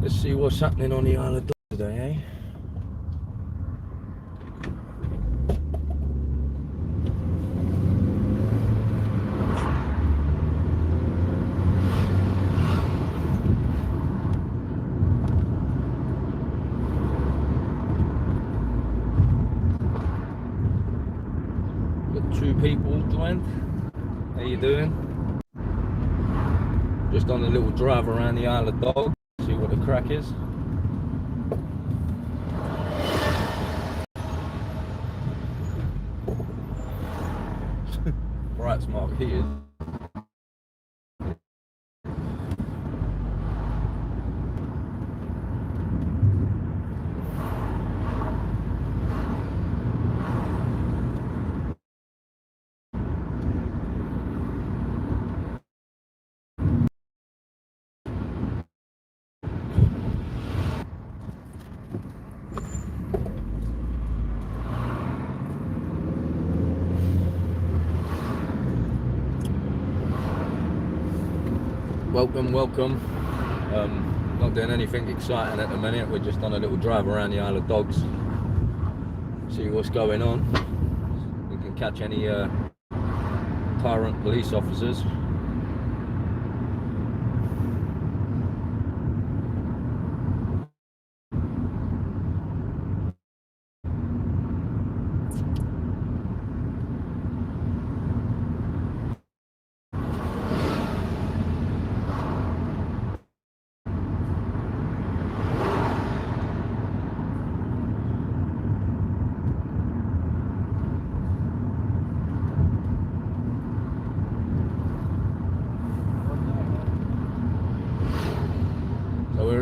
Let's see what's happening on the Isle of Dogs today, eh? Got 2 people joined. How you doing? Just on a little drive around the Isle of Dogs, see what the crack is. Right, smart here. Welcome. Not doing anything exciting at the minute. We're just on a little drive around the Isle of Dogs. See what's going on. We can catch any tyrant police officers.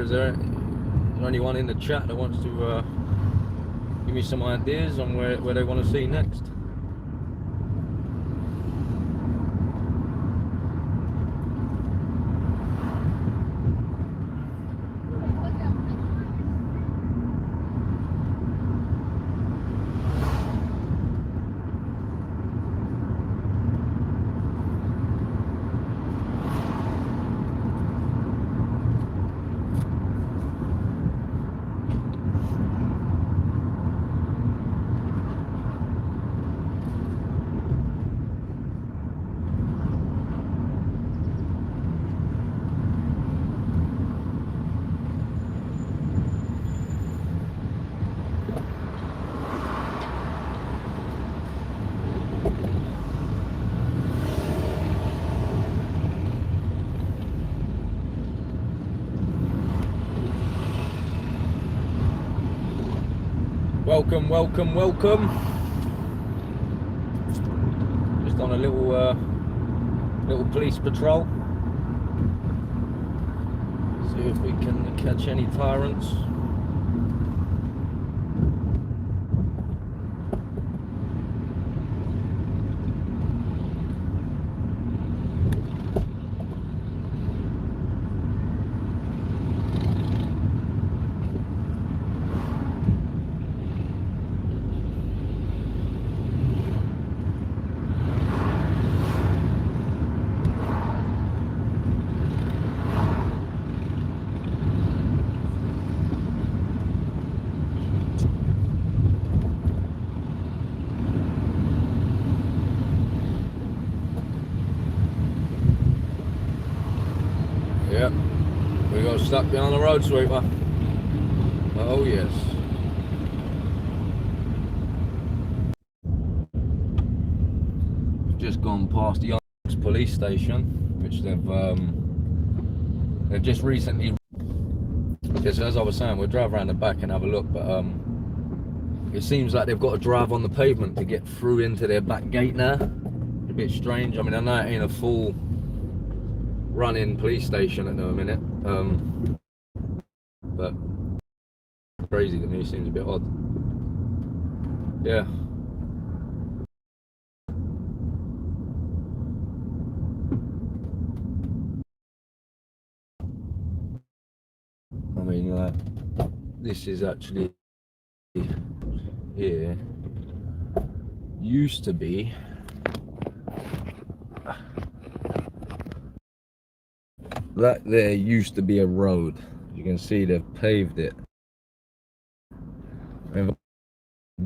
Is there anyone in the chat that wants to give me some ideas on where they want to see next? Welcome. Just on a little police patrol. See if we can catch any tyrants. Yep, we got stuck behind the road sweeper. Oh yes. We've just gone past the Yonkers police station, which they've just recently. Because as I was saying, we'll drive around the back and have a look, but it seems like they've got to drive on the pavement to get through into their back gate now. A bit strange. I mean, I know it ain't a full running police station at the minute, but crazy to me, seems a bit odd. Yeah. I mean, like, this is actually here. Used to be that there used to be a road You can see they've paved it. And a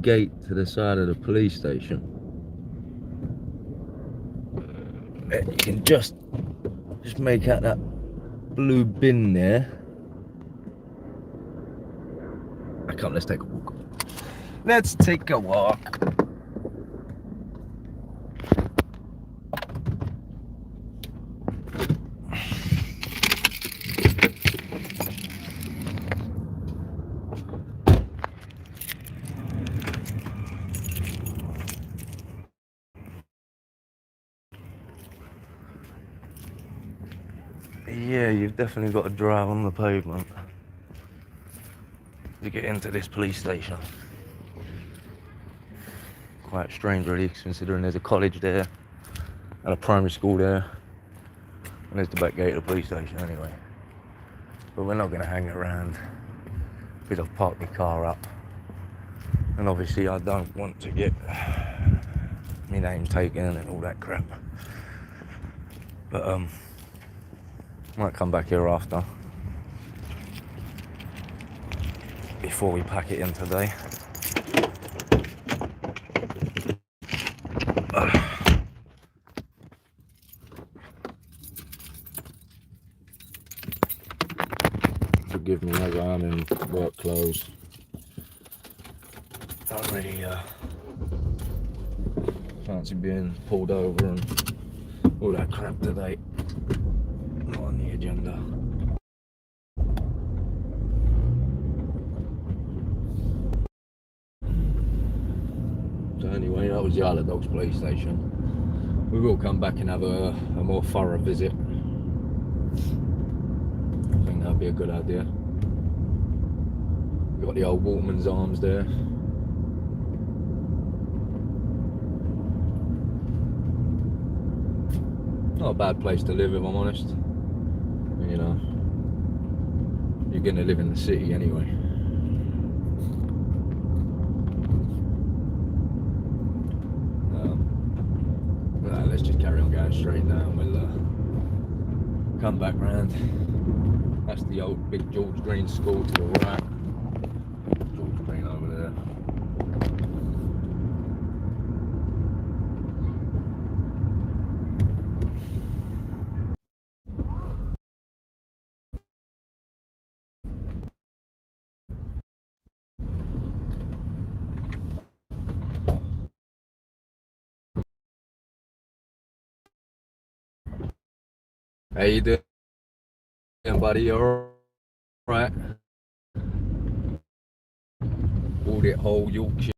gate to the side of the police station. And you can just make out that blue bin there. Come, let's take a walk. Let's take a walk. Yeah, you've definitely got to drive on the pavement to get into this police station. Quite strange really, considering there's a college there and a primary school there, and there's the back gate of the police station anyway. But we're not going to hang around because I've parked my car up, and obviously I don't want to get my name taken and all that crap. But might come back here after, before we pack it in today. Forgive me as I'm in work clothes. Don't really fancy being pulled over and all that crap today. Not on the agenda. So anyway, that was the Isle of Dogs police station. We will come back and have a more thorough visit. I think that'd be a good idea. We've got the old Waterman's Arms there. Not a bad place to live, if I'm honest. You know, you're going to live in the city anyway. Let's just carry on going straight now and we'll come back round. That's the old big George Green school to the right. George Green over there. How you doing, buddy? You alright? All that whole Yorkshire.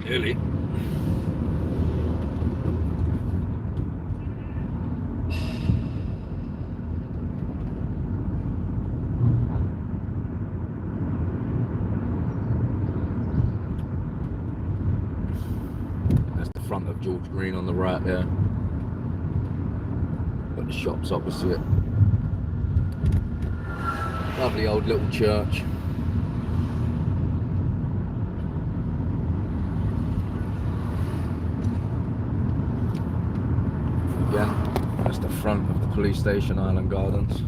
Nearly. Front of George Green on the right there. Got the shops opposite. Lovely old little church. Again, that's the front of the police station, Island Gardens.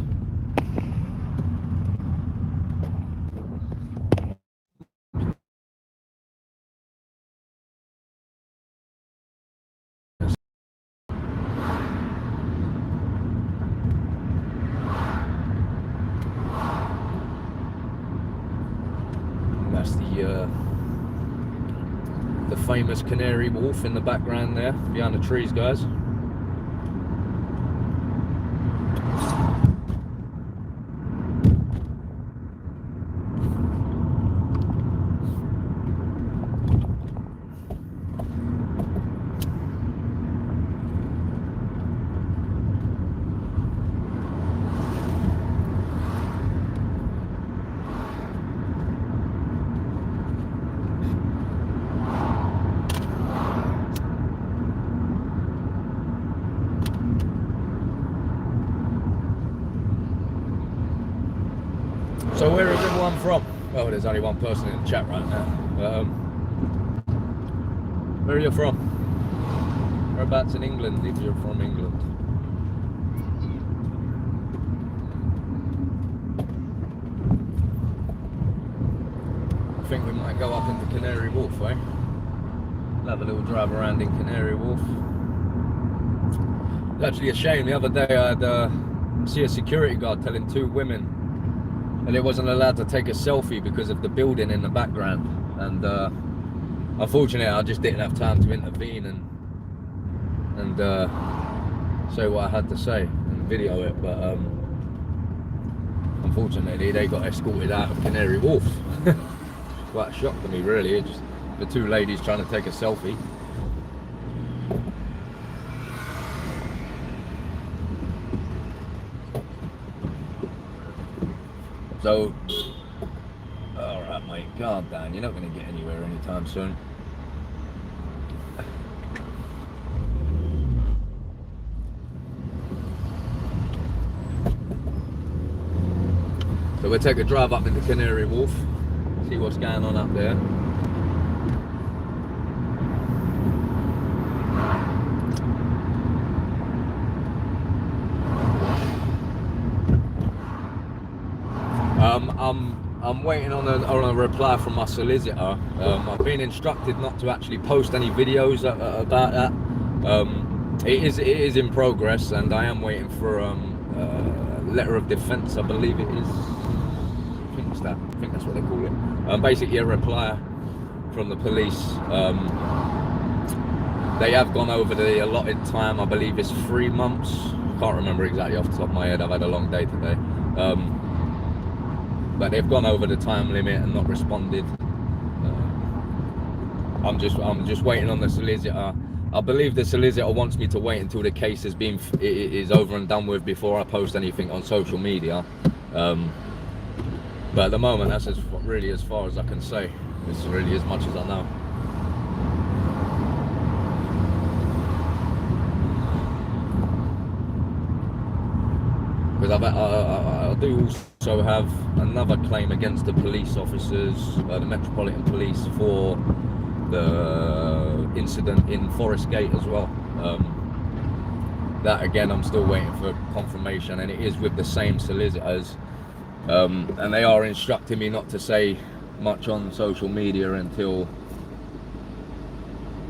That's the famous Canary Wharf in the background there, behind the trees, guys. So where is everyone from? Well, there's only one person in the chat right now. Where are you from? Whereabouts in England, if you're from England? I think we might go up into Canary Wharf, eh? We'll have a little drive around in Canary Wharf. It's actually a shame. The other day I had see a security guard telling two women that it wasn't allowed to take a selfie because of the building in the background, and unfortunately I just didn't have time to intervene and say what I had to say and video it, but unfortunately they got escorted out of Canary Wharf. Quite a shock to me, really. It's just the two ladies trying to take a selfie. So, alright mate, calm down, you're not going to get anywhere anytime soon. So we'll take a drive up into Canary Wharf, see what's going on up there. I'm waiting on a reply from my solicitor. I've been instructed not to actually post any videos about that. It is in progress, and I am waiting for a letter of defence, I believe it is. I think that's what they call it. Basically a reply from the police. They have gone over the allotted time. I believe it's 3 months. Can't remember exactly off the top of my head. I've had a long day today. But they've gone over the time limit and not responded. I'm just waiting on the solicitor. I believe the solicitor wants me to wait until the case is over and done with before I post anything on social media. But at the moment, that's really as far as I can say. It's really as much as I know. Because I do also have another claim against the police officers, the Metropolitan Police, for the incident in Forest Gate as well. That again, I'm still waiting for confirmation, and it is with the same solicitors. And they are instructing me not to say much on social media until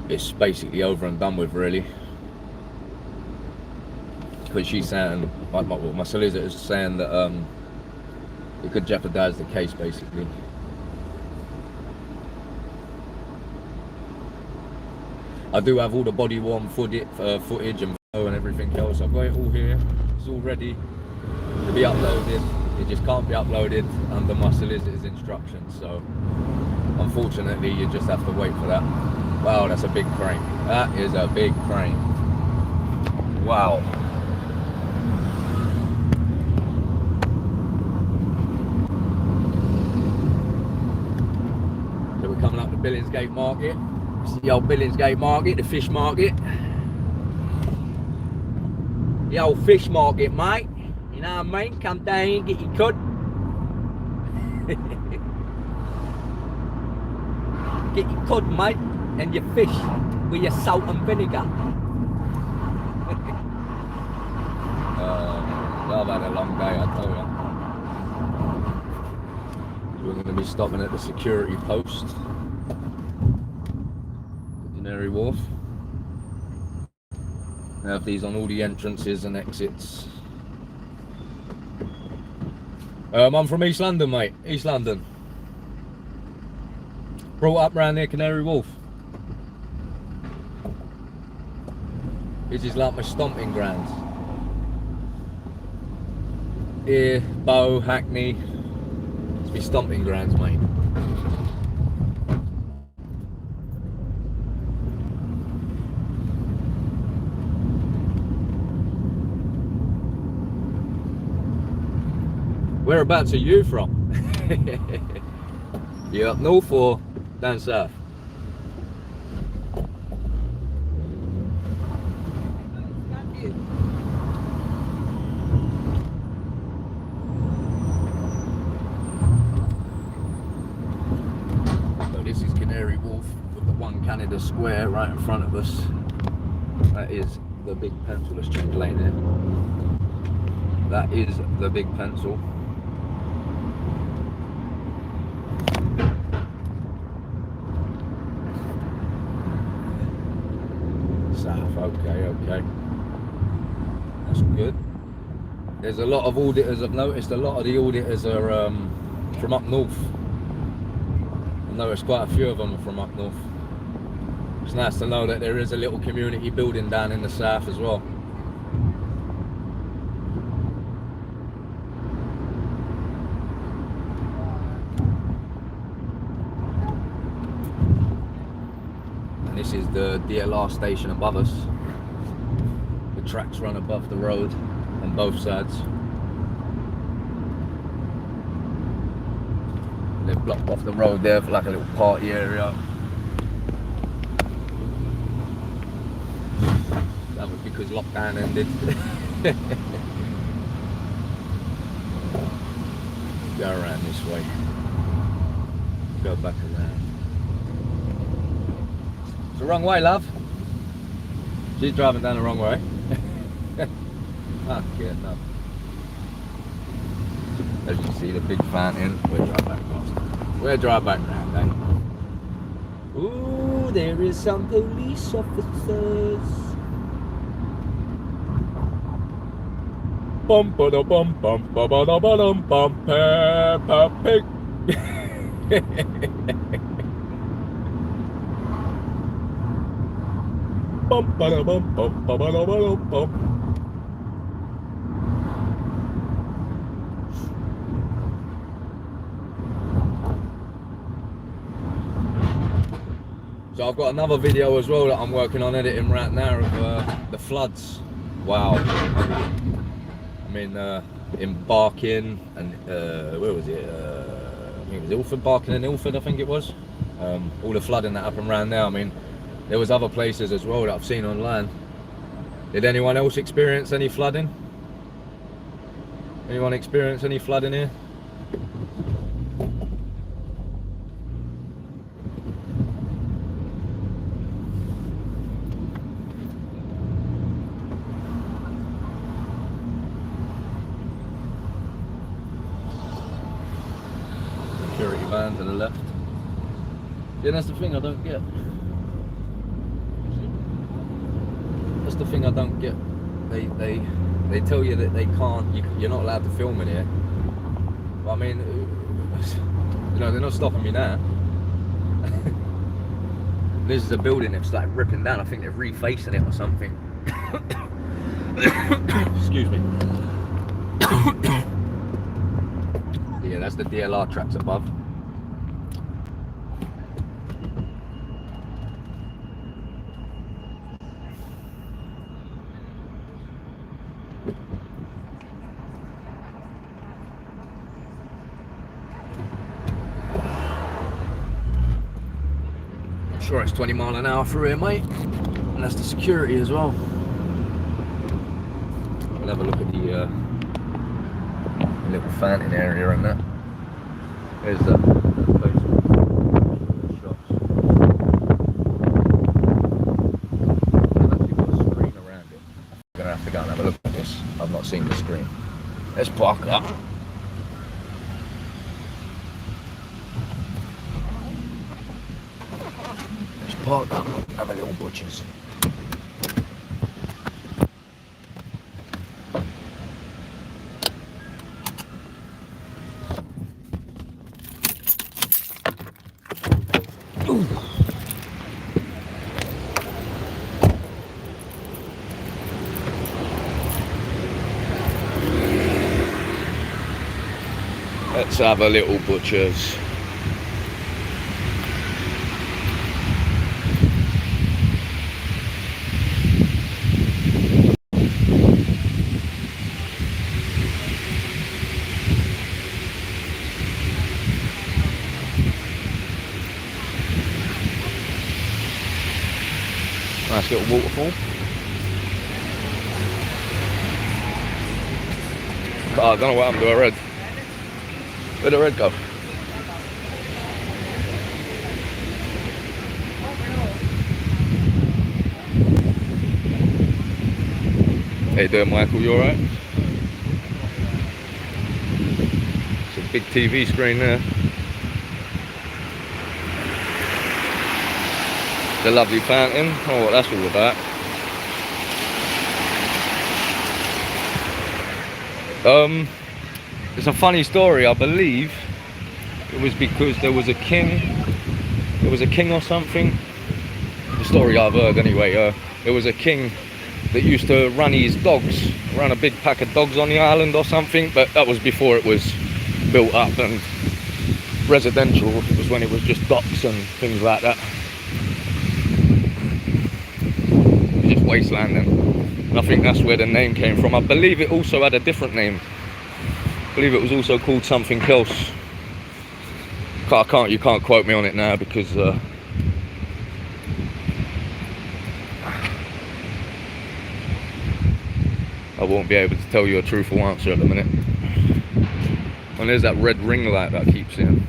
it's basically over and done with, really. Because she's saying, my solicitor's saying that it could jeopardize the case, basically. I do have all the body worn footage and video and everything else. I've got it all here. It's all ready to be uploaded. It just can't be uploaded under my solicitor's instructions. So unfortunately, you just have to wait for that. Wow, that's a big crane. That is a big crane. Wow. So we're coming up to Billingsgate Market. It's the old Billingsgate Market, the fish market. The old fish market, mate. You know what I mean? Come down here and get your cod. Get your cod, mate, and your fish with your salt and vinegar. I've had a long day, I tell you. We're going to be stopping at the security post. Canary Wharf. They have these on all the entrances and exits. I'm from East London, mate. East London. Brought up round near Canary Wharf. This is like my stomping grounds. Here, Bow, Hackney. It's my stomping grounds, mate. Whereabouts are you from? You up north or down south? So this is Canary Wharf. We're the One Canada Square right in front of us. That is the Big Pencil. Let's change lane there. That is the Big Pencil. South, okay. That's good. There's a lot of auditors. I've noticed a lot of the auditors are from up north. I've noticed quite a few of them are from up north. It's nice to know that there is a little community building down in the south as well. And this is the DLR station above us. The tracks run above the road on both sides. They've blocked off the road there for like a little party area. That was because lockdown ended. Go around this way. Go back around. It's the wrong way, love. She's driving down the wrong way. Fuck yeah, no. As you can see, the big fountain. We'll drive back past. We'll drive back round, eh? Ooh, there is some police officers. Bum ba da bum bum ba ba da ba dum bum Peppa Pig. Bum ba da bum bum ba ba da ba dum bum. So I've got another video as well that I'm working on editing right now of the floods. Wow. I mean, in Barking and where was it? I think it was Ilford, Barking and Ilford, I think it was. All the flooding that happened around now. I mean, there was other places as well that I've seen online. Did anyone else experience any flooding? Anyone experience any flooding here? Security van to the left. Yeah, that's the thing I don't get. That's the thing I don't get. They tell you that they can't. You're not allowed to film in here. But I mean, you know, they're not stopping me now. This is a building they've started ripping down. I think they're refacing it or something. Excuse me. Yeah, that's the DLR tracks above. I'm sure it's 20 mile an hour through here, mate. And that's the security as well. We'll have a look at the little fountain area and that. There's the place with the shops. They've actually got a screen around it. I'm gonna have to go and have a look at this. I've not seen the screen. Let's park up. Let's park up. Have a little butcher's. Let's have a little butcher's. Nice little waterfall. Oh, I don't know what happened to a red. Where'd the red go? How you doing, Michael? You alright? It's a big TV screen there. The lovely fountain. Oh, what that's all about. It's a funny story. I believe it was because there was a king or something. The story I've heard anyway. There was a king that used to run his dogs, run a big pack of dogs on the island or something, but that was before it was built up and residential. It was when it was just docks and things like that. It was just wasteland then. And I think that's where the name came from. I believe it also had a different name. I believe it was also called something else. You can't quote me on it now because I won't be able to tell you a truthful answer at the minute. And there's that red ring light that I keep seeing.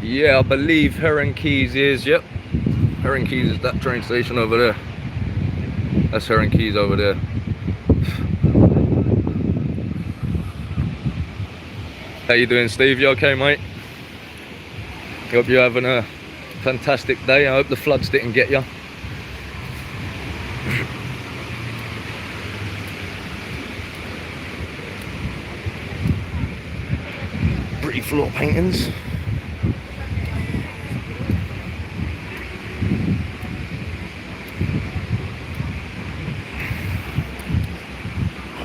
Yeah, I believe Heron Keys is, yep. Heron Keys is that train station over there. That's Heron Keys over there. How you doing, Steve? You okay, mate? Hope you're having a fantastic day. I hope the floods didn't get you. Pretty floor paintings.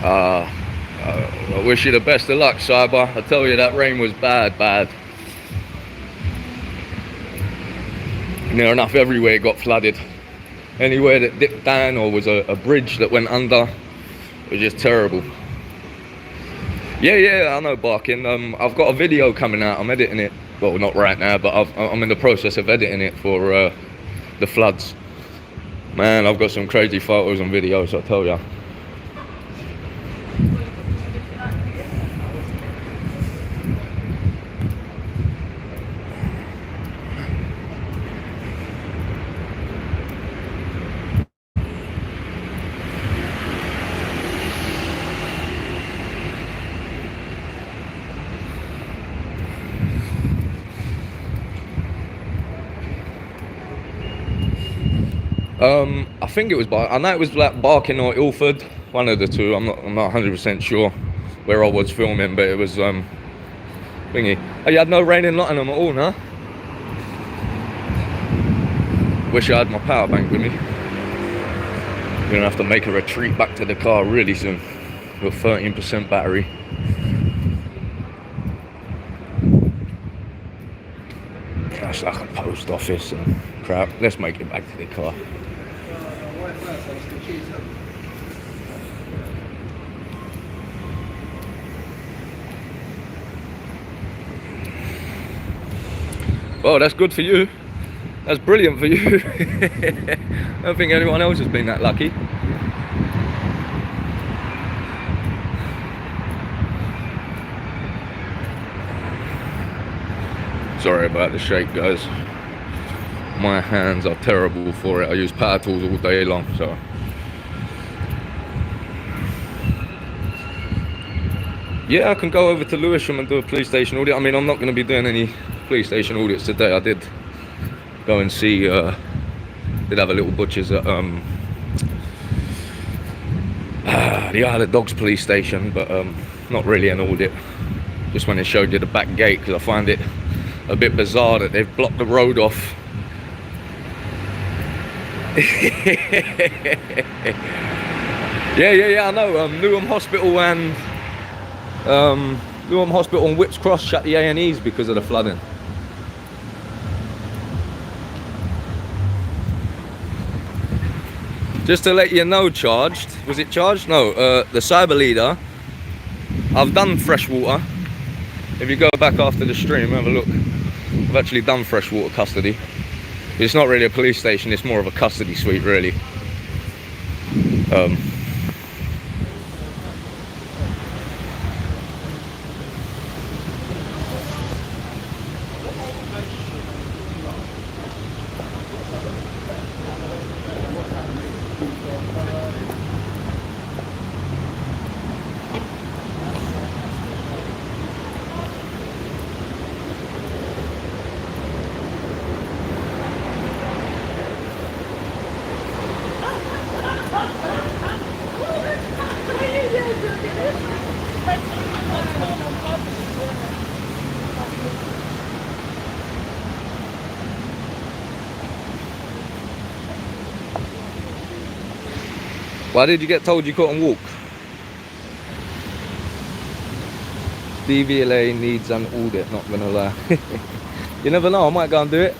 I wish you the best of luck, Cyber. I tell you, that rain was bad. Near enough everywhere got flooded. Anywhere that dipped down or was a bridge that went under, it was just terrible. Yeah, I know Barking. I've got a video coming out. I'm editing it. Well, not right now, but I'm in the process of editing it for the floods. Man, I've got some crazy photos and videos, I tell ya. I think it was I know it was like Barking or Ilford, one of the two. I'm not 100% sure where I was filming, but it was thingy. Oh, you had no rain in Nottingham at all, no? Wish I had my power bank with me. We're gonna have to make a retreat back to the car really soon. Got 13% battery. That's like a post office and crap. Let's make it back to the car. Well, that's good for you. That's brilliant for you. I don't think anyone else has been that lucky. Sorry about the shake, guys. My hands are terrible for it. I use power tools all day long, so. Yeah, I can go over to Lewisham and do a police station audit. I mean, I'm not going to be doing any police station audits today. I did go and see, did have a little butcher's at the Isle of Dogs police station, but not really an audit. Just when it showed you the back gate, because I find it a bit bizarre that they've blocked the road off. Yeah, I know. Newham Hospital and Whipps Cross shut the A&Es because of the flooding. Just to let you know, charged. Was it charged? No. The cyber leader. I've done freshwater. If you go back after the stream, have a look. I've actually done freshwater custody. It's not really a police station, it's more of a custody suite, really. Why did you get told you couldn't walk? DVLA needs an audit, not gonna lie. You never know, I might go and do it.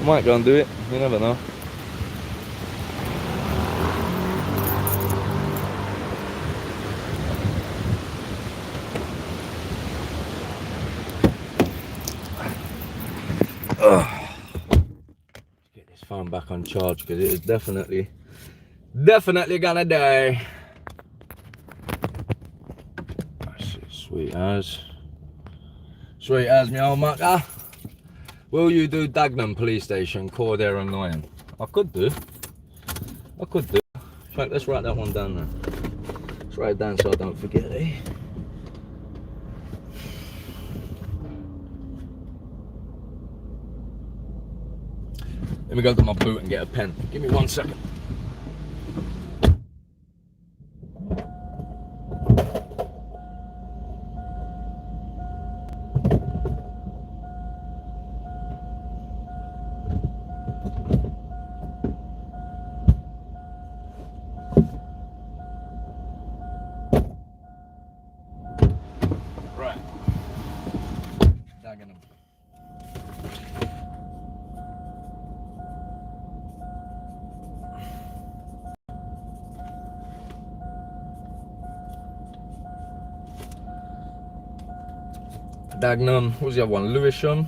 You never know. Get this phone back on charge because it is definitely gonna die. Sweet as me old mucker. Will you do Dagenham police station? Core there annoying. I could do. In fact, let's write that one down there. Let's write it down so I don't forget it. Let me go to my boot and get a pen. Give me 1 second. Right. Dagenham. Dagenham, who's the other one? Lewisham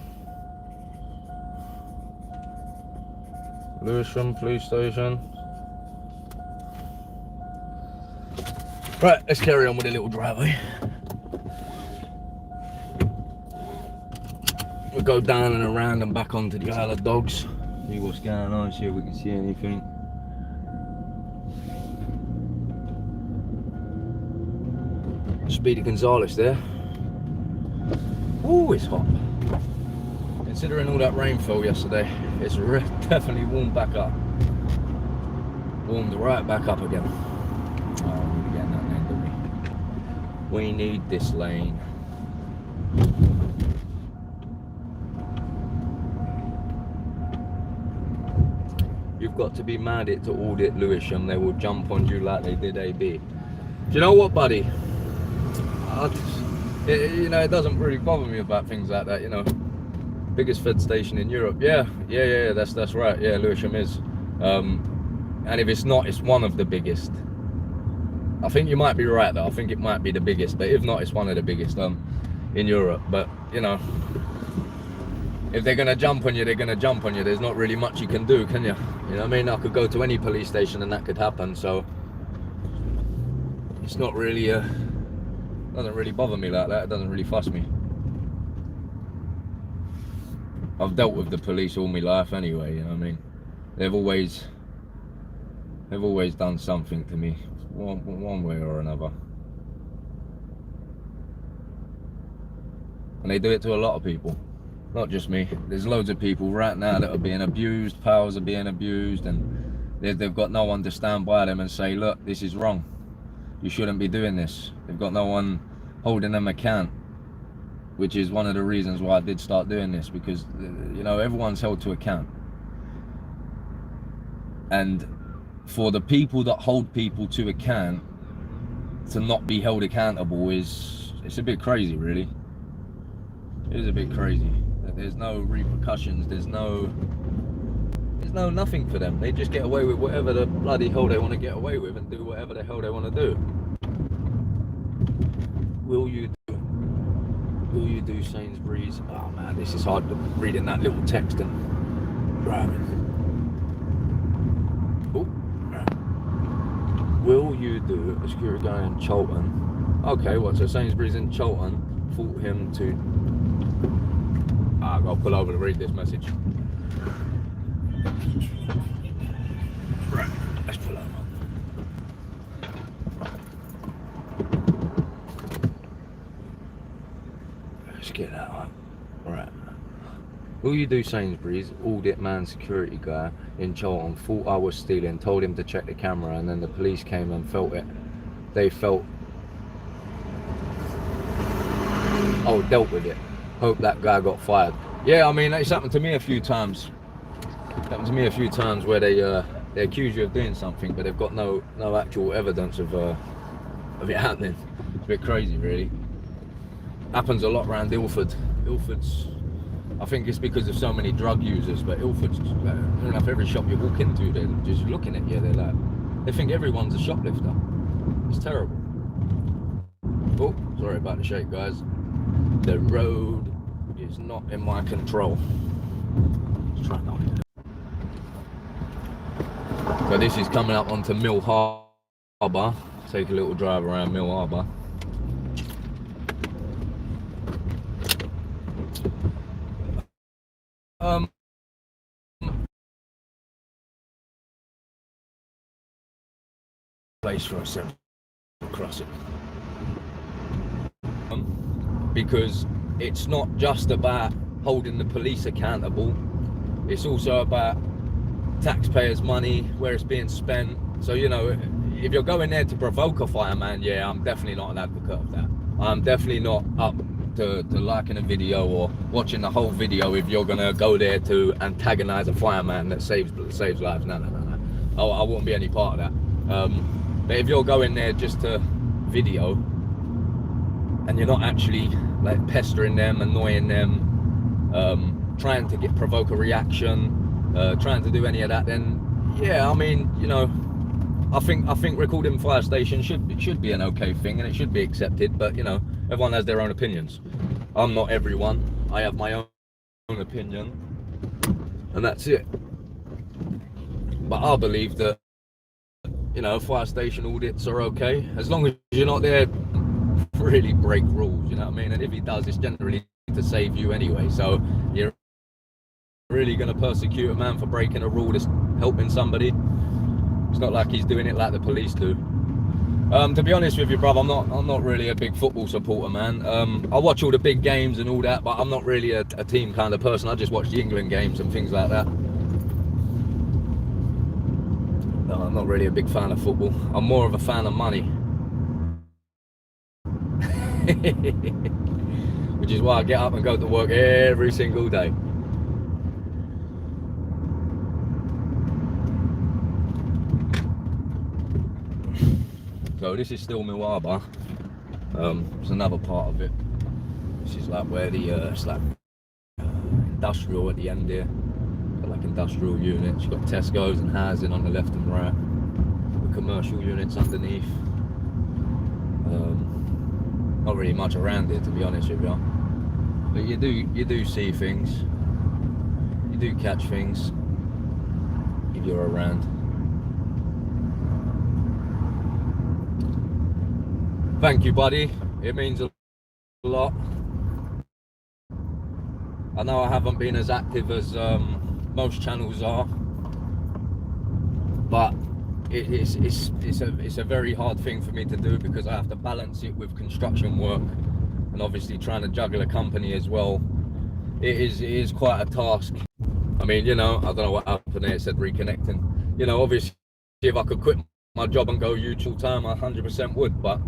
police station. Right, let's carry on with a little driveway. We'll go down and around and back onto the Isle of Dogs. See what's going on, see if we can see anything. Speedy Gonzales there. Ooh, it's hot. Considering all that rainfall yesterday, it's definitely warmed back up. Warmed right back up again. Oh, we're getting that lane, don't we? We need this lane. You've got to be mad at to audit Lewisham. They will jump on you like they did AB. Do you know what, buddy? It doesn't really bother me about things like that, you know. Biggest Fed station in Europe. Yeah, that's right. Yeah, Lewisham is. And if it's not, it's one of the biggest. I think you might be right though. I think it might be the biggest, but if not, it's one of the biggest in Europe. But you know, if they're gonna jump on you, they're gonna jump on you. There's not really much you can do, can you? You know what I mean? I could go to any police station and that could happen. So it's not really doesn't really bother me like that. It doesn't really fuss me. I've dealt with the police all my life anyway, you know what I mean? They've always done something to me, one way or another. And they do it to a lot of people, not just me. There's loads of people right now that are being abused, pals are being abused, and they've got no one to stand by them and say, look, this is wrong. You shouldn't be doing this. They've got no one holding them account, which is one of the reasons why I did start doing this, because you know, everyone's held to account. And for the people that hold people to account to not be held accountable it's a bit crazy, really. It is a bit crazy. There's no repercussions, there's no nothing for them. They just get away with whatever the bloody hell they want to get away with and do whatever the hell they want to do. Will you do Sainsbury's? Oh man, this is hard reading that little text and driving. Oh, will you do a security guy in Cholton? Okay, what? So Sainsbury's in Cholton fought him to. I've got to pull over to read this message. Right, let's pull over. Let's get that one. Right. Will you do Sainsbury's? Audit man security guy in Cholton thought I was stealing, told him to check the camera, and then the police came and felt it. They felt. Oh, dealt with it. Hope that guy got fired. Yeah, I mean, it's happened to me a few times. Happened to me a few times where they They accuse you of doing something, but they've got no actual evidence of it happening. It's a bit crazy, really. Happens a lot around Ilford. Ilford's, I think it's because of so many drug users, but Ilford's, enough every shop you walk into, they're just looking at you. They're like, they think everyone's a shoplifter. It's terrible. Oh, sorry about the shake, guys. The road is not in my control. Let's try not to. So this is coming up onto Mill Harbour. Take a little drive around Mill Harbour. Place for a central crossing. Because it's not just about holding the police accountable, it's also about taxpayers' money, where it's being spent. So, you know, if you're going there to provoke a fireman, yeah, I'm definitely not an advocate of that. I'm definitely not up to liking a video or watching the whole video if you're gonna go there to antagonize a fireman that saves lives. No. I wouldn't be any part of that. But if you're going there just to video and you're not actually like pestering them, annoying them, trying to provoke a reaction, trying to do any of that, then yeah, I mean, you know, I think recording fire stations should be an okay thing, and it should be accepted. But you know, everyone has their own opinions. I'm not everyone. I have my own opinion, and that's it. But I believe that, you know, fire station audits are okay as long as you're not there to really break rules. You know what I mean? And if he does, it's generally to save you anyway. So you're really going to persecute a man for breaking a rule that's helping somebody? It's not like he's doing it like the police do. To be honest with you, bruv, I'm not really a big football supporter, man. I watch all the big games and all that, but I'm not really a team kind of person. I just watch the England games and things like that. No, I'm not really a big fan of football. I'm more of a fan of money. Which is why I get up and go to work every single day. So this is still Mill Harbour. It's another part of it. This is like where the it's like industrial at the end here. Got like industrial units. You've got Tesco's and housing on the left and right. The commercial units underneath. Not really much around here, to be honest with you. But you do see things. You do catch things if you're around. Thank you, buddy. It means a lot. I know I haven't been as active as most channels are, but it's a very hard thing for me to do because I have to balance it with construction work and obviously trying to juggle a company as well. It is quite a task. I mean, you know, I don't know what happened there. It said reconnecting. You know, obviously, if I could quit my job and go YouTube full time, I 100% would, but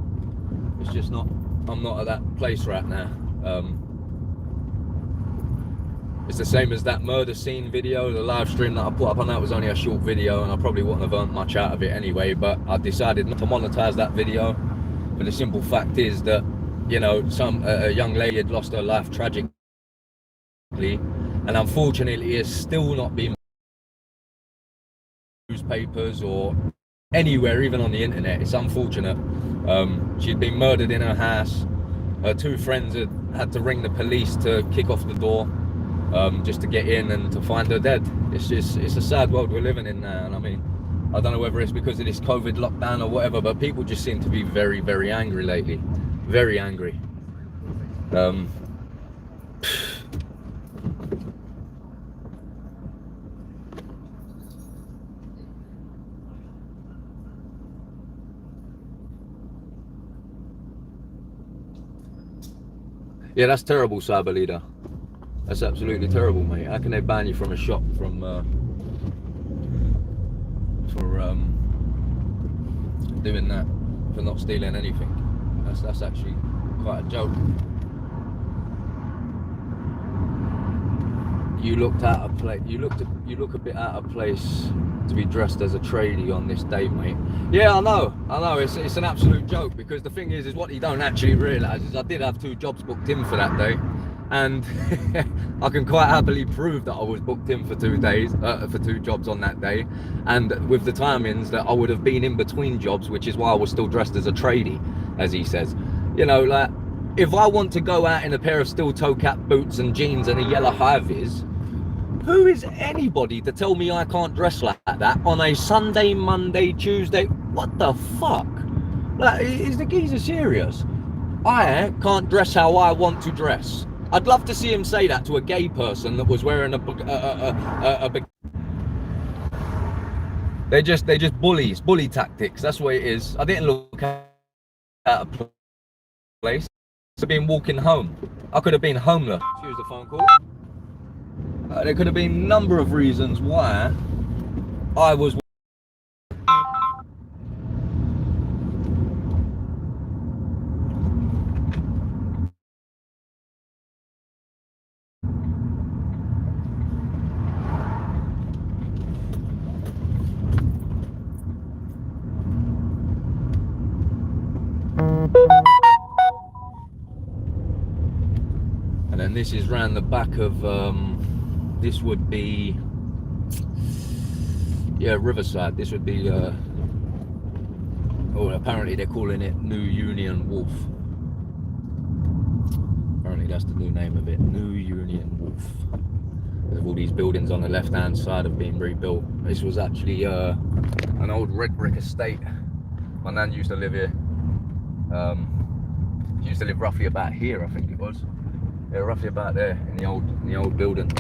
it's just not, I'm not at that place right now. It's the same as that murder scene video, the live stream that I put up on that was only a short video and I probably wouldn't have earned much out of it anyway, but I decided not to monetize that video. But the simple fact is that, you know, a young lady had lost her life tragically, and unfortunately it's still not been newspapers or anywhere, even on the internet. It's unfortunate. She'd been murdered in her house. Her two friends had to ring the police to kick off the door, just to get in and to find her dead. It's a sad world we're living in now, and I mean, I don't know whether it's because of this COVID lockdown or whatever, but people just seem to be very, very angry lately. Very angry. Yeah, that's terrible, Cyber Leader. That's absolutely terrible, mate. How can they ban you from a shop for doing that, for not stealing anything? That's actually quite a joke. you looked out of place. You look a bit out of place to be dressed as a tradie on this day, mate. Yeah, I know. It's an absolute joke, because the thing is what you don't actually realise is I did have 2 jobs booked in for that day, and I can quite happily prove that I was booked in for 2 days, for 2 jobs on that day, and with the timings that I would have been in between jobs, which is why I was still dressed as a tradie, as he says. You know, like, if I want to go out in a pair of steel toe cap boots and jeans and a yellow high-vis, who is anybody to tell me I can't dress like that on a Sunday, Monday, Tuesday? What the fuck? Like, is the geezer serious? I can't dress how I want to dress. I'd love to see him say that to a gay person that was wearing They just bully tactics. That's what it is. I didn't look out of place. To been walking home. I could have been homeless. Excuse the phone call. There could have been a number of reasons why I was. And then this is round the back of, this would be, yeah, Riverside. This would be, oh, apparently they're calling it New Union Wharf. Apparently that's the new name of it, New Union Wharf. There's all these buildings on the left-hand side have been rebuilt. This was actually an old red brick estate. My nan used to live here. She used to live roughly about here, I think it was. Yeah, roughly about there in the old building.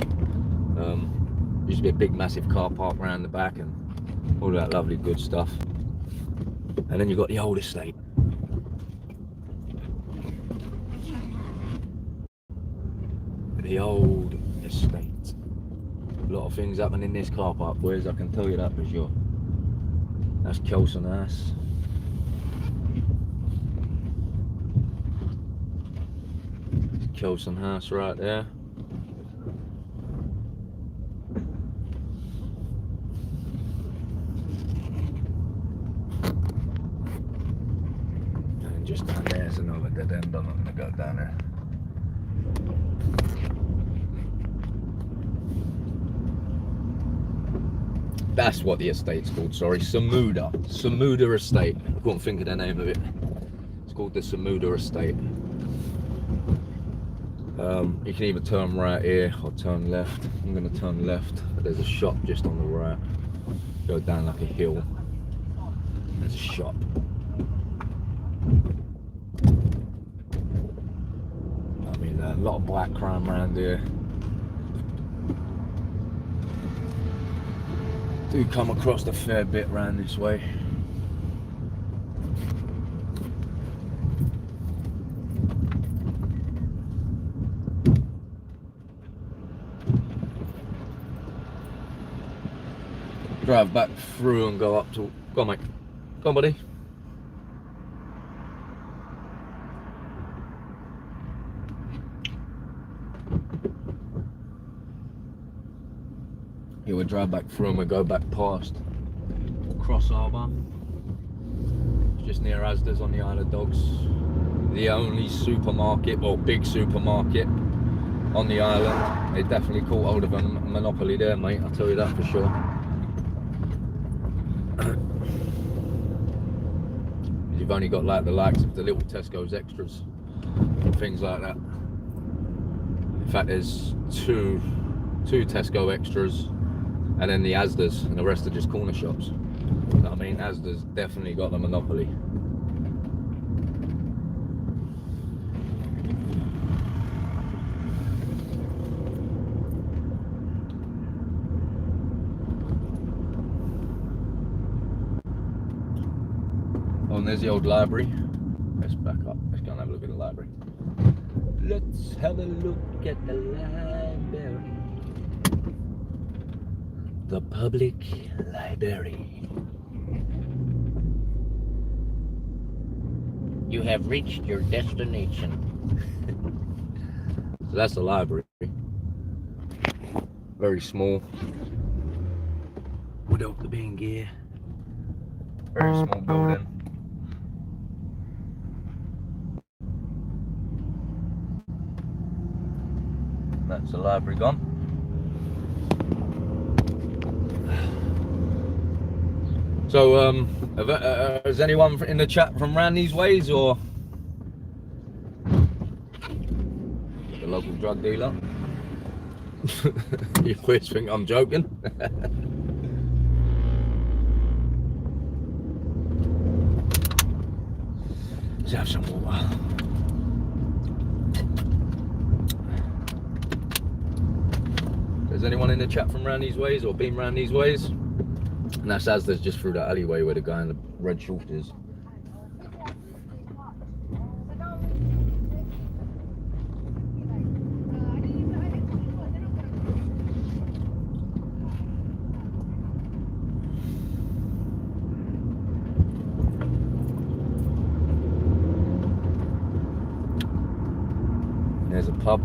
Used to be a big, massive car park around the back and all that lovely good stuff. And then you've got the old estate. The old estate. A lot of things happen in this car park, boys. I can tell you that for sure. That's Kelson House. Kelson House right there. And just down there's another dead end. I'm not going to go down there. That's what the estate's called, sorry. Samuda Estate. I couldn't think of the name of it. It's called the Samuda Estate. You can either turn right here or turn left. I'm going to turn left, but there's a shop just on the right. Go down like a hill. There's a shop. I mean, a lot of black crime around here. Do come across a fair bit around this way. Drive back through and go up to. Go on, mate. Go on, buddy. Here we drive back through and we go back past Cross Harbour. It's just near Asda's on the Isle of Dogs. The only supermarket, or big supermarket, on the island. They definitely caught hold of a monopoly there, mate. I'll tell you that for sure. You've only got like the likes of the little Tesco's extras and things like that. In fact, there's two Tesco extras, and then the Asda's, and the rest are just corner shops. So, I mean, Asda's definitely got the monopoly. Oh, and there's the old library. Let's back up. Let's go and have a look at the library. Let's have a look at the library. The public library. You have reached your destination. So that's the library. very small. Would help the being gear. Very small building. That's the library gone. So, is anyone in the chat from round these ways, or the local drug dealer? You always think I'm joking. Let's have some water. Is anyone in the chat from round these ways or been round these ways? And that's Asda's just through that alleyway where the guy in the red short is. There's a pub,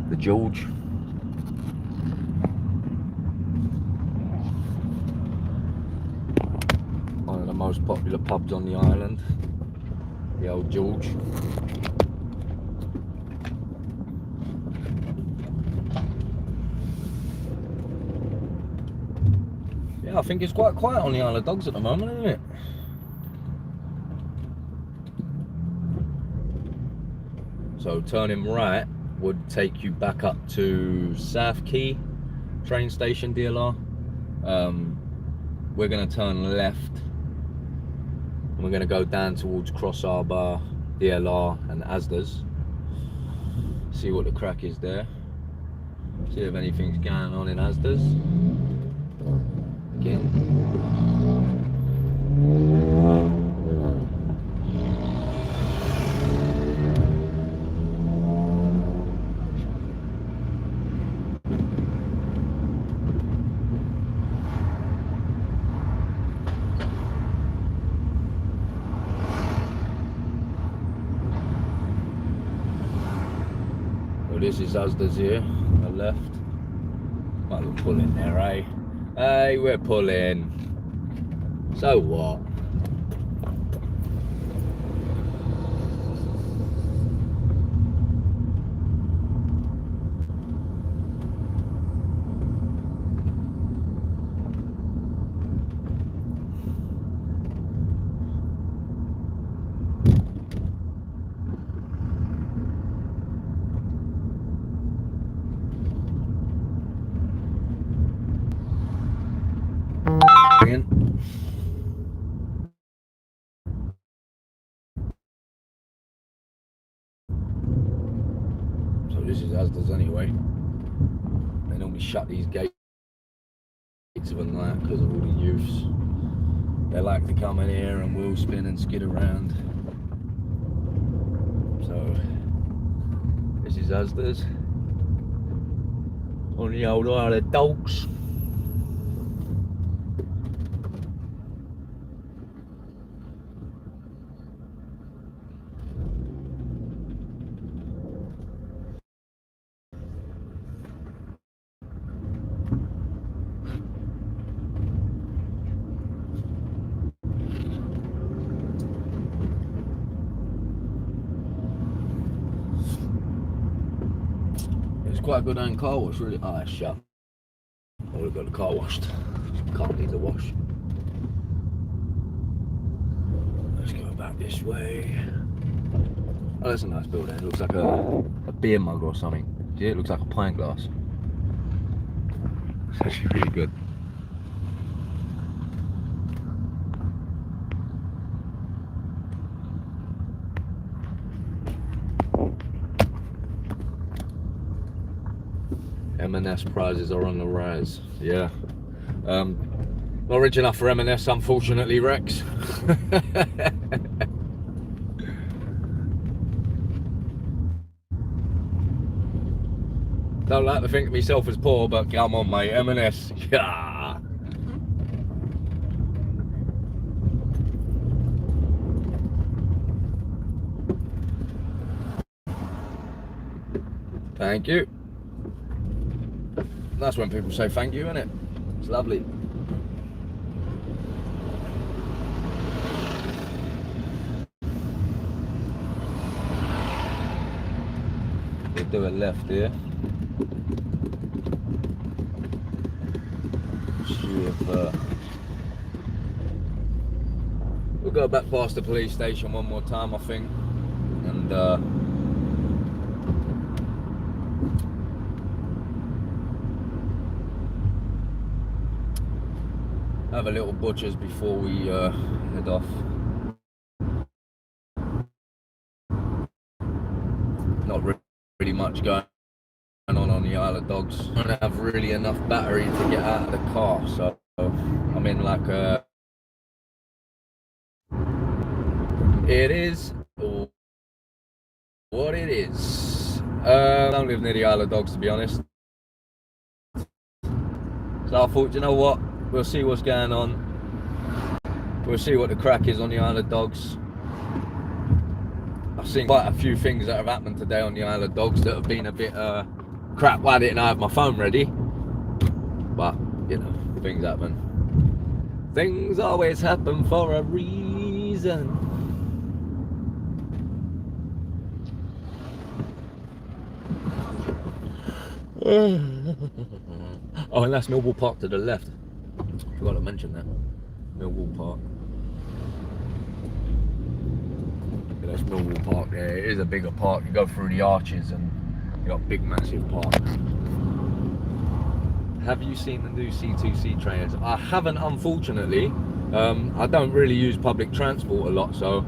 the George. One of the most popular pubs on the island, the old George. Yeah, I think it's quite quiet on the Isle of Dogs at the moment, isn't it? So turning right would take you back up to South Quay train station, DLR. We're going to turn left and we're going to go down towards Cross Harbour, DLR and Asda's. See what the crack is there. See if anything's going on in Asda's. Again. This is Asda's here, on the left. Might be pulling there, eh? Hey, we're pulling. So what? So this is Asda's anyway. They normally shut these gates of the night because of all the youths. They like to come in here and wheel spin and skid around. So this is Asda's on the old Isle of Dogs. Quite a good own car wash, really. Ah, it's shut. I would have got the car washed. Car needs a wash. Let's go back this way. Oh, that's a nice building. It looks like a beer mug or something. See, it looks like a pint glass. It's actually really good. M&S prizes are on the rise. Yeah. Not rich enough for M&S, unfortunately, Rex. Don't like to think of myself as poor, but come on, mate, M&S. Yeah. Thank you. That's when people say thank you, isn't it? It's lovely. We'll do a left here. See if we'll go back past the police station one more time, I think, and have a little butcher's before we head off. Not really much going on the Isle of Dogs. I don't have really enough battery to get out of the car, so I'm in like a... It is what it is. I don't live near the Isle of Dogs, to be honest. So I thought, you know what? We'll see what's going on. We'll see what the crack is on the Isle of Dogs. I've seen quite a few things that have happened today on the Isle of Dogs that have been a bit crap. Why didn't I have my phone ready? But, you know, things happen. Things always happen for a reason. Oh, and that's Millwall Park to the left. Forgot to mention that. Millwall Park. Yeah, that's Millwall Park there. It is a bigger park. You go through the arches and you got a big, massive park. Have you seen the new C2C trains? I haven't, unfortunately. I don't really use public transport a lot, so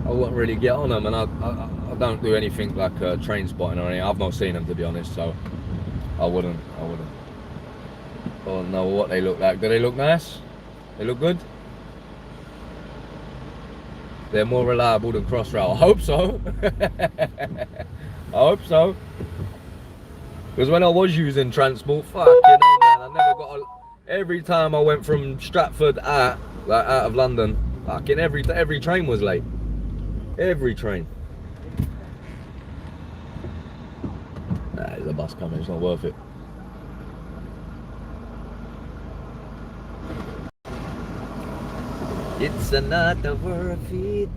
I wouldn't really get on them, and I don't do anything like train spotting or anything. I've not seen them, to be honest, so I wouldn't. I don't know what they look like. Do they look nice? They look good? They're more reliable than Crossrail. I hope so. I hope so. Because when I was using transport, fucking hell, man, I never got every time I went from Stratford out of London, fucking every train was late. Every train. Nah, there's a bus coming, it's not worth it. It's not worth it.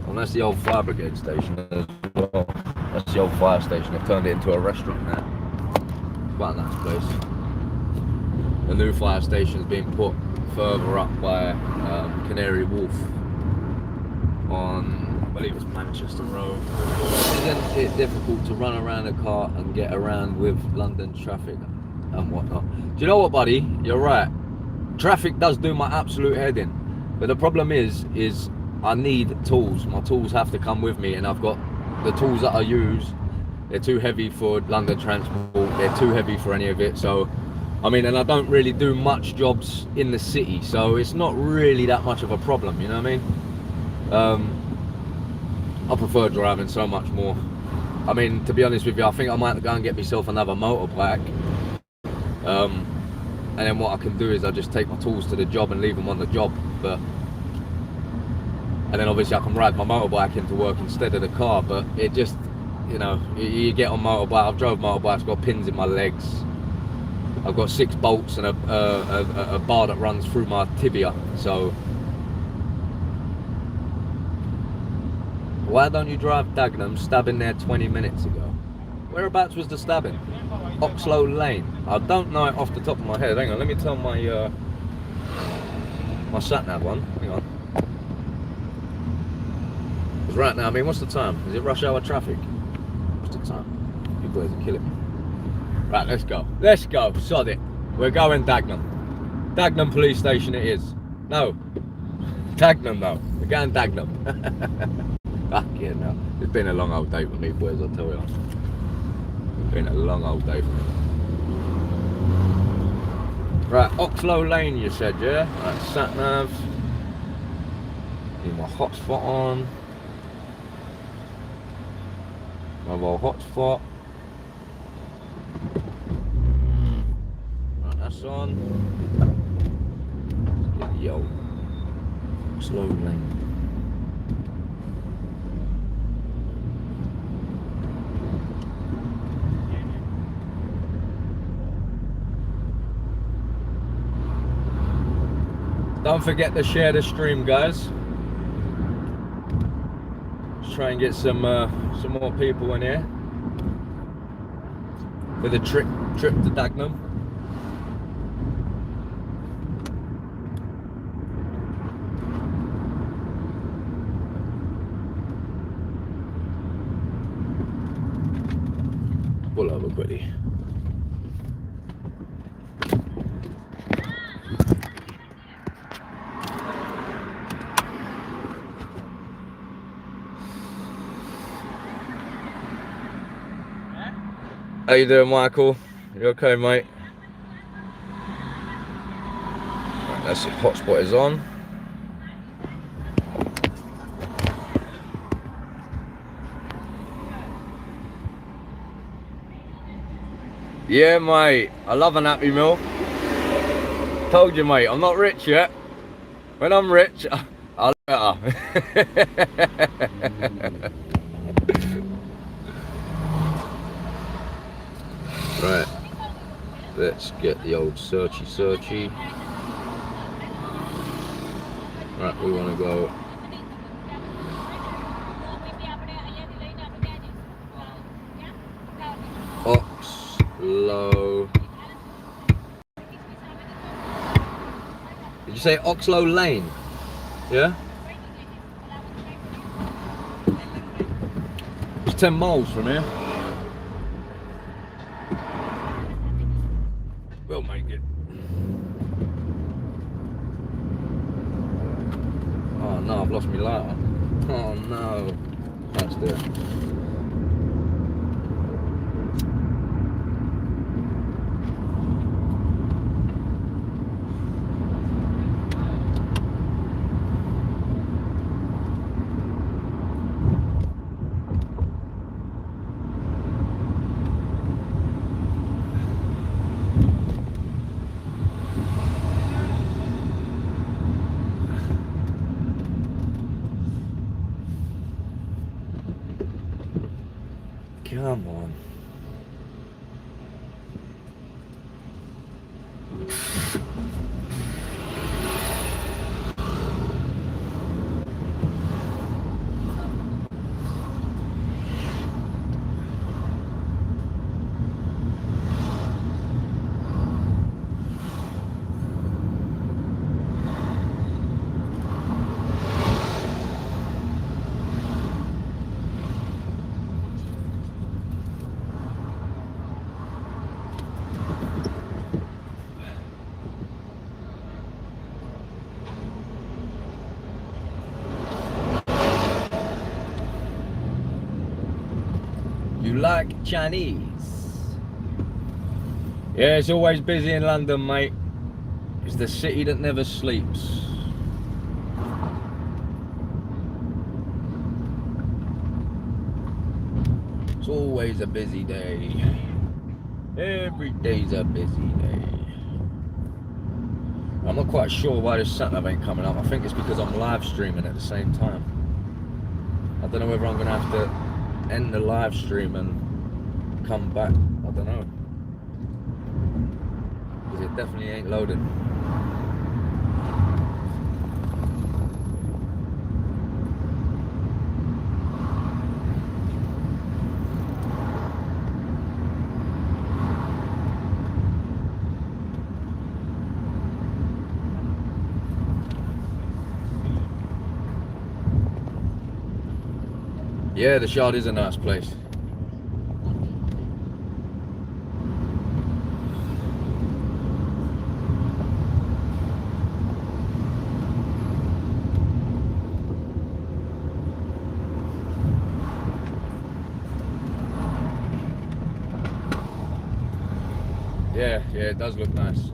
Well, that's the old fire brigade station as well. That's the old fire station. They've turned it into a restaurant now. Quite a nice place. The new fire station is being put further up by Canary Wharf on, I believe it's Manchester Road. Isn't it difficult to run around a car and get around with London traffic and whatnot? Do you know what, buddy? You're right. Traffic does do my absolute head in. But the problem is I need tools. My tools have to come with me, and I've got the tools that I use. They're too heavy for London transport. They're too heavy for any of it. So, I mean, and I don't really do much jobs in the city, so it's not really that much of a problem, you know what I mean? I prefer driving so much more. I mean, to be honest with you, I think I might go and get myself another motorbike. And then what I can do is I just take my tools to the job and leave them on the job. And then obviously I can ride my motorbike into work instead of the car. But it just, you know, you get on motorbike. I've drove motorbikes, got pins in my legs. I've got 6 bolts and a bar that runs through my tibia. So why don't you drive Dagenham? Stabbing there 20 minutes ago. Whereabouts was the stabbing? Oxlow Lane. I don't know it off the top of my head. Hang on, let me tell my my sat-nav one. Hang on. Because right now, I mean, what's the time? Is it rush hour traffic? What's the time? You boys are killing me. Right, let's go. Let's go. Sod it. We're going Dagenham. Dagenham police station it is. No. Dagenham though. We're going Dagenham. Fucking hell. It's been a long old day for me, boys, I'll tell you. Been a long old day for me. Right, Oxlow Lane you said, yeah? Right, sat nav. Need my hotspot on. Mobile hotspot. Right, that's on. Yo. Oxlow Lane. Don't forget to share the stream, guys. Let's try and get some more people in here for the trip to Dagenham. Pull over quickly. How you doing, Michael? You okay, mate? Right, that's it. Hotspot is on. Yeah, mate. I love an Happy Meal. Told you, mate. I'm not rich yet. When I'm rich, I'll better. Right. Let's get the old searchy. Right, we want to go. Oxlow. Did you say Oxlow Lane? Yeah? It's 10 miles from here. We'll make it. Oh no, I've lost my lighter. Oh no. That's there. Come on. You like Chinese? Yeah, it's always busy in London, mate. It's the city that never sleeps. It's always a busy day. Every day's a busy day. I'm not quite sure why this sat nav ain't coming up. I think it's because I'm live streaming at the same time. I don't know whether I'm gonna have to end the live stream and come back. I don't know, because it definitely ain't loading. Yeah, the Shard is a nice place. Yeah, it does look nice.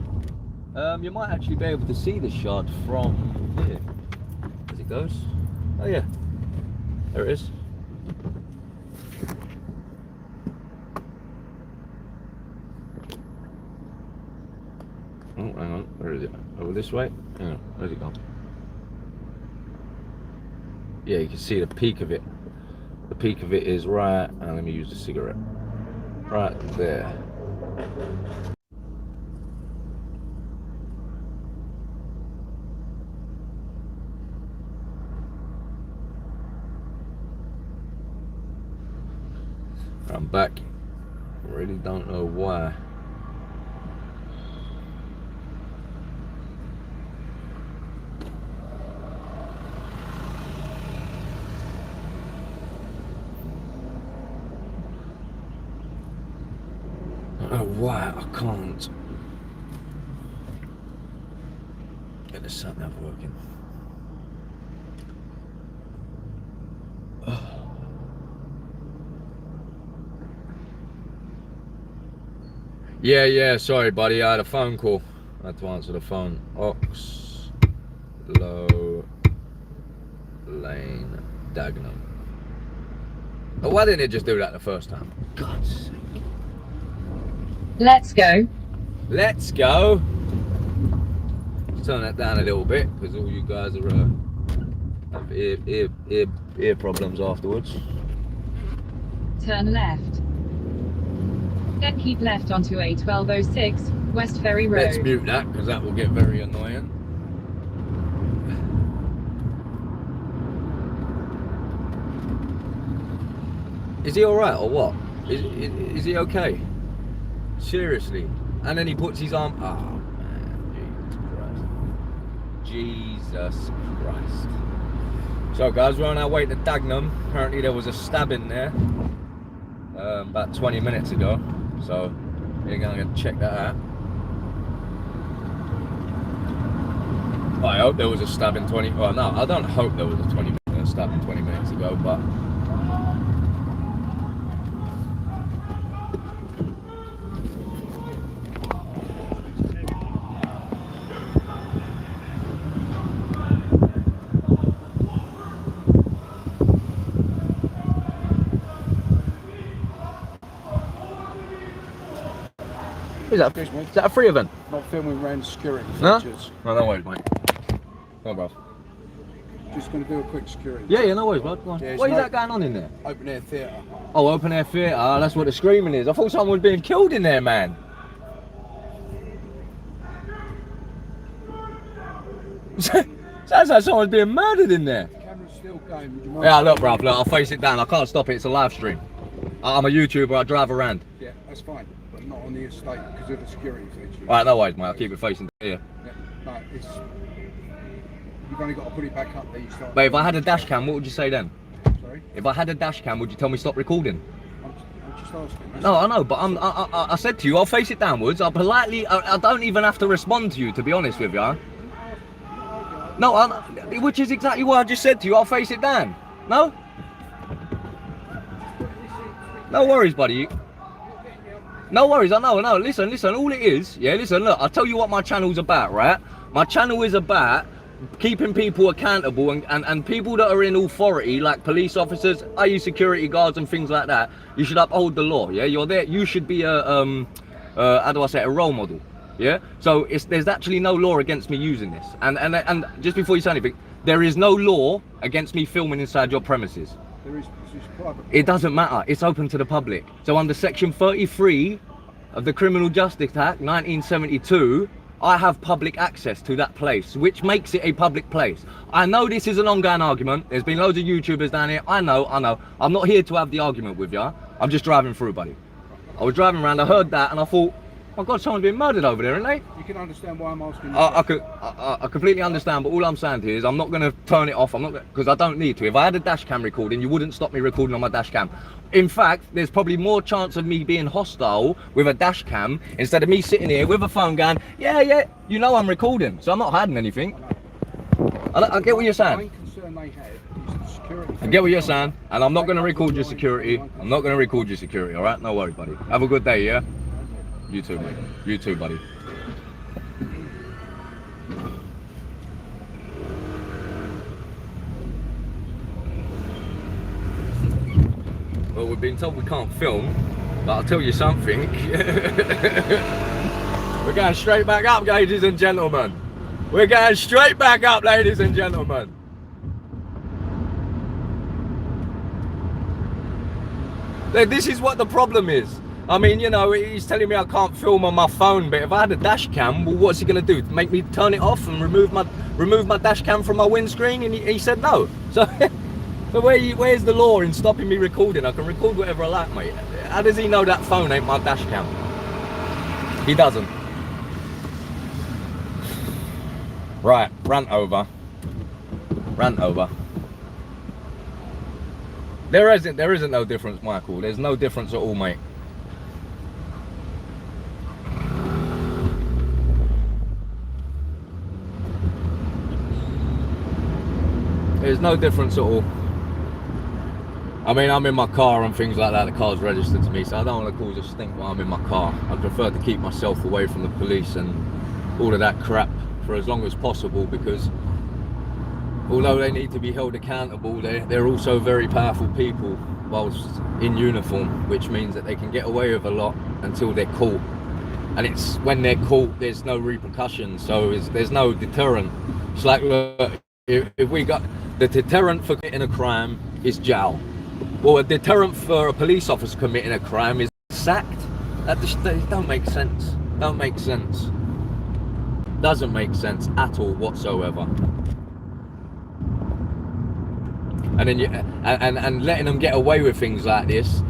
You might actually be able to see the Shard from here as it goes. Oh yeah, there it is. Oh, hang on, where is it? Over this way? Hang on, where's it gone? Yeah, you can see the peak of it. The peak of it is right, and let me use the cigarette. Right there. I'm back. Really don't know why. I don't know why I can't get the sat nav working. Yeah, sorry buddy, I had a phone call. I had to answer the phone. Oxlow Lane, Dagenham. But why didn't it just do that the first time? God's sake. Let's go. Let's go. Let's turn that down a little bit because all you guys are have ear problems afterwards. Turn left. Then keep left onto A1206, West Ferry Road. Let's mute that because that will get very annoying. Is he alright or what? Is he okay? Seriously? And then he puts his arm... Oh man, Jesus Christ. So guys, we're on our way to Dagenham. Apparently there was a stabbing there about 20 minutes ago. So we're going to check that out. I hope there was a stabbing 20... Well, no, I don't hope there was a stabbing 20 minutes ago, but... Is that a free event? Not filming around security No? features. No, no worries, mate. Come on, bro. Just going to do a quick security. Yeah, no worries, bro. Come on. Yeah, What is that going on in there? Open air theatre. Oh, open air theatre. That's what the screaming is. I thought someone was being killed in there, man. Sounds like someone's being murdered in there. The camera's still going. Would you mind? Yeah, look, bro. Look, I'll face it down. I can't stop it. It's a live stream. I'm a YouTuber. I drive around. Yeah, that's fine. But not on the estate because of the security features. Right, no worries, mate. I'll keep it facing here. Yeah, no, it's... You've only got to put it back up there. You start. But if I had a dash cam, what would you say then? Sorry? If I had a dash cam, would you tell me stop recording? I'm just asking. That's No, I know, but I said to you, I'll face it downwards. I politely, I don't even have to respond to you, to be honest with you. No, which is exactly what I just said to you. I'll face it down. No? No worries, buddy. No worries, I know. Listen, all it is, yeah, listen, look, I'll tell you what my channel's about, right? My channel is about keeping people accountable and people that are in authority, like police officers, i.e. security guards and things like that, you should uphold the law, yeah? You're there, you should be a, how do I say it, a role model, yeah? So there's actually no law against me using this. And just before you say anything, there is no law against me filming inside your premises. There is private. It doesn't matter, it's open to the public. So under section 33 of the Criminal Justice Act 1972, I have public access to that place, which makes it a public place. I know this is an ongoing argument. There's been loads of YouTubers down here. I know. I'm not here to have the argument with you. I'm just driving through, buddy. I was driving around, I heard that, and I thought, my God, someone's being murdered over there, isn't they? You can understand why I'm asking you. I completely understand, but all I'm saying here is I'm not going to turn it off. I'm not because I don't need to. If I had a dash cam recording, you wouldn't stop me recording on my dash cam. In fact, there's probably more chance of me being hostile with a dash cam instead of me sitting here with a phone going, yeah, you know I'm recording, so I'm not hiding anything. I get what you're saying. The main concern they had is the security. I get what you're saying, and I'm not going to record your security. I'm not going to record your security, all right? No worries, buddy. Have a good day, yeah? You too, mate. You too, buddy. Well, we've been told we can't film, but I'll tell you something. We're going straight back up, ladies and gentlemen. We're going straight back up, ladies and gentlemen. This is what the problem is. I mean, you know, he's telling me I can't film on my phone, but if I had a dash cam, well, what's he going to do? Make me turn it off and remove my dash cam from my windscreen? And he said no. So So where's the law in stopping me recording? I can record whatever I like, mate. How does he know that phone ain't my dash cam? He doesn't. Right, rant over. Rant over. There isn't no difference, Michael. There's no difference at all, mate. There's no difference at all. I mean, I'm in my car and things like that. The car's registered to me, so I don't want to cause a stink while I'm in my car. I prefer to keep myself away from the police and all of that crap for as long as possible, because although they need to be held accountable, they're also very powerful people whilst in uniform, which means that they can get away with a lot until they're caught. And it's when they're caught, there's no repercussions, so there's no deterrent. It's like, look, if we got the deterrent for committing a crime is jail. Well, a deterrent for a police officer committing a crime is sacked. That just don't make sense. Don't make sense. Doesn't make sense at all whatsoever. And then and letting them get away with things like this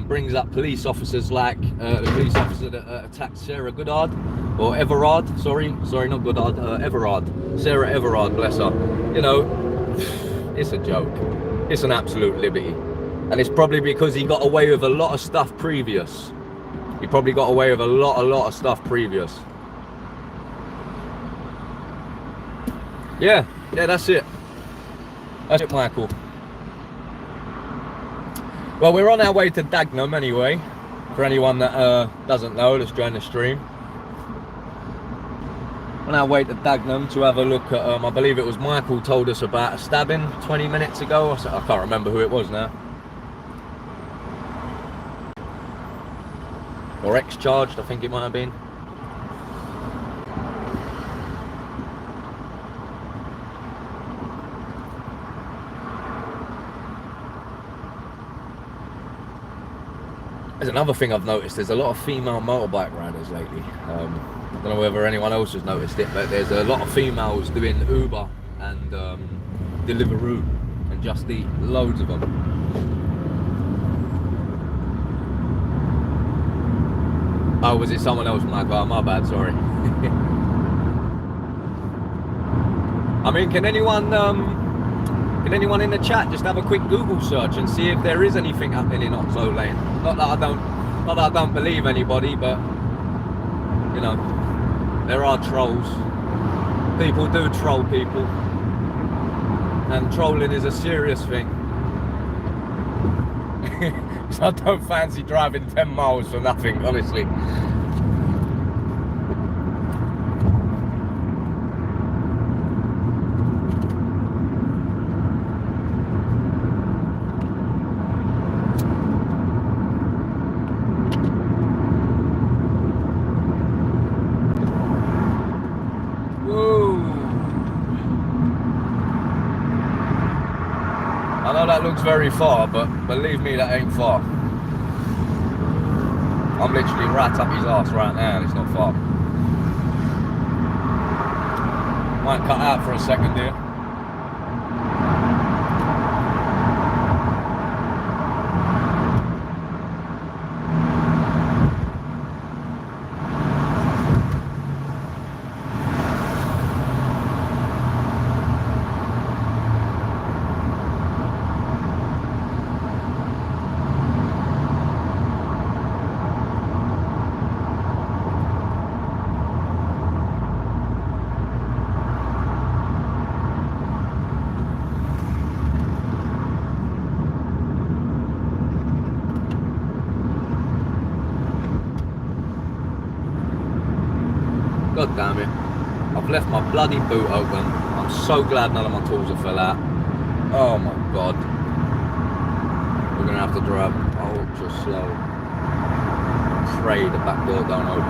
brings up police officers like the police officer that attacked Sarah Goddard, or Everard. Sorry, not Goddard. Everard. Sarah Everard, bless her. You know, it's a joke. It's an absolute liberty. And it's probably because he got away with a lot of stuff previous. He probably got away with a lot of stuff previous. Yeah, that's it. That's it, Michael. Well, we're on our way to Dagenham anyway. For anyone that doesn't know, let's join the stream. On our way to Dagenham to have a look at, I believe it was Michael told us about a stabbing 20 minutes ago. I can't remember who it was now. Or ex-charged, I think it might have been. There's another thing I've noticed. There's a lot of female motorbike riders lately. I don't know whether anyone else has noticed it, but there's a lot of females doing Uber and Deliveroo and Just Eat. Loads of them. Oh, was it someone else, Michael? Oh, my bad, sorry. I mean, can anyone in the chat just have a quick Google search and see if there is anything happening in Oxo Lane? Not that I don't believe anybody, but you know, there are trolls. People do troll people, and trolling is a serious thing. I don't fancy driving 10 miles for nothing, honestly. I know that looks very far, but believe me, that ain't far. I'm literally right up his arse right now, and it's not far. Might cut out for a second here. God damn it. I've left my bloody boot open. I'm so glad none of my tools have fell out. Oh my god. We're gonna have to drive ultra slow. Pray the back door don't open.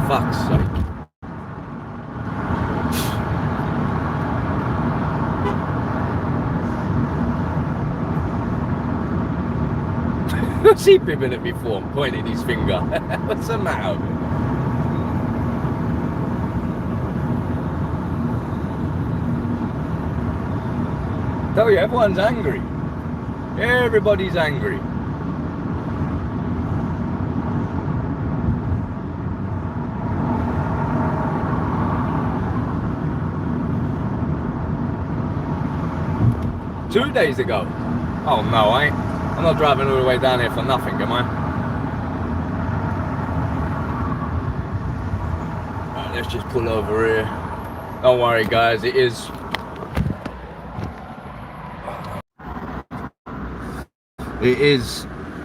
For fuck's sake. What's he bibbing at me for? Pointing his finger. What's the matter with him? Tell you, everyone's angry. Everybody's angry. Two days ago. Oh no, I'm not driving all the way down here for nothing, am I? Right, let's just pull over here. Don't worry guys, it is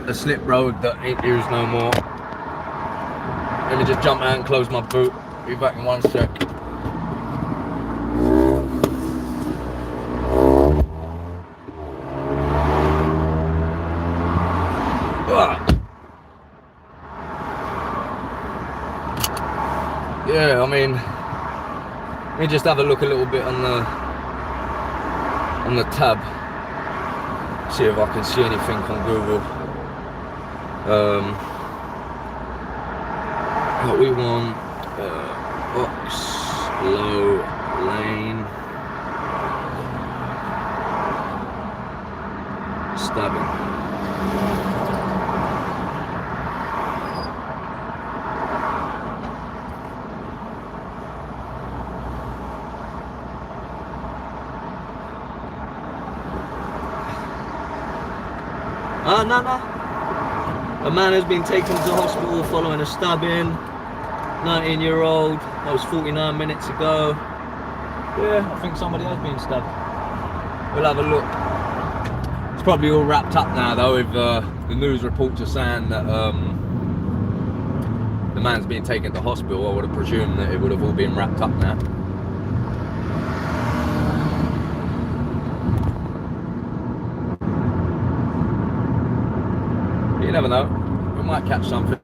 a slip road that ain't used no more. Let me just jump out and close my boot. Be back in 1 sec. Yeah, I mean, let me just have a look a little bit on the tab. See if I can see anything on Google. What we want, Oxlow Lane, stabbing. No. A man has been taken to hospital following a stabbing. 19-year-old. That was 49 minutes ago. Yeah, I think somebody has been stabbed. We'll have a look. It's probably all wrapped up now though, if the news reports are saying that the man's been taken to hospital. I would have presumed that it would have all been wrapped up now. You never know, we might catch something.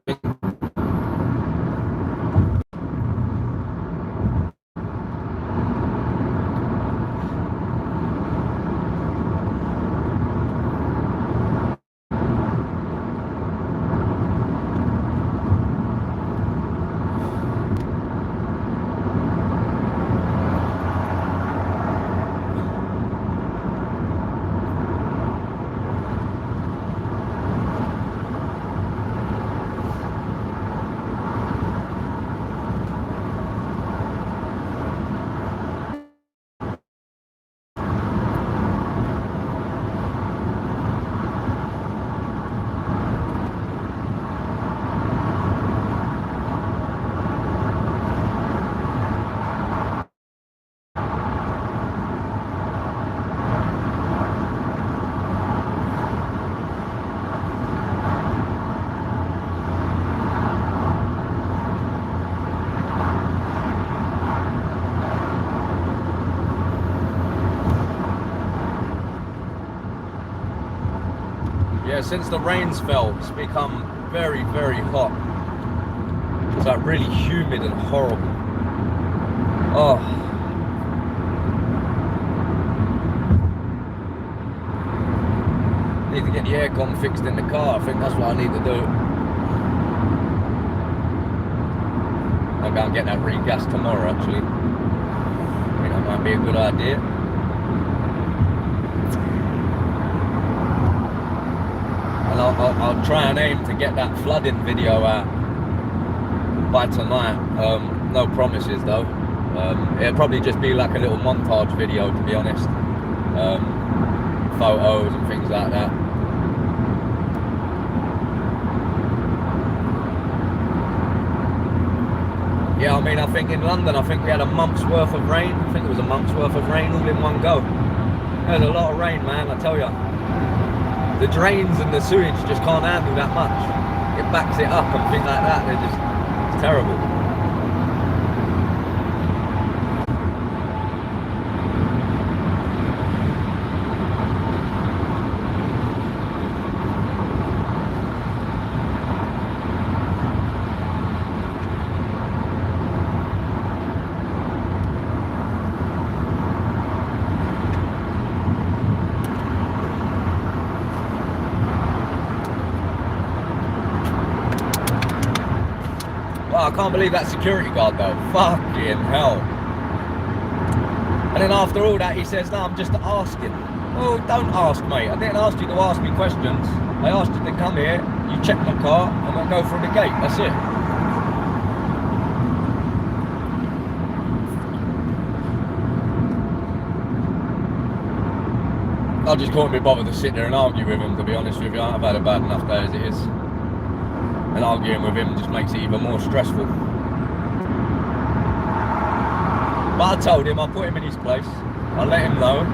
Yeah, since the rains fell, it's become very, very hot. It's like really humid and horrible. Oh. Need to get the aircon fixed in the car. I think that's what I need to do. I'll go and get that regas tomorrow actually. I think that might be a good idea. And I'll try and aim to get that flooding video out by tonight. No promises though. It'll probably just be like a little montage video, to be honest. Photos and things like that. Yeah, I mean, I think in London, I think we had a month's worth of rain. I think it was a month's worth of rain all in one go. There's a lot of rain, man, I tell you. The drains and the sewage just can't handle that much. It backs it up and things like that. It's terrible. I can't believe that security guard though. Fucking hell. And then after all that he says, no, I'm just asking. Oh, don't ask, mate. I didn't ask you to ask me questions. I asked you to come here, you check my car, and we'll go through the gate. That's it. I just can't be bothered to sit there and argue with him, to be honest with you. I've had a bad enough day as it is. And arguing with him just makes it even more stressful. But I told him, I put him in his place. I let him know.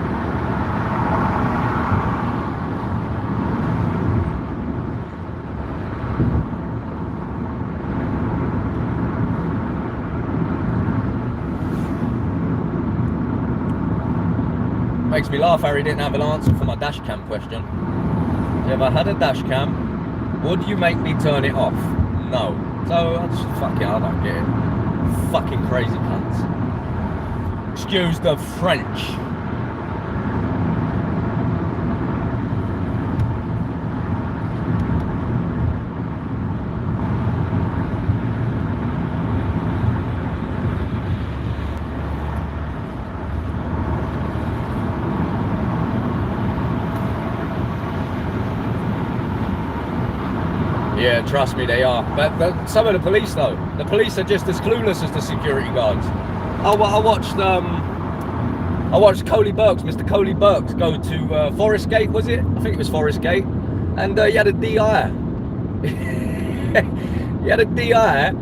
Makes me laugh, Harry didn't have an answer for my dash cam question. If I had a dash cam, would you make me turn it off? No. So I just, fuck it, I don't get it. Fucking crazy cunts. Excuse the French. Yeah, trust me, they are. But some of the police, though, the police are just as clueless as the security guards. I watched Coley Burks, Mr. Coley Burks, go to Forest Gate, was it? I think it was Forest Gate, and he had a DI. He had a DI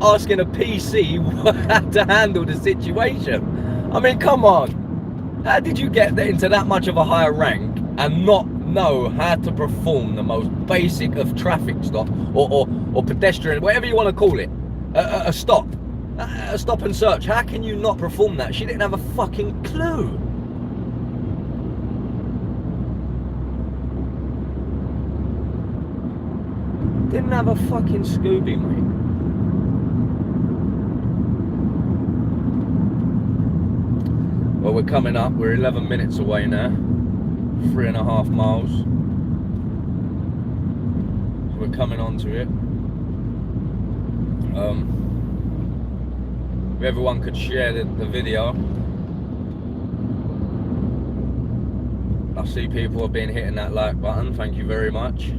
asking a PC how to handle the situation. I mean, come on. How did you get into that much of a higher rank and not know how to perform the most basic of traffic stop or pedestrian, whatever you want to call it, a stop and search? How can you not perform that? She didn't have a fucking clue. Didn't have a fucking Scooby, mate. Well, we're coming up. We're 11 minutes away now. 3.5 miles. So we're coming onto it. If everyone could share the video. I see people have been hitting that like button. Thank you very much.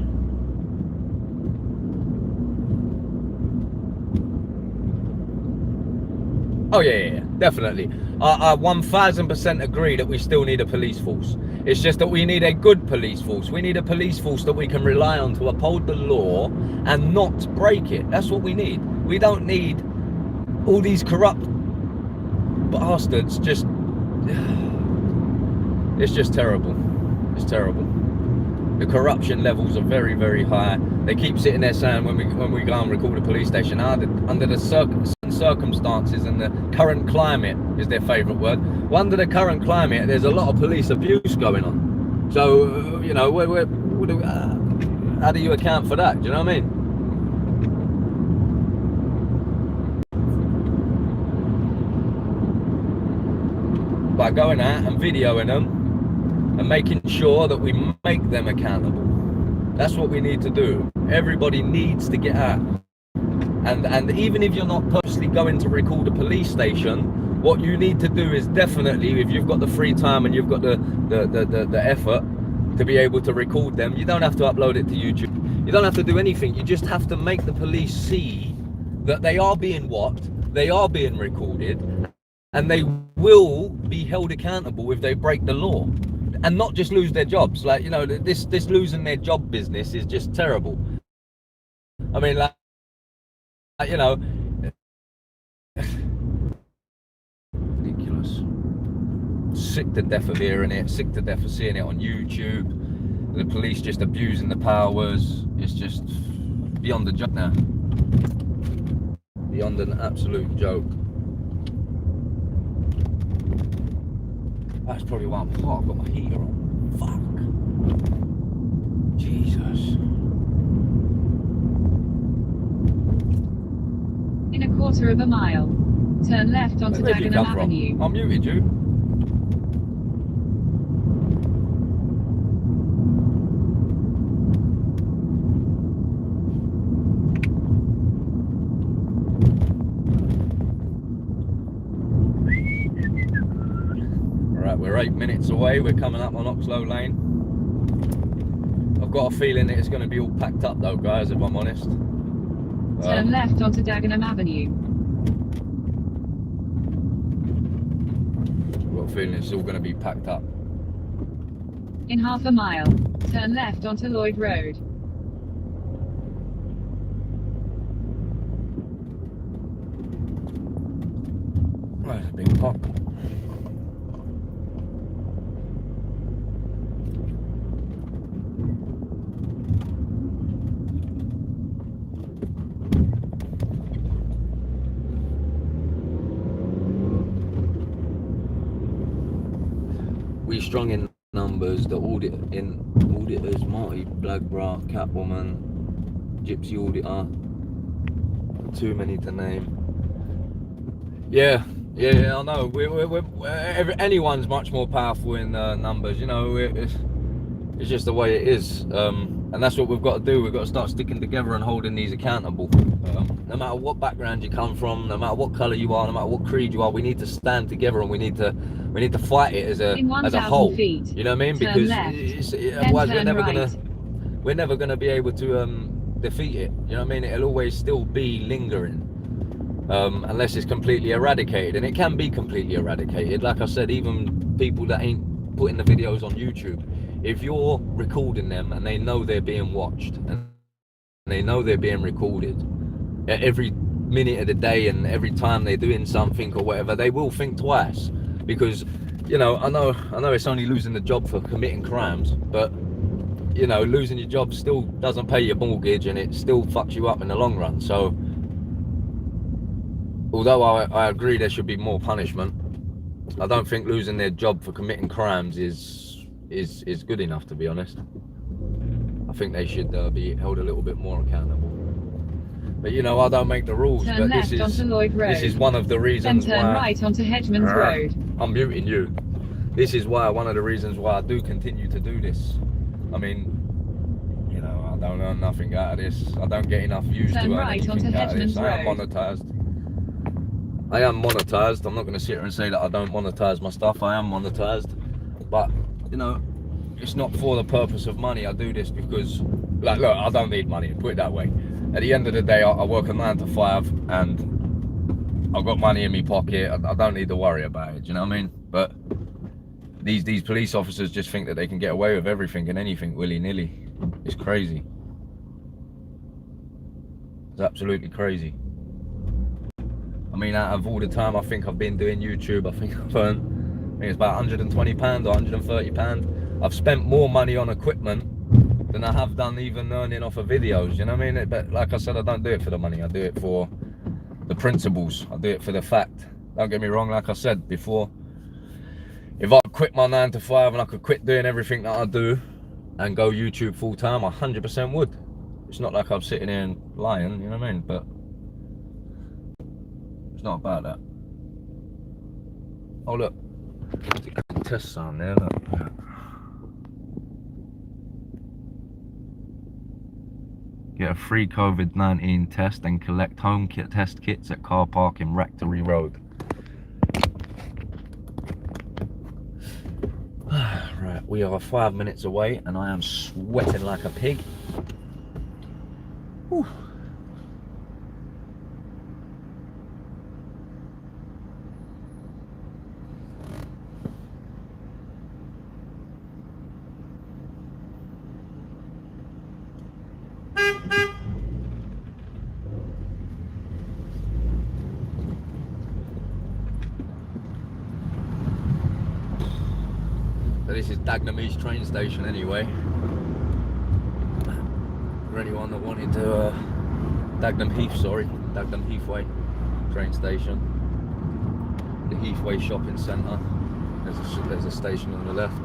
Oh yeah, definitely. I 1000% agree that we still need a police force. It's just that we need a good police force. We need a police force that we can rely on to uphold the law and not break it. That's what we need. We don't need all these corrupt bastards. Just, it's just terrible. It's terrible. The corruption levels are very, very high. They keep sitting there saying when we go and record a police station, under the circumstances and the current climate is their favourite word. Well, under the current climate, there's a lot of police abuse going on. So, you know, how do you account for that? Do you know what I mean? By going out and videoing them and making sure that we make them accountable. That's what we need to do. Everybody needs to get out. And even if you're not personally going to record a police station, what you need to do is definitely, if you've got the free time and you've got the effort to be able to record them, you don't have to upload it to YouTube. You don't have to do anything. You just have to make the police see that they are being watched, they are being recorded, and they will be held accountable if they break the law. And not just lose their jobs. Like, you know, this losing their job business is just terrible. I mean, like, you know, ridiculous. Sick to death of hearing it, sick to death of seeing it on YouTube. The police just abusing the powers. It's just beyond a joke now. Beyond an absolute joke. That's probably why I'm hot. I've got my heater on. Fuck. Jesus. In a quarter of a mile, turn left onto Where'd you Dagenham come Avenue. from? I muted you. we're 8 minutes away. We're coming up on Oxlow Lane. I've got a feeling that it's going to be all packed up though, guys, if I'm honest. Turn left onto Dagenham Avenue. I've got a feeling it's all going to be packed up. In half a mile, turn left onto Lloyd Road. Oh, it's a big pop. We strong in numbers, the auditors, Marty Blackbra, Catwoman, Gypsy Auditor, too many to name. Yeah, I know. Anyone's much more powerful in numbers, you know. It's just the way it is, and that's what we've got to do. We've got to start sticking together and holding these accountable. No matter what background you come from, no matter what colour you are, no matter what creed you are, we need to stand together and we need to fight it as a whole. Feet, you know what I mean? turn Because left, otherwise then we're never gonna be able to defeat it. You know what I mean? It'll always still be lingering. Unless it's completely eradicated, and it can be completely eradicated. Like I said, even people that ain't putting the videos on YouTube, if you're recording them and they know they're being watched and they know they're being recorded every minute of the day and every time they're doing something or whatever, they will think twice. Because, you know, I know it's only losing the job for committing crimes, but you know, losing your job still doesn't pay your mortgage and it still fucks you up in the long run. So although I agree there should be more punishment, I don't think losing their job for committing crimes is good enough, to be honest. I think they should be held a little bit more accountable. But you know, I don't make the rules. Turn but left onto Lloyd Road. This is one of the reasons then turn why. right onto Hedgemans Road. I'm muting you. This is one of the reasons why I do continue to do this. I mean, you know, I don't earn nothing out of this. I don't get enough views Turn to earn right onto anything out of this. Hedgemans I am Road. monetized. I'm not going to sit here and say that I don't monetize my stuff. I am monetized, but you know, it's not for the purpose of money. I do this because, like, look, I don't need money. Put it that way. At the end of the day, I work a 9 to 5, and I've got money in my pocket. I don't need to worry about it. Do you know what I mean? But these police officers just think that they can get away with everything and anything willy-nilly. It's crazy. It's absolutely crazy. I mean, out of all the time I think I've been doing YouTube, I think I've earned, I think it's about £120 or £130. I've spent more money on equipment than I have done even earning off of videos, you know what I mean? But like I said, I don't do it for the money. I do it for the principles. I do it for the fact. Don't get me wrong, like I said before, if I quit my 9 to 5 and I could quit doing everything that I do and go YouTube full time, I 100% would. It's not like I'm sitting here and lying, you know what I mean? But it's not about that. Oh look, test sign there, look. Get a free COVID-19 test and collect home test kits at car park in Rectory Road. Right, we are 5 minutes away and I am sweating like a pig. Whew. So this is Dagenham East train station anyway. For anyone that wanted to, Dagenham Heathway train station. The Heathway shopping centre. There's a station on the left.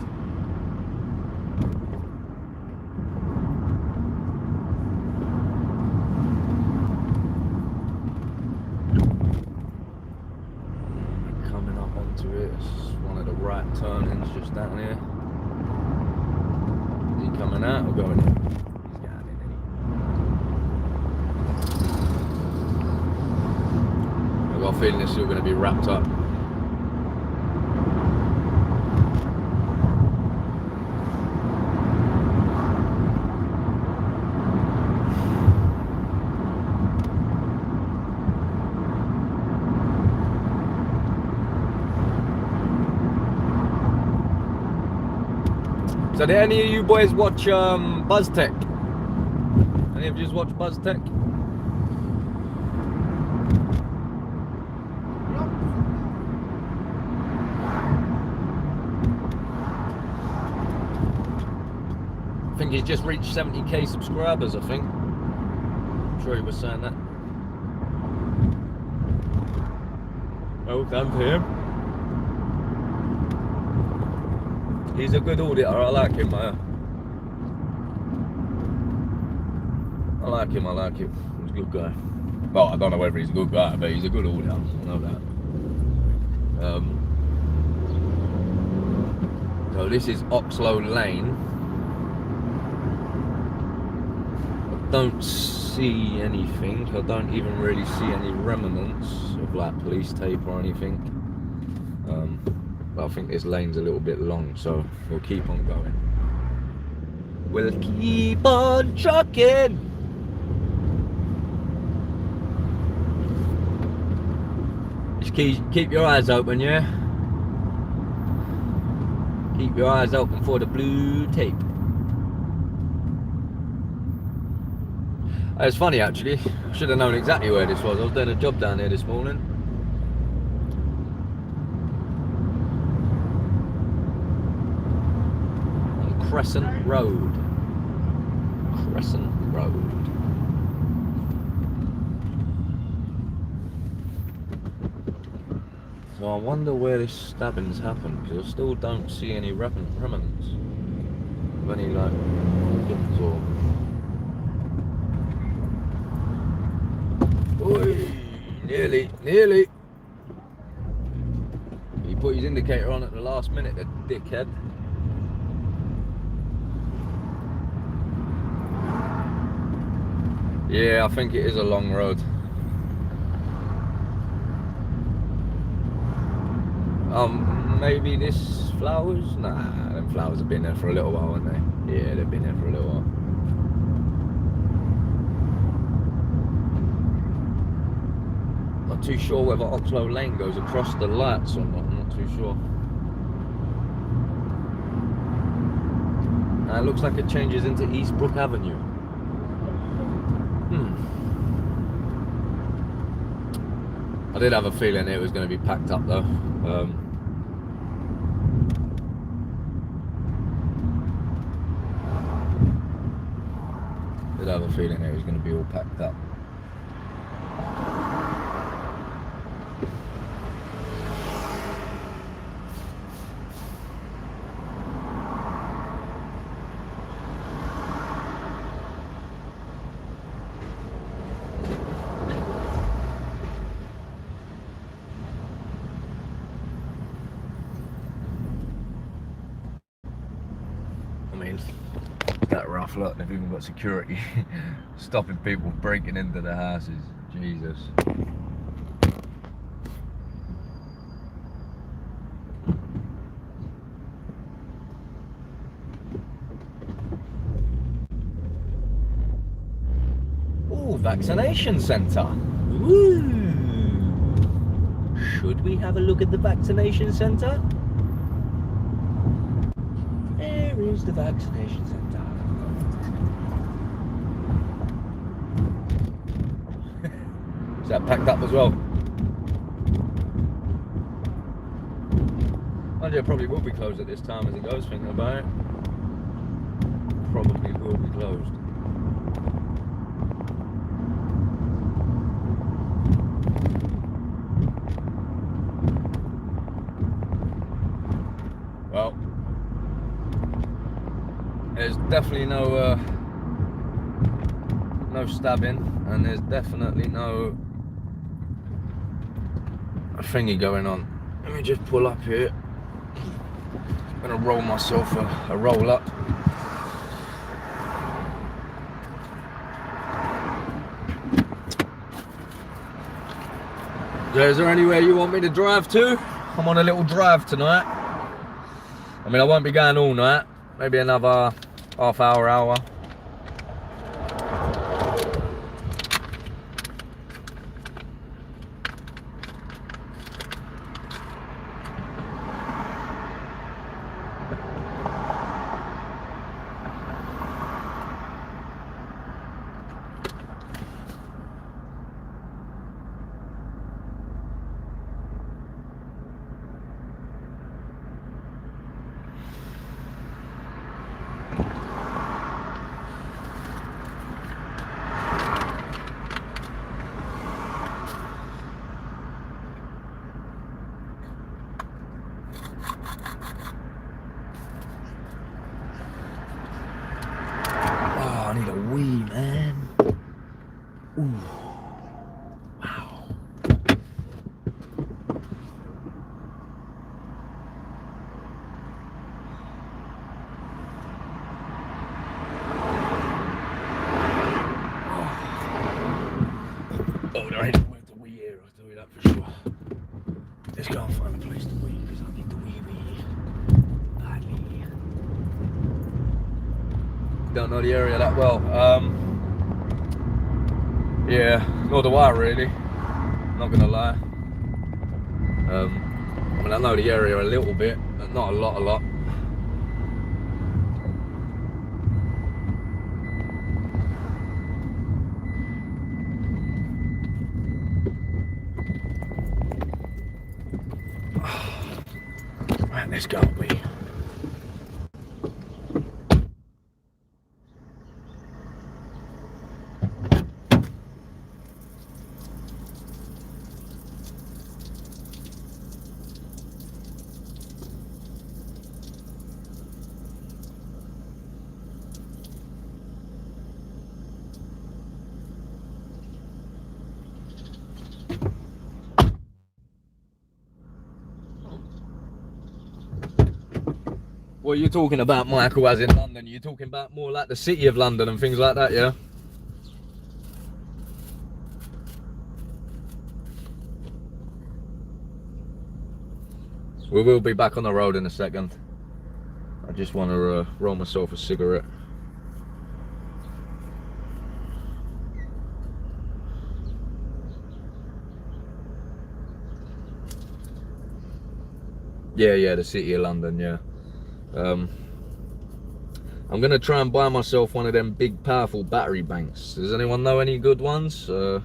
Coming up onto it, it's one of the right turnings just down here. Is he coming out or going in? He's going in, isn't he? I've got a feeling it's still going to be wrapped up. So did any of you boys watch BuzzTech? Any of you watch BuzzTech? I think he's just reached 70k subscribers, I think. I'm sure he was saying that. Well done to him. He's a good auditor, I like him, I like him. He's a good guy. Well, I don't know whether he's a good guy, but he's a good auditor, I know that. So this is Oxlow Lane. I don't see anything. I don't even really see any remnants of like police tape or anything. But I think this lane's a little bit long, so we'll keep on going. We'll keep on trucking. Just keep your eyes open, yeah? Keep your eyes open for the blue tape. It's funny actually, I should have known exactly where this was. I was doing a job down here this morning. On Crescent Road. Crescent Road. So I wonder where this stabbing's happened, because I still don't see any remnants of any like organs or... Oi, nearly. He put his indicator on at the last minute, the dickhead. Yeah, I think it is a long road. Maybe this flowers? Nah, them flowers have been there for a little while, haven't they? Yeah, they've been there for a little while. Not too sure whether Oxlow Lane goes across the lights or not, I'm not too sure. It looks like it changes into Eastbrook Avenue. I did have a feeling it was going to be packed up though. Did have a feeling it was going to be all packed up. That rough lot, they've even got security stopping people breaking into the houses. Jesus. Ooh, vaccination centre. Woo! Should we have a look at the vaccination centre? There is the vaccination centre. Is that packed up as well? And it probably will be closed at this time as it goes, thinking about it. Probably will be closed. Well, there's definitely no stabbing, and there's definitely no thingy going on. Let me just pull up here. I'm gonna roll myself a roll up. Is there anywhere you want me to drive to? I'm on a little drive tonight. I mean, I won't be going all night. Maybe another half hour. Ooh. Wow. Oh, there ain't nowhere to wee here, I'll tell you that for sure. Let's go and find a place to wee, because I need to wee. Badly. Don't know the area that well. Yeah, nor do I really. Not gonna lie. I mean, I know the area a little bit, but not a lot. Right, let's go, we. What are you talking about, Michael, as in London? You're talking about more like the city of London and things like that, yeah? We will be back on the road in a second. I just want to roll myself a cigarette. Yeah, the city of London, yeah. I'm gonna try and buy myself one of them big powerful battery banks. Does anyone know any good ones? I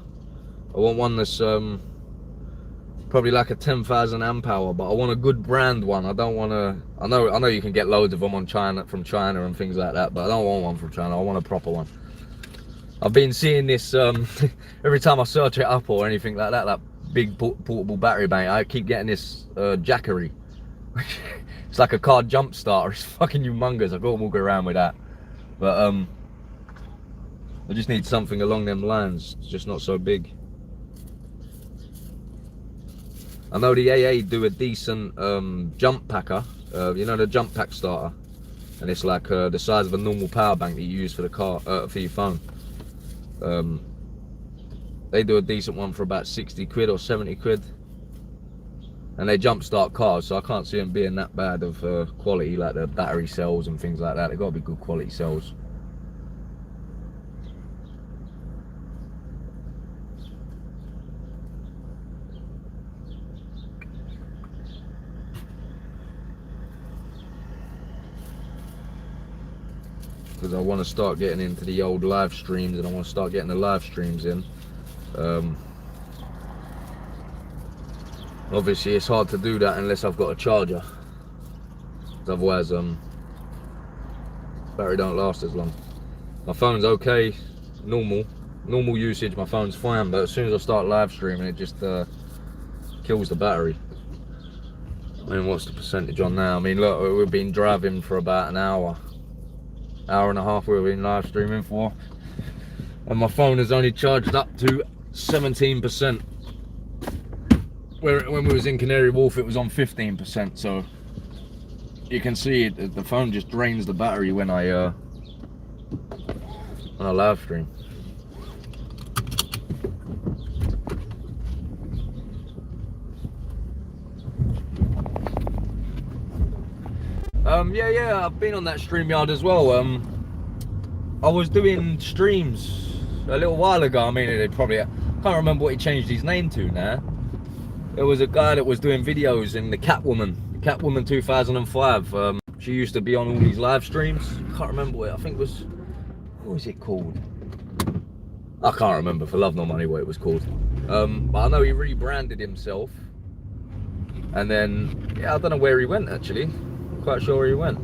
want one that's probably like a 10,000 amp hour, but I want a good brand one. I don't want to. I know you can get loads of them from China and things like that, but I don't want one from China. I want a proper one. I've been seeing this every time I search it up or anything like that, like big portable battery bank. I keep getting this Jackery. It's like a car jump starter. It's fucking humongous. I've got to walk around with that. But I just need something along them lines. It's just not so big. I know the AA do a decent jump packer. You know, the jump pack starter, and it's like the size of a normal power bank that you use for the car, for your phone. They do a decent one for about 60 quid or 70 quid. And they jump start cars, so I can't see them being that bad of quality, like the battery cells and things like that. They've got to be good quality cells. Because I want to start getting into the old live streams, and I want to start getting the live streams in. Obviously it's hard to do that unless I've got a charger, otherwise battery don't last as long. My phone's okay, normal usage, my phone's fine, but as soon as I start live streaming it just kills the battery. I mean, what's the percentage on now? I mean, look, we've been driving for about an hour and a half we've been live streaming for, and my phone is only charged up to 17%. When we was in Canary Wharf it was on 15%, so you can see it, the phone just drains the battery when I live stream. Yeah, I've been on that StreamYard as well. I was doing streams a little while ago. I mean, I can't remember what he changed his name to now. There was a guy that was doing videos in the Catwoman 2005. She used to be on all these live streams. I can't remember what I was it called? I can't remember for love nor money what it was called. But I know he rebranded himself. And then, yeah, I don't know where he went actually. I'm quite sure where he went.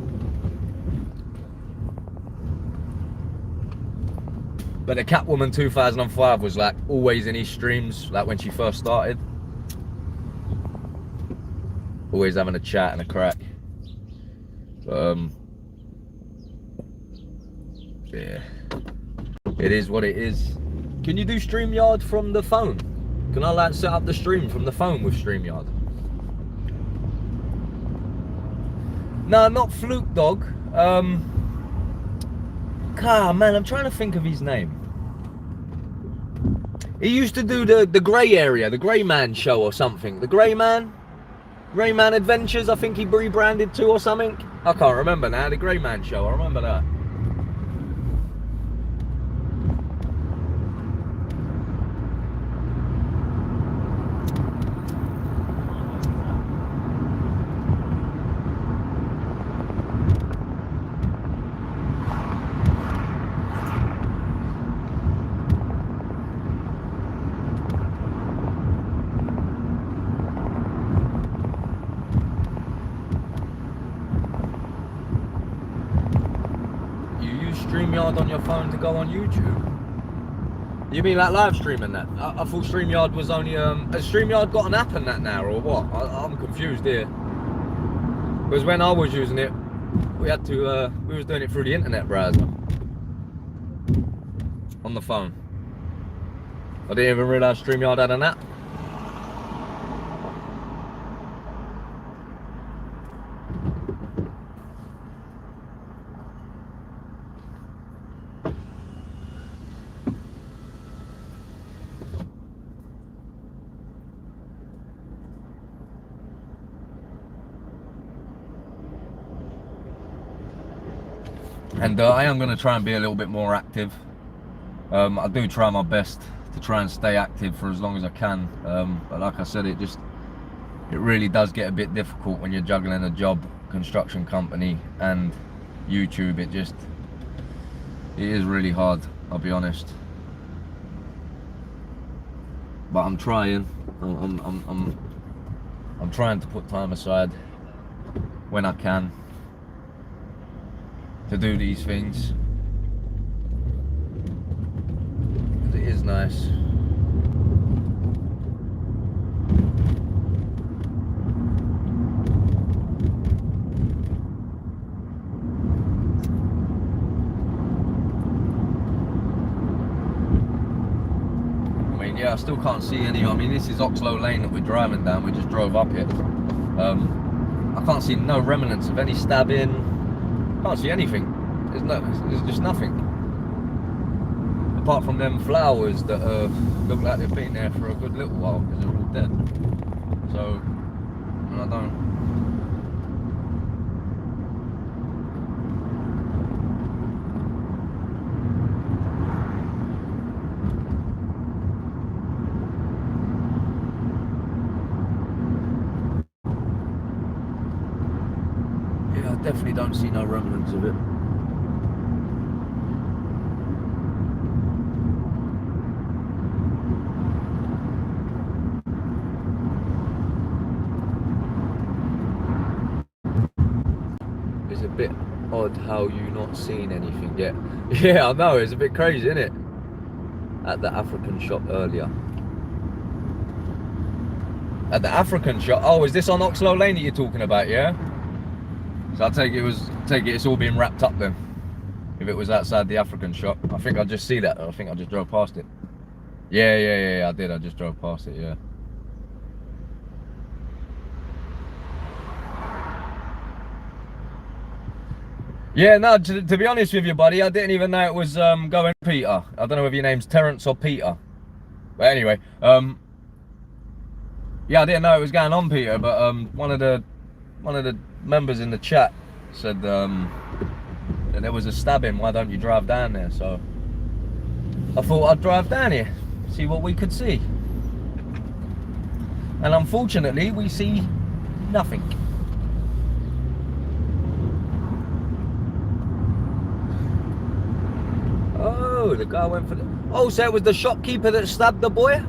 But the Catwoman 2005 was like always in his streams, like when she first started. Always having a chat and a crack. Yeah, it is what it is. Can you do StreamYard from the phone? Can I like set up the stream from the phone with StreamYard? No, not Fluke Dog. Man, I'm trying to think of his name. He used to do the Grey Area, the Grey Man show or something. The Grey Man Adventures, I think he rebranded to or something. I can't remember now. The Grey Man show, I remember that. StreamYard on your phone to go on YouTube? You mean like live streaming that? I thought StreamYard was only has StreamYard got an app in that now or what? I'm confused here. Because when I was using it, we had to we was doing it through the internet browser on the phone. I didn't even realise StreamYard had an app. And I am going to try and be a little bit more active. I do try my best to try and stay active for as long as I can. But like I said, it really does get a bit difficult when you're juggling a job, construction company, and YouTube. It is really hard, I'll be honest. But I'm trying. I'm trying to put time aside when I can to do these things. It is nice. I mean, yeah, I still can't see any. I mean, this is Oxlow Lane that we're driving down. We just drove up it. I can't see no remnants of any stabbing. Can't see anything. There's just nothing. Apart from them flowers that look like they've been there for a good little while because they're all dead. So, I don't. Yeah, I definitely don't see no remnants of it. It's a bit odd how you not seen anything yet. Yeah, I know, it's a bit crazy, isn't it? At the African shop earlier. At the African shop? Oh, is this on Oxlow Lane that you're talking about, yeah? So I take it's all being wrapped up then. If it was outside the African shop. I think I just see that. I think I just drove past it. Yeah, I did. I just drove past it, yeah. Yeah, no, to be honest with you, buddy, I didn't even know it was going Peter. I don't know if your name's Terence or Peter. But anyway, yeah, I didn't know it was going on Peter, but one of the members in the chat said that there was a stabbing. Why don't you drive down there? So I thought I'd drive down here, see what we could see. And unfortunately, we see nothing. Oh, the guy went for the... Oh, so it was the shopkeeper that stabbed the boy?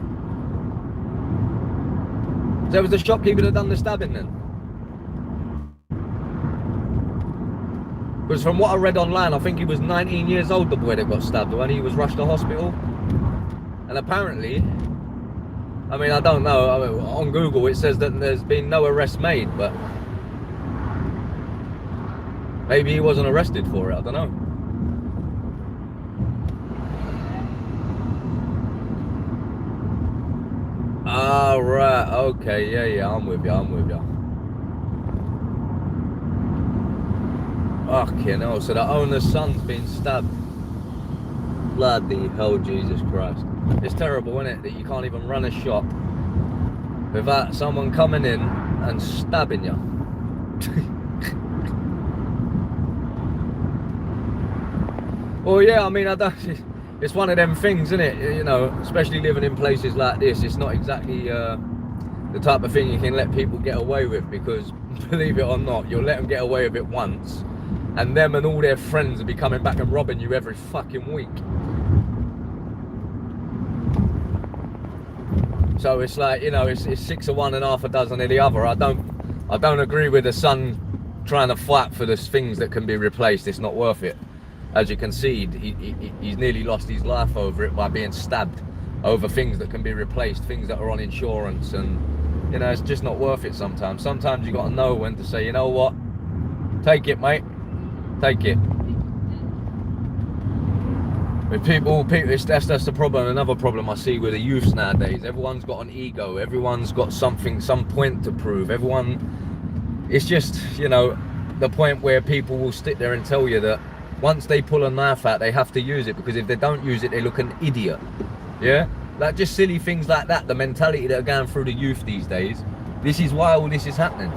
So it was the shopkeeper that done the stabbing then? Because from what I read online, I think he was 19 years old, the boy that got stabbed when he was rushed to hospital. And apparently, I mean, I don't know, I mean, on Google it says that there's been no arrest made, but maybe he wasn't arrested for it, I don't know. Oh, right. Okay. Yeah. I'm with you. Fucking hell. So the owner's son's been stabbed. Bloody hell, Jesus Christ. It's terrible, isn't it? That you can't even run a shop without someone coming in and stabbing you. Well, yeah, I mean, it's one of them things, isn't it? You know, especially living in places like this, it's not exactly the type of thing you can let people get away with, because believe it or not, you'll let them get away with it once, and them and all their friends will be coming back and robbing you every fucking week. So it's like, you know, it's 6 of one and half a dozen of the other. I don't agree with the son trying to fight for the things that can be replaced. It's not worth it. As you can see, he's nearly lost his life over it by being stabbed over things that can be replaced, things that are on insurance, and you know, it's just not worth it sometimes. Sometimes you got to know when to say, you know what, take it, mate, take it. With people, that's the problem. Another problem I see with the youths nowadays. Everyone's got an ego. Everyone's got something, some point to prove. It's just, you know, the point where people will sit there and tell you that once they pull a knife out, they have to use it, because if they don't use it, they look an idiot. Yeah? Like just silly things like that. The mentality that are going through the youth these days. This is why all this is happening.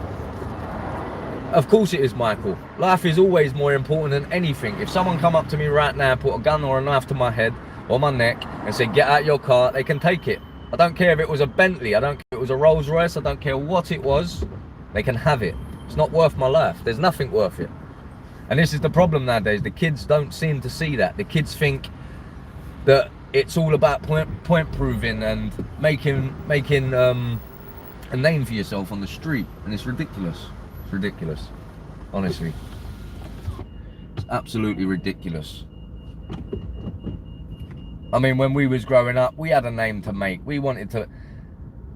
Of course it is, Michael. Life is always more important than anything. If someone come up to me right now, put a gun or a knife to my head or my neck and say, get out your car, they can take it. I don't care if it was a Bentley. I don't care if it was a Rolls Royce. I don't care what it was. They can have it. It's not worth my life. There's nothing worth it. And this is the problem nowadays. The kids don't seem to see that. The kids think that it's all about point proving and making a name for yourself on the street. And it's ridiculous. Ridiculous, honestly. It's absolutely ridiculous. I mean, when we was growing up, we had a name to make. We wanted to,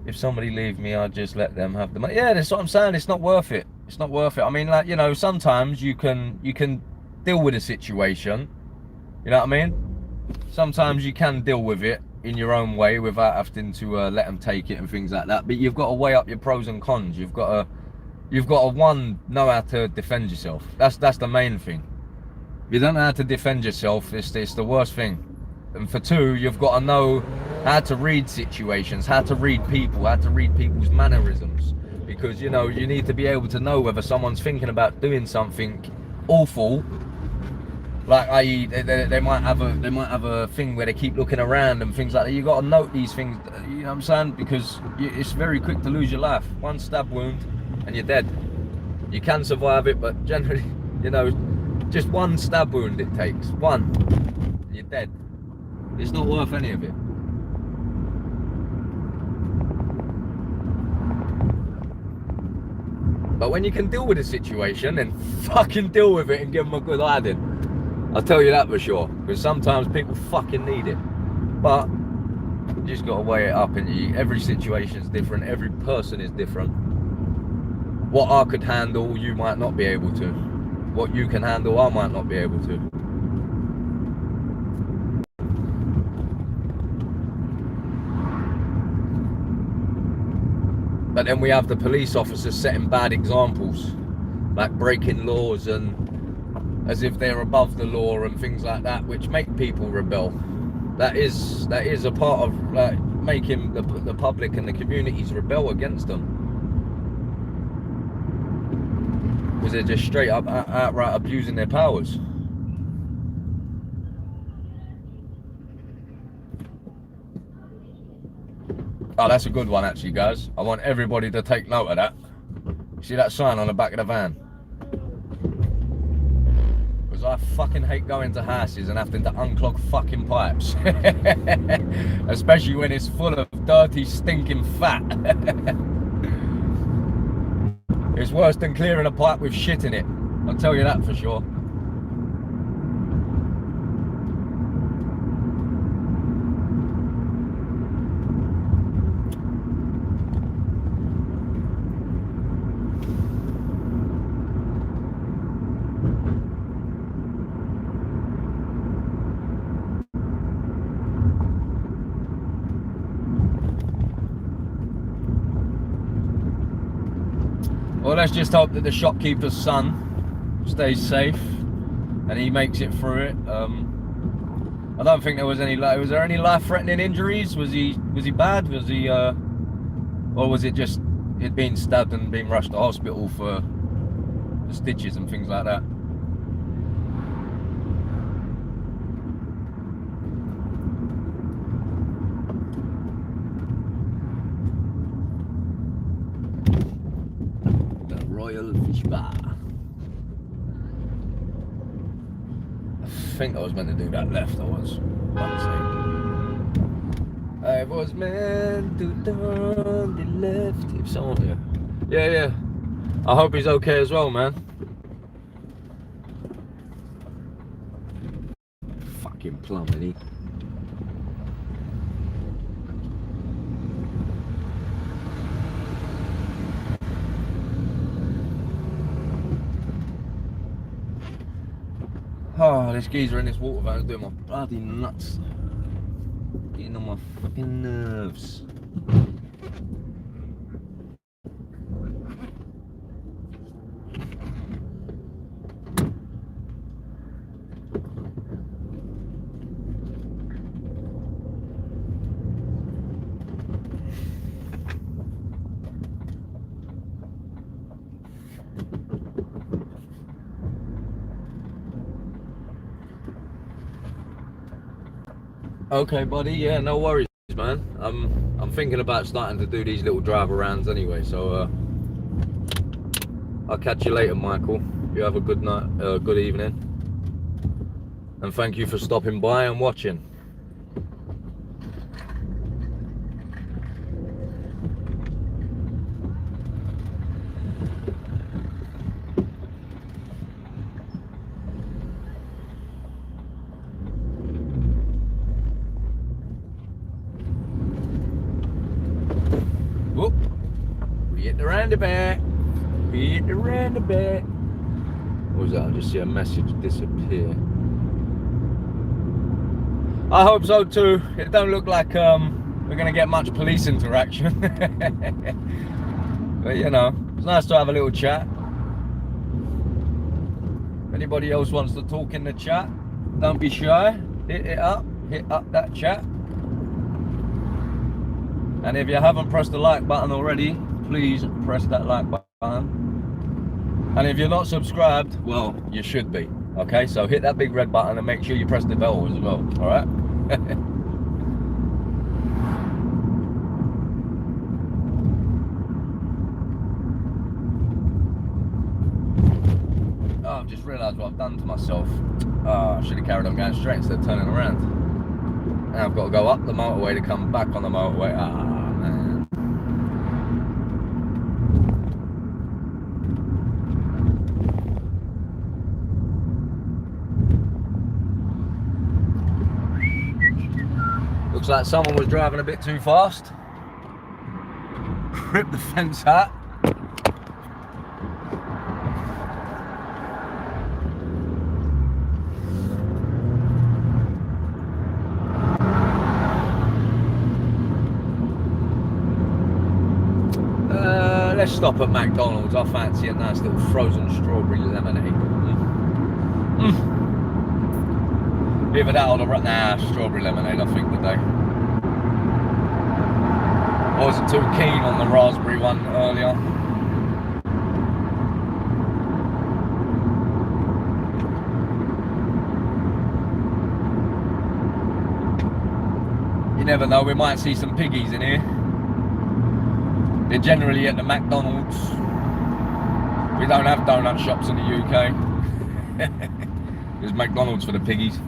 if somebody leave me, I'd just let them have the money. Yeah, that's what I'm saying. It's not worth it. It's not worth it. I mean, like, you know, sometimes you can deal with a situation, you know what I mean? Sometimes you can deal with it in your own way without having to let them take it and things like that. But you've got to weigh up your pros and cons. You've got to one, know how to defend yourself. That's the main thing. If you don't know how to defend yourself, it's the worst thing. And for two, you've got to know how to read situations, how to read people, how to read people's mannerisms. Because, you know, you need to be able to know whether someone's thinking about doing something awful, like i.e. they might have a thing where they keep looking around and things like that. You got to note these things, you know what I'm saying? Because it's very quick to lose your life. One stab wound and you're dead. You can survive it, but generally, you know, just one stab wound it takes. One. You're dead. It's not worth any of it. But when you can deal with a situation, then fucking deal with it and give them a good hiding. I'll tell you that for sure. Because sometimes people fucking need it. But you just got to weigh it up, and every situation is different. Every person is different. What I could handle, you might not be able to. What you can handle, I might not be able to. But then we have the police officers setting bad examples, like breaking laws and as if they're above the law and things like that, which make people rebel. That is a part of like making the public and the communities rebel against them. Because they're just straight up outright abusing their powers. Oh, that's a good one actually, guys. I want everybody to take note of that. See that sign on the back of the van? Because I fucking hate going to houses and having to unclog fucking pipes. Especially when it's full of dirty, stinking fat. It's worse than clearing a pipe with shit in it. I'll tell you that for sure. Well, let's just hope that the shopkeeper's son stays safe and he makes it through it. I don't think there was any. Was there any life-threatening injuries? Was he bad? Was he, or was it just he'd been stabbed and been rushed to hospital for stitches and things like that? The Royal Fish Bar. I think I was meant to do that left. I was meant to turn the left. If someone, yeah. I hope he's okay as well, man. Fucking plummet, he. Oh, this geezer in this water van is doing my bloody nuts. Getting on my fucking nerves. Okay, buddy. Yeah, no worries, man. I'm thinking about starting to do these little drive arounds anyway. So I'll catch you later, Michael. You have a good night, good evening, and thank you for stopping by and watching. Whoop. We hit the roundabout. We hit the roundabout. What was that? I just see a message disappear. I hope so too. It don't look like we're gonna get much police interaction. But you know, it's nice to have a little chat. If anybody else wants to talk in the chat, don't be shy. Hit up that chat. And if you haven't pressed the like button already, please press that like button. And if you're not subscribed, well, you should be. Okay, so hit that big red button and make sure you press the bell as well. All right. Oh, I've just realised what I've done to myself. I should have carried on going straight instead of turning around. Now I've got to go up the motorway to come back on the motorway. Man. Looks like someone was driving a bit too fast. Rip the fence hat. Let's stop at McDonald's. I fancy a nice little frozen strawberry lemonade. Either that or strawberry lemonade, I think, today. I wasn't too keen on the raspberry one earlier. You never know, we might see some piggies in here. They're generally at the McDonald's. We don't have donut shops in the UK. There's McDonald's for the piggies.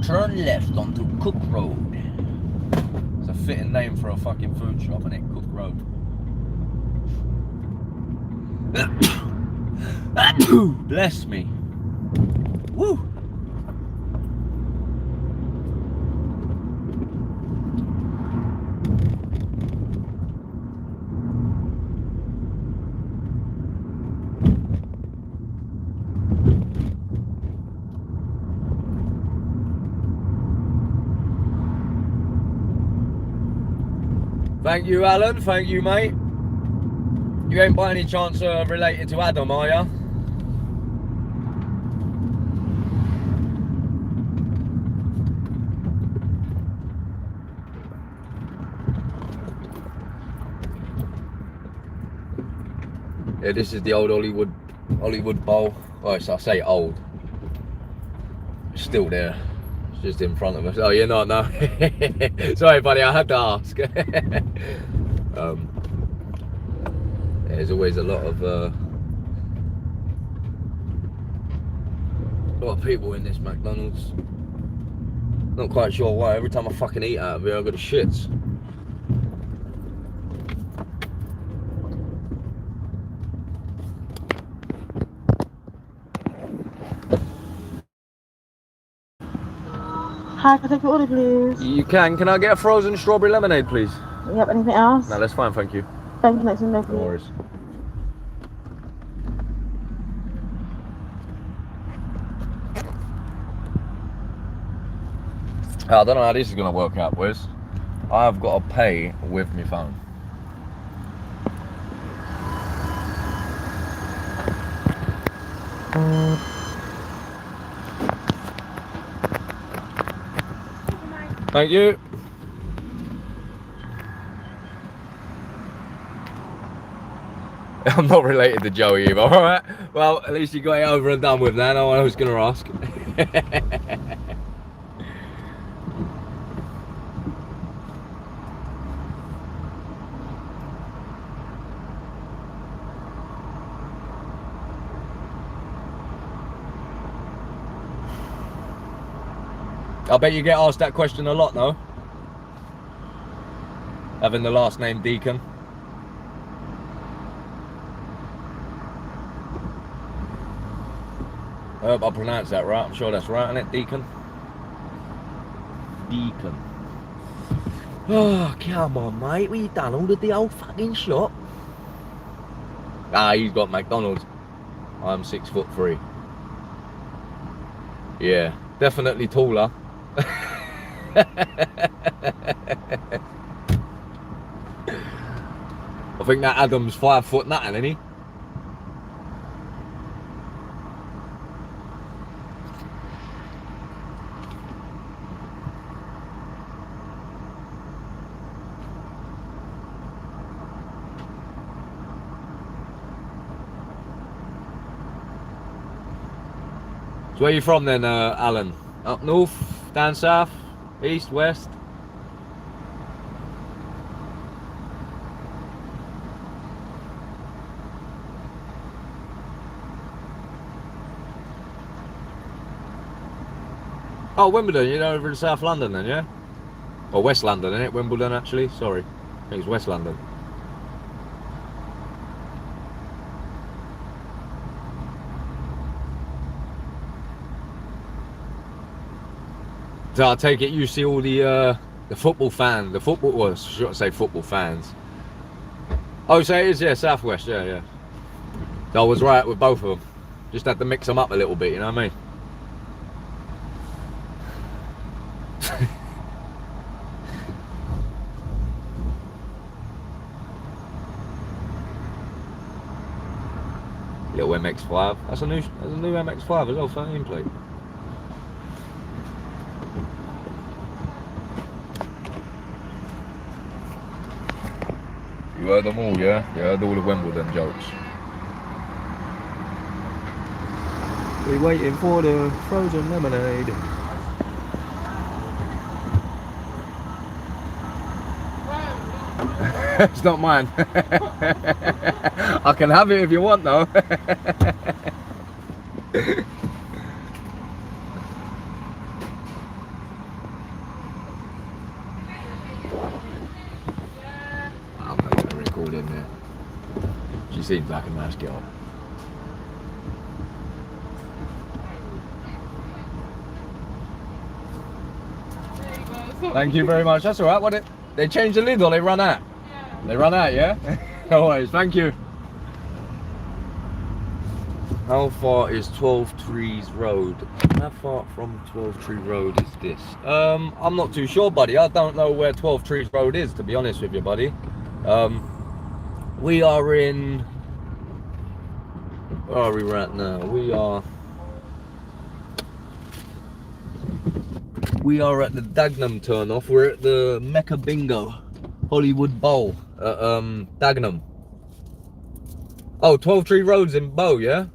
Turn left onto Cook Road. It's a fitting name for a fucking food shop, isn't it? Cook Road. Bless me. Woo. Thank you, Alan. Thank you, mate. You ain't by any chance related to Adam, are ya? Yeah, this is the old Hollywood Bowl. Oh, so I say old. It's still there. It's just in front of us. Oh, you're not, no. Sorry, buddy. I had to ask. There's always a lot of people in this McDonald's. Not quite sure why. Every time I fucking eat out of here, I got the shits. Hi, can I take your order, please? You can. Can I get a frozen strawberry lemonade, please? Yep, anything else? No, that's fine, thank you. Thank you, next window, No please. worries. I don't know how this is going to work out, boys. I've got to pay with my phone. Thank you. I'm not related to Joey either, alright? Well, at least you got it over and done with now. No one else is going to ask. I bet you get asked that question a lot, no? Having the last name Deacon. I hope I pronounced that right. I'm sure that's right, isn't it? Deacon? Deacon. Oh, come on, mate. What you done? Ordered the old fucking shop? Ah, he's got McDonald's. I'm 6'3". Yeah, definitely taller. I think that Adam's 5 foot nothing, isn't he? So where are you from then, Alan? Up north, down south, east, west? Oh, Wimbledon, you're over in South London then, yeah? Or West London, isn't it? Wimbledon, actually. Sorry. I think it's West London. So I take it you see all the football fans, well, should I say football fans? Oh, so it is, yeah, Southwest, yeah. So I was right with both of them. Just had to mix them up a little bit, you know what I mean? Little MX-5. That's a new MX-5 as well, 13 plate. You heard them all, yeah? You heard all the Wimbledon jokes. We're waiting for the frozen lemonade. It's not mine. I can have it if you want though. I'm not going to record in there. She seems like a nice girl. Thank you very much. That's all right. What they changed the lid or they run out? Yeah. They run out, yeah? No worries. Thank you. How far is 12 Trees Road? How far from 12 Tree Road is this? I'm not too sure, buddy. I don't know where 12 Trees Road is, to be honest with you, buddy. We are in... Where are we right now? We are at the Dagenham turnoff. We're at the Mecca Bingo Hollywood Bowl at Dagenham. Oh, 12 Tree Road's in Bow, yeah?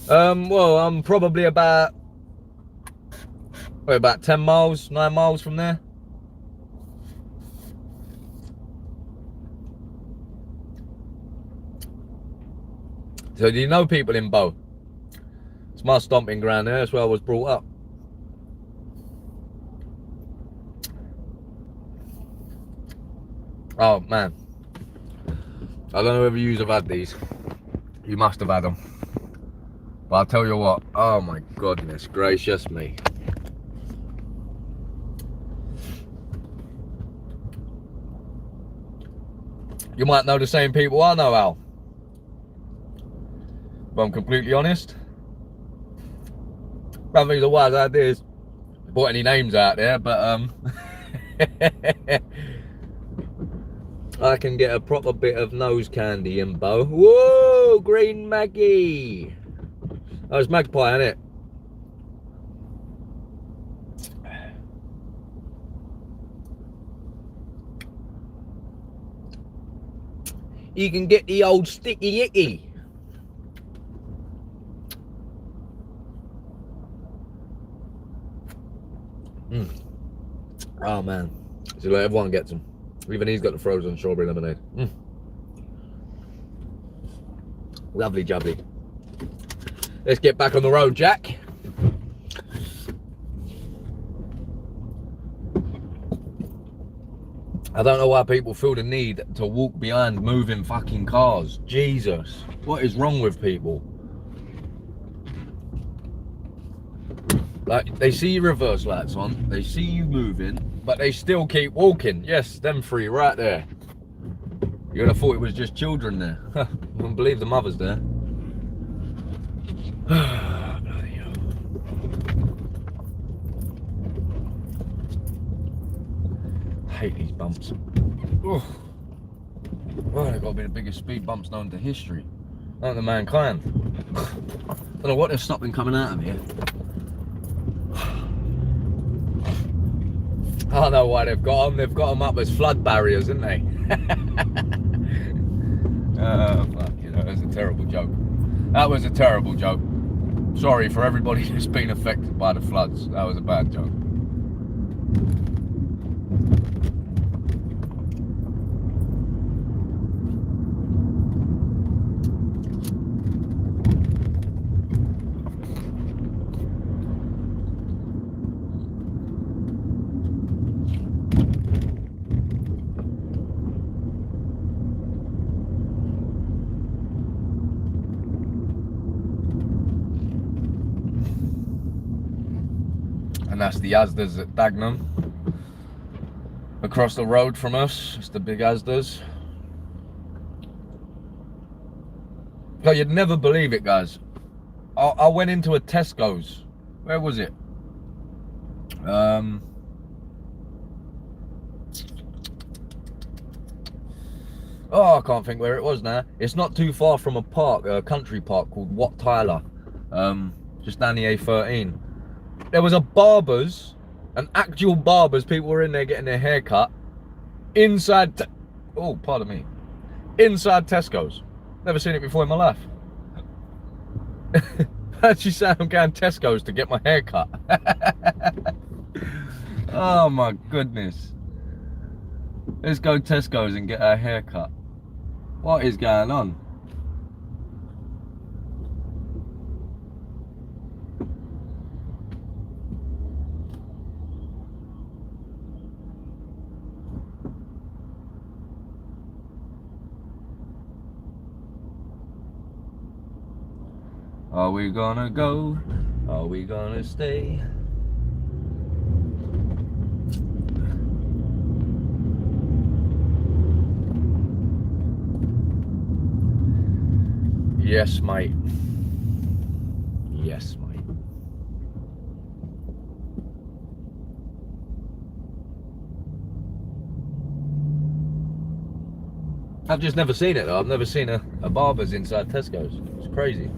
Well, I'm probably about 10 miles, 9 miles from there. So do you know people in Bow? It's my stomping ground there. That's where I was brought up. Oh man, I don't know whether you have had these. You must have had them. But I'll tell you what, oh my goodness gracious me. You might know the same people I know, Al. If I'm completely honest. I don't think it's a wise idea to put any names out there, but I can get a proper bit of nose candy in Bow. Whoa, Green Maggie. Oh, it's Magpie, isn't it? You can get the old sticky icky. Oh man, so like everyone gets them. Even he's got the frozen strawberry lemonade. Lovely jubbly. Let's get back on the road, Jack. I don't know why people feel the need to walk behind moving fucking cars. Jesus, what is wrong with people? Like, they see your reverse lights on, they see you moving, but they still keep walking. Yes, them three right there. You'd have thought it was just children there. Huh, I wouldn't believe the mother's there. Bloody hell. I hate these bumps. Oh, they've got to be the biggest speed bumps known to history. Known to mankind. I don't know what they're stopping coming out of here. I don't know why they've got them. They've got them up as flood barriers, haven't they? Fuck, you know, that's a terrible joke. That was a terrible joke. Sorry for everybody who's been affected by the floods. That was a bad joke. That's the Asda's at Dagenham. Across the road from us, it's the big Asda's. No, you'd never believe it, guys. I went into a Tesco's. Where was it? Oh, I can't think where it was now. It's not too far from a park, a country park called Wat Tyler. Just down the A13. There was a barber's, an actual barber's. People were in there getting their hair cut inside. Oh, pardon me. Inside Tesco's. Never seen it before in my life. Actually, say I'm going Tesco's to get my hair cut. Oh my goodness. Let's go Tesco's and get our hair cut. What is going on? Are we gonna go? Are we gonna stay? Yes, mate. Yes, mate. I've just never seen it though. I've never seen a Barber's inside Tesco's. It's crazy.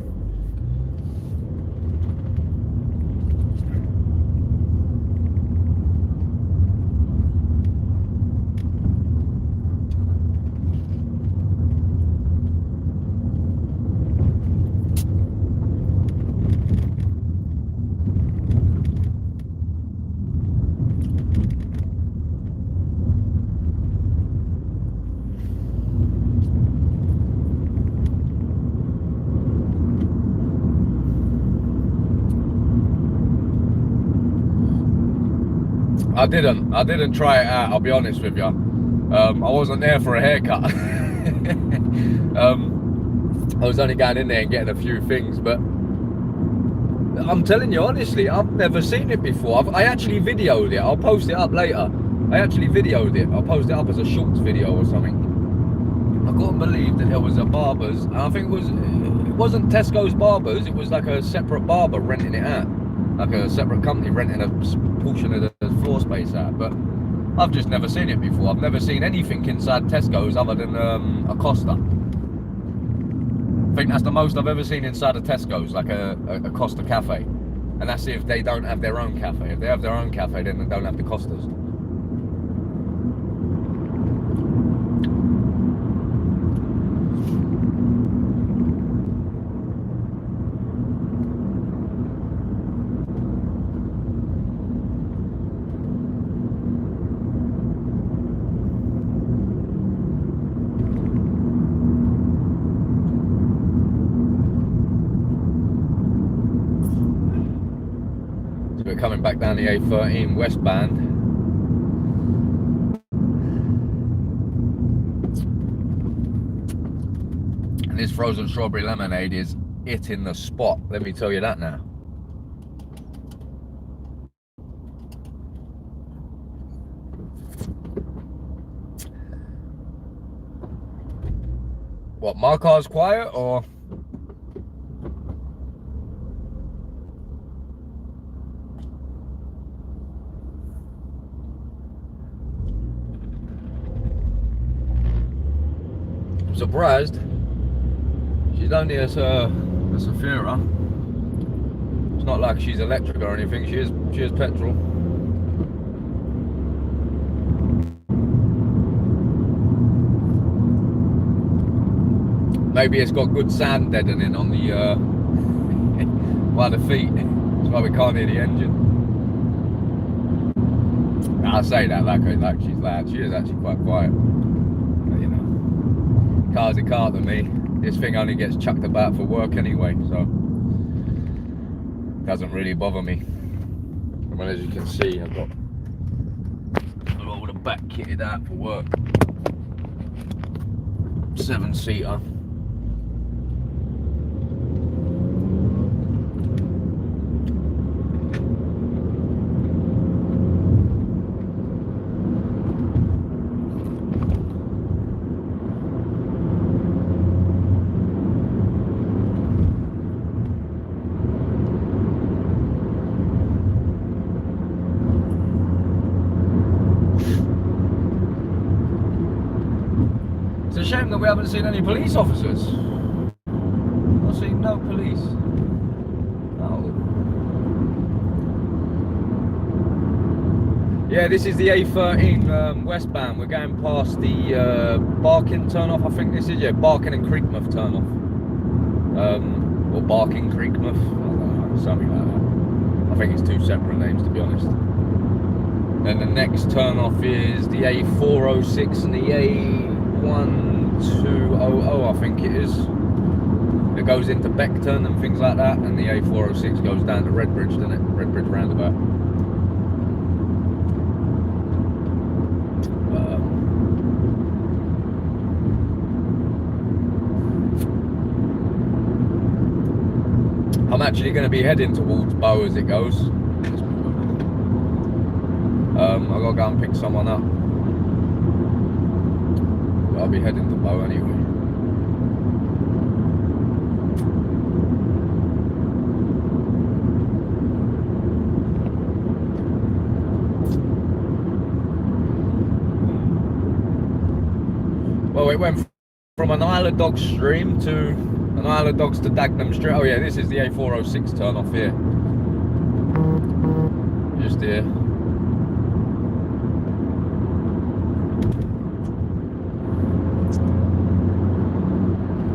I didn't try it out, I'll be honest with you. I wasn't there for a haircut. I was only going in there and getting a few things, but I'm telling you honestly, I've never seen it before. I actually videoed it. I'll post it up later. I actually videoed it. I'll post it up as a shorts video or something. I couldn't believe that there was a Barber's. I think it wasn't Tesco's Barbers. It was like a separate barber renting it out, like a separate company renting a portion of the floor space out. But I've just never seen it before. I've never seen anything inside Tesco's other than a Costa. I think that's the most I've ever seen inside a Tesco's, like a Costa cafe. And that's if they don't have their own cafe. If they have their own cafe, then they don't have the Costas. We're coming back down the A13 westbound. And this frozen strawberry lemonade is hitting the spot, let me tell you that now. What, my car's quiet or? Surprised. She's only a Safira. It's not like she's electric or anything. She is petrol. Maybe it's got good sound deadening on the by the feet. That's why we can't hear the engine. I say that like she's loud. She is actually quite quiet. But, you know. Car's a car to me. This thing only gets chucked about for work anyway, so it doesn't really bother me. Well, as you can see, I've got all the back kitted out for work. 7-seater. It's a shame that we haven't seen any police officers. I've seen no police. Oh. Yeah, this is the A13 westbound. We're going past the Barking turn-off, I think this is. Yeah, Barking and Creekmouth turn-off. Or Barking Creekmouth. I don't know, something like that. I think it's two separate names, to be honest. Then the next turn-off is the A406 and the A1200, I think it is. It goes into Beckton and things like that, and the A406 goes down to Redbridge, doesn't it? Redbridge roundabout. I'm actually going to be heading towards Bow as it goes. I've got to go and pick someone up. I'll be heading to Bow anyway. Well, it went from an Isle of Dogs stream to an Isle of Dogs to Dagenham Street. Oh yeah, this is the A406 turn off here. Just here.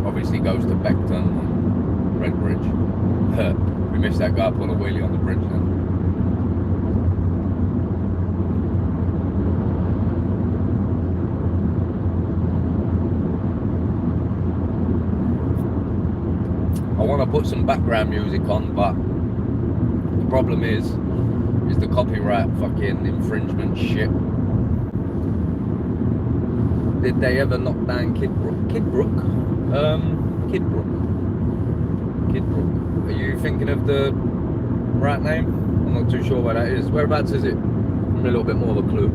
Obviously goes to Beckton, Red Bridge. We missed that guy pulling a wheelie on the bridge then. I want to put some background music on, but the problem is the copyright fucking infringement shit. Did they ever knock down Kidbrook? Kidbrook. Are you thinking of the right name? I'm not too sure where that is. Whereabouts is it? Give me a little bit more of a clue.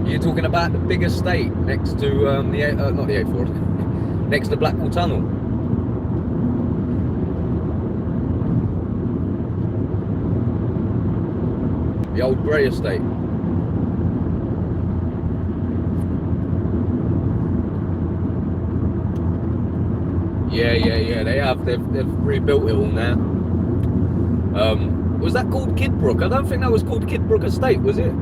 You're talking about the big estate next to not the A4, next to Blackwall Tunnel. The old grey estate. Yeah. They have. They've rebuilt it all now. Was that called Kidbrook? I don't think that was called Kidbrook Estate, was it?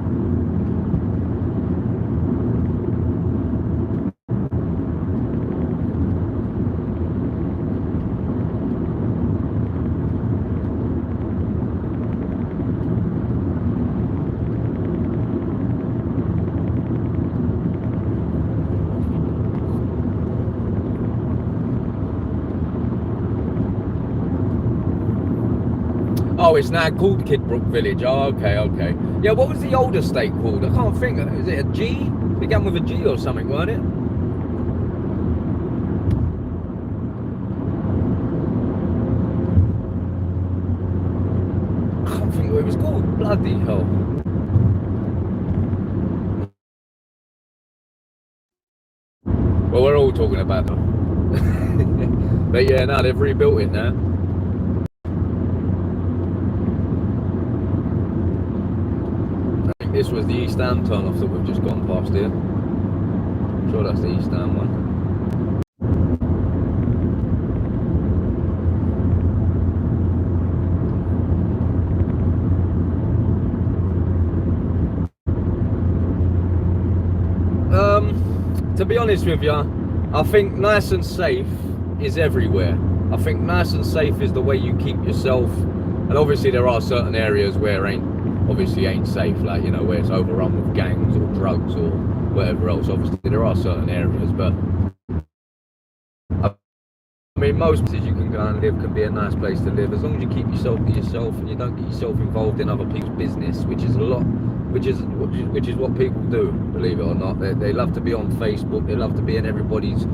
Oh, it's now called Kidbrook Village. Oh, okay. Yeah, what was the old estate called? I can't think. Is it a G? Began with a G or something, weren't it? I can't think what it was called. Bloody hell. Well, we're all talking about them. But yeah, no, they've rebuilt it now. This was the East Ham turn-off that we've just gone past here. I'm sure that's the East Ham one. To be honest with you, I think nice and safe is everywhere. I think nice and safe is the way you keep yourself. And obviously there are certain areas where ain't safe, like, you know, where it's overrun with gangs or drugs or whatever else. Obviously there are certain areas, but I mean, most places you can go and live can be a nice place to live, as long as you keep yourself to yourself and you don't get yourself involved in other people's business, which is what people do, believe it or not. They love to be on Facebook, they love to be in everybody's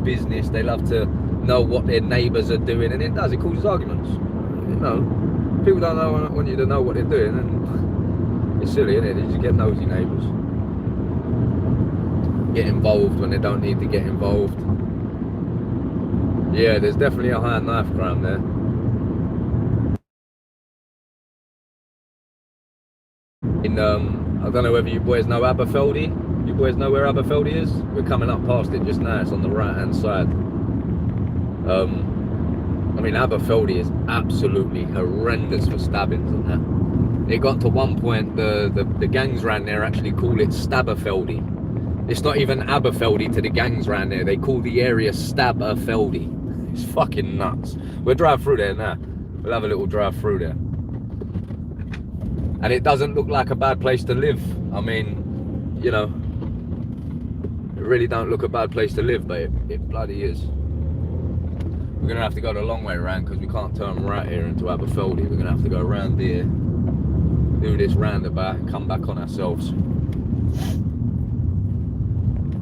business, they love to know what their neighbours are doing, and it causes arguments. You know, people don't want you to know what they're doing, and it's silly, isn't it? You just get nosy neighbours. Get involved when they don't need to get involved. Yeah, there's definitely a higher knife crime there. I don't know whether you boys know Aberfeldy. You boys know where Aberfeldy is? We're coming up past it just now. It's on the right hand side. I mean, Aberfeldy is absolutely horrendous for stabbings and that. It got to one point, the gangs around there actually call it Stabberfeldy. It's not even Aberfeldy to the gangs around there. They call the area Stabberfeldy. It's fucking nuts. We'll drive through there now. We'll have a little drive through there. And it doesn't look like a bad place to live. I mean, you know, it really don't look a bad place to live, but it bloody is. We're gonna have to go the long way around because we can't turn right here into Aberfeldy. We're gonna have to go around here, do this roundabout, and come back on ourselves.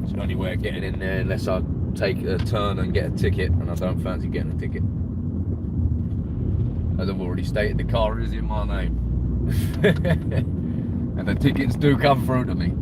It's the only way of getting in there unless I take a turn and get a ticket, and I don't fancy getting a ticket. As I've already stated, the car is in my name. And the tickets do come through to me.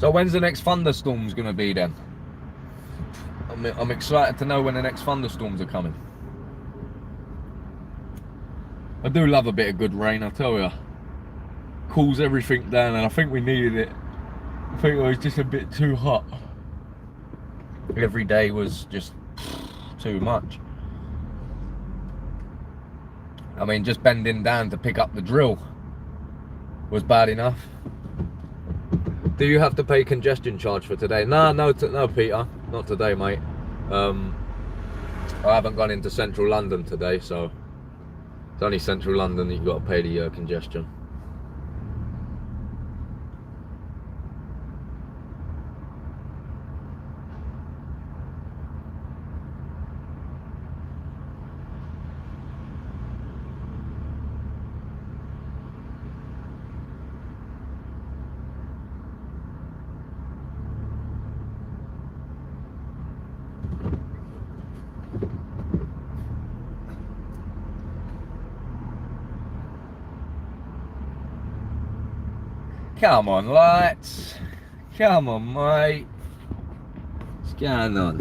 So when's the next thunderstorms gonna be then? I'm excited to know when the next thunderstorms are coming. I do love a bit of good rain, I tell you. Cools everything down, and I think we needed it. I think it was just a bit too hot. Every day was just too much. I mean, just bending down to pick up the drill was bad enough. Do you have to pay congestion charge for today? No, Peter, not today, mate. I haven't gone into central London today, so it's only central London that you've got to pay the congestion. Come on, lights. Come on, mate. What's going on?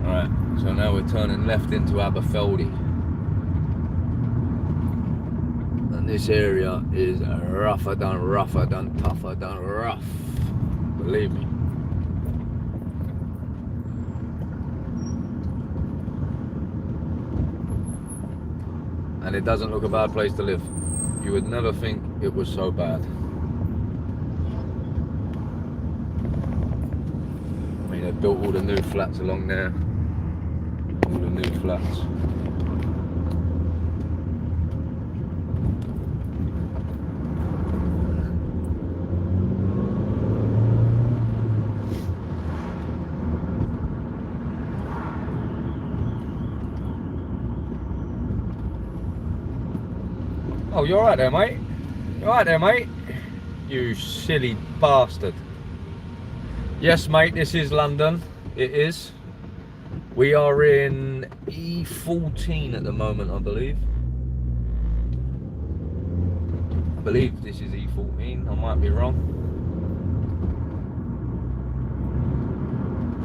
Alright, so now we're turning left into Aberfeldy. And this area is rougher than tougher than rough. Believe me. And it doesn't look a bad place to live. You would never think it was so bad. I mean, they built all the new flats along there. All the new flats. Oh, you're alright there, mate. You're alright there, mate. You silly bastard. Yes, mate, this is London. It is. We are in E14 at the moment, I believe. I believe this is E14. I might be wrong.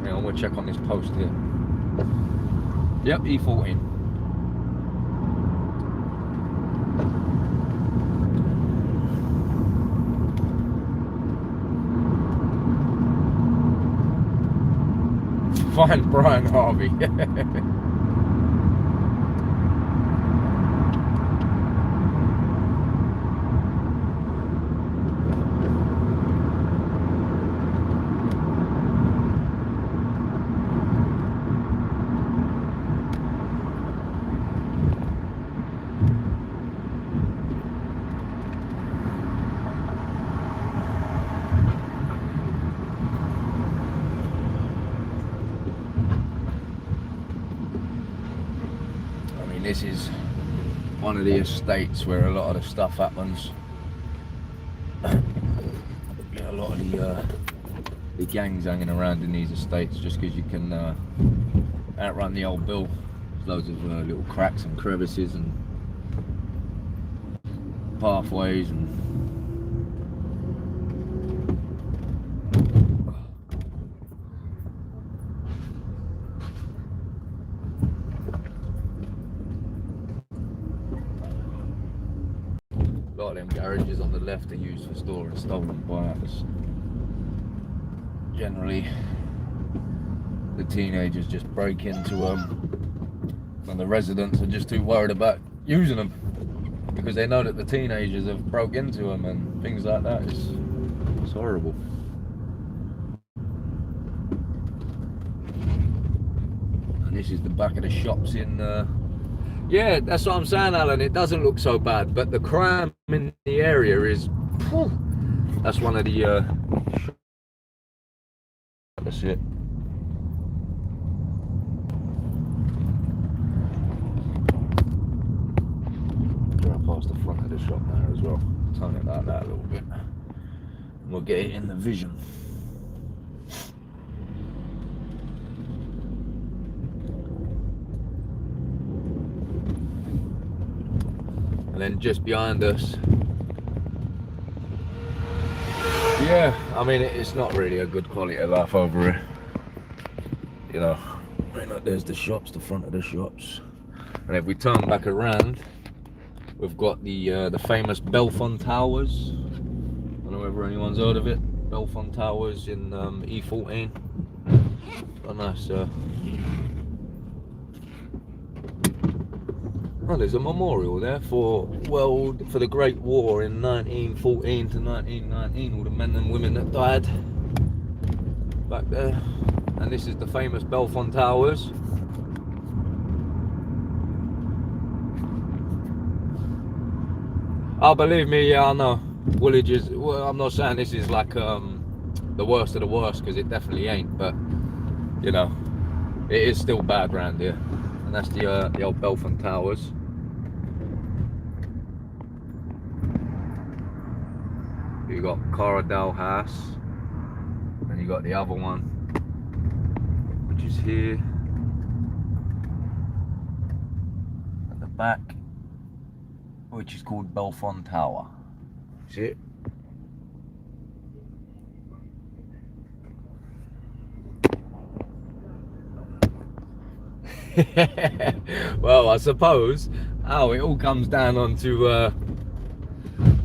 Hang on, we'll check on this post here. Yep, E14. Find Brian Harvey. This is one of the estates where a lot of the stuff happens. Get a lot of the gangs hanging around in these estates just because you can outrun the old bill. There's loads of little cracks and crevices and pathways and a lot of them garages on the left are used for storing stolen bikes. Generally, the teenagers just break into them, and the residents are just too worried about using them because they know that the teenagers have broke into them and things like that. It's horrible. And this is the back of the shops in. Yeah, that's what I'm saying, Alan. It doesn't look so bad, but the crime in the area is. Whew, that's one of the. That's it. Drive past the front of the shop there as well. Turn it like that a little bit. We'll get it in the vision. and then just behind us, yeah, I mean, it's not really a good quality of life over here, you know. Right, like, there's the shops, the front of the shops, and if we turn back around, we've got the famous Belfont Towers. I don't know whether anyone's heard of it. Belfont Towers in E14. Oh, nice. Oh, there's a memorial there for the Great War in 1914 to 1919. All the men and women that died back there. And this is the famous Belfont Towers. Oh, believe me, yeah, I know. Woolwich is, well, I'm not saying this is like the worst of the worst, because it definitely ain't, but you know, it is still bad round here. And that's the old Belfont Towers. You got Corridell House, and you got the other one, which is here at the back, which is called Belfont Tower. See it? Well, I suppose it all comes down onto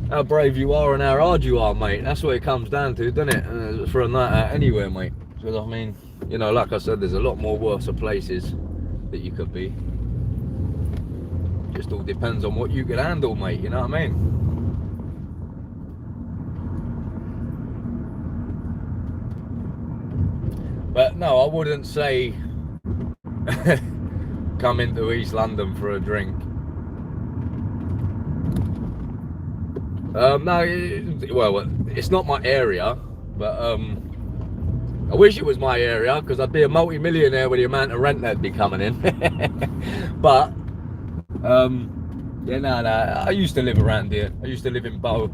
how brave you are and how hard you are, mate. That's what it comes down to, doesn't it? For a night out anywhere, mate. So, I mean, you know, like I said, there's a lot more worse places that you could be. Just all depends on what you can handle, mate. You know what I mean? But no, I wouldn't say come into East London for a drink. No, well, it's not my area, but I wish it was my area, because I'd be a multi-millionaire with the amount of rent that'd be coming in. But yeah, no, I used to live around here. I used to live in Bow.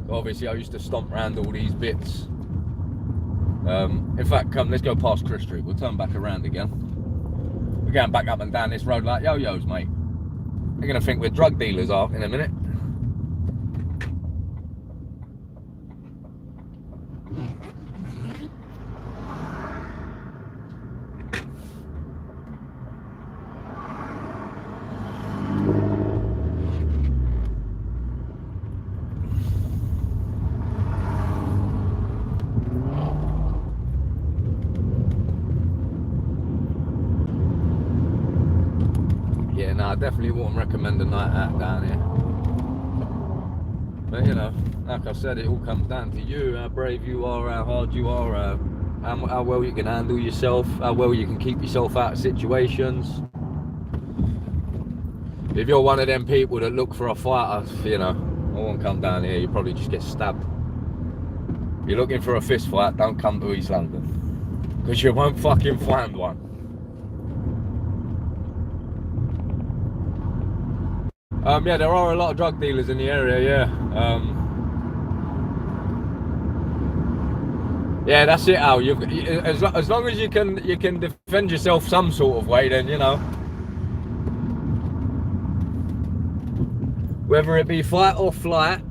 Obviously, I used to stomp around all these bits. In fact, come, let's go past Chris Street. We'll turn back around again. We're going back up and down this road like yo-yos, mate. They're gonna think we're drug dealers in a minute. I definitely wouldn't recommend a night out down here. But you know, like I said, it all comes down to you, how brave you are, how hard you are, how well you can handle yourself, how well you can keep yourself out of situations. If you're one of them people that look for a fight, you know, I won't come down here, you probably just get stabbed. If you're looking for a fist fight, don't come to East London, because you won't fucking find one. Yeah, there are a lot of drug dealers in the area, yeah. Yeah, that's it, Al. As long as you can defend yourself some sort of way, then, you know. Whether it be fight or flight,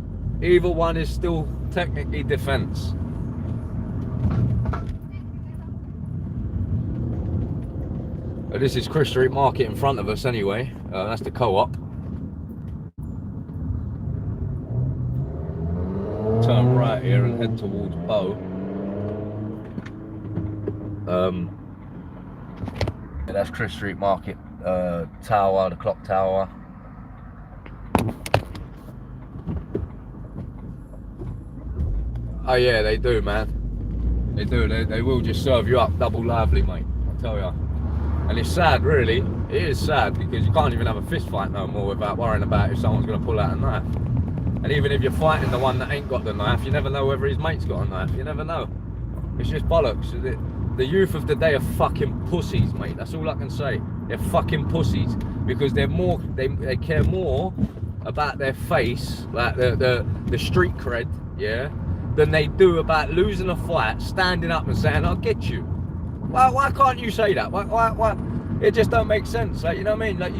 either one is still technically defense. This is Chris Street Market in front of us anyway. That's the Co-op. Turn right here and head towards Bow. Yeah, that's Chris Street Market Tower, the clock tower. Oh yeah, they do, man. They do. They will just serve you up double lively, mate. I tell ya. And it's sad, really. It is sad, because you can't even have a fist fight no more without worrying about if someone's going to pull out a knife. And even if you're fighting the one that ain't got the knife, you never know whether his mate's got a knife. You never know. It's just bollocks. The youth of the day are fucking pussies, mate. That's all I can say. They're fucking pussies, because they're more. They care more about their face, like the street cred, yeah, than they do about losing a fight, standing up and saying, "I'll get you." Why can't you say that? Why? It just don't make sense. Like, you know what I mean? Like,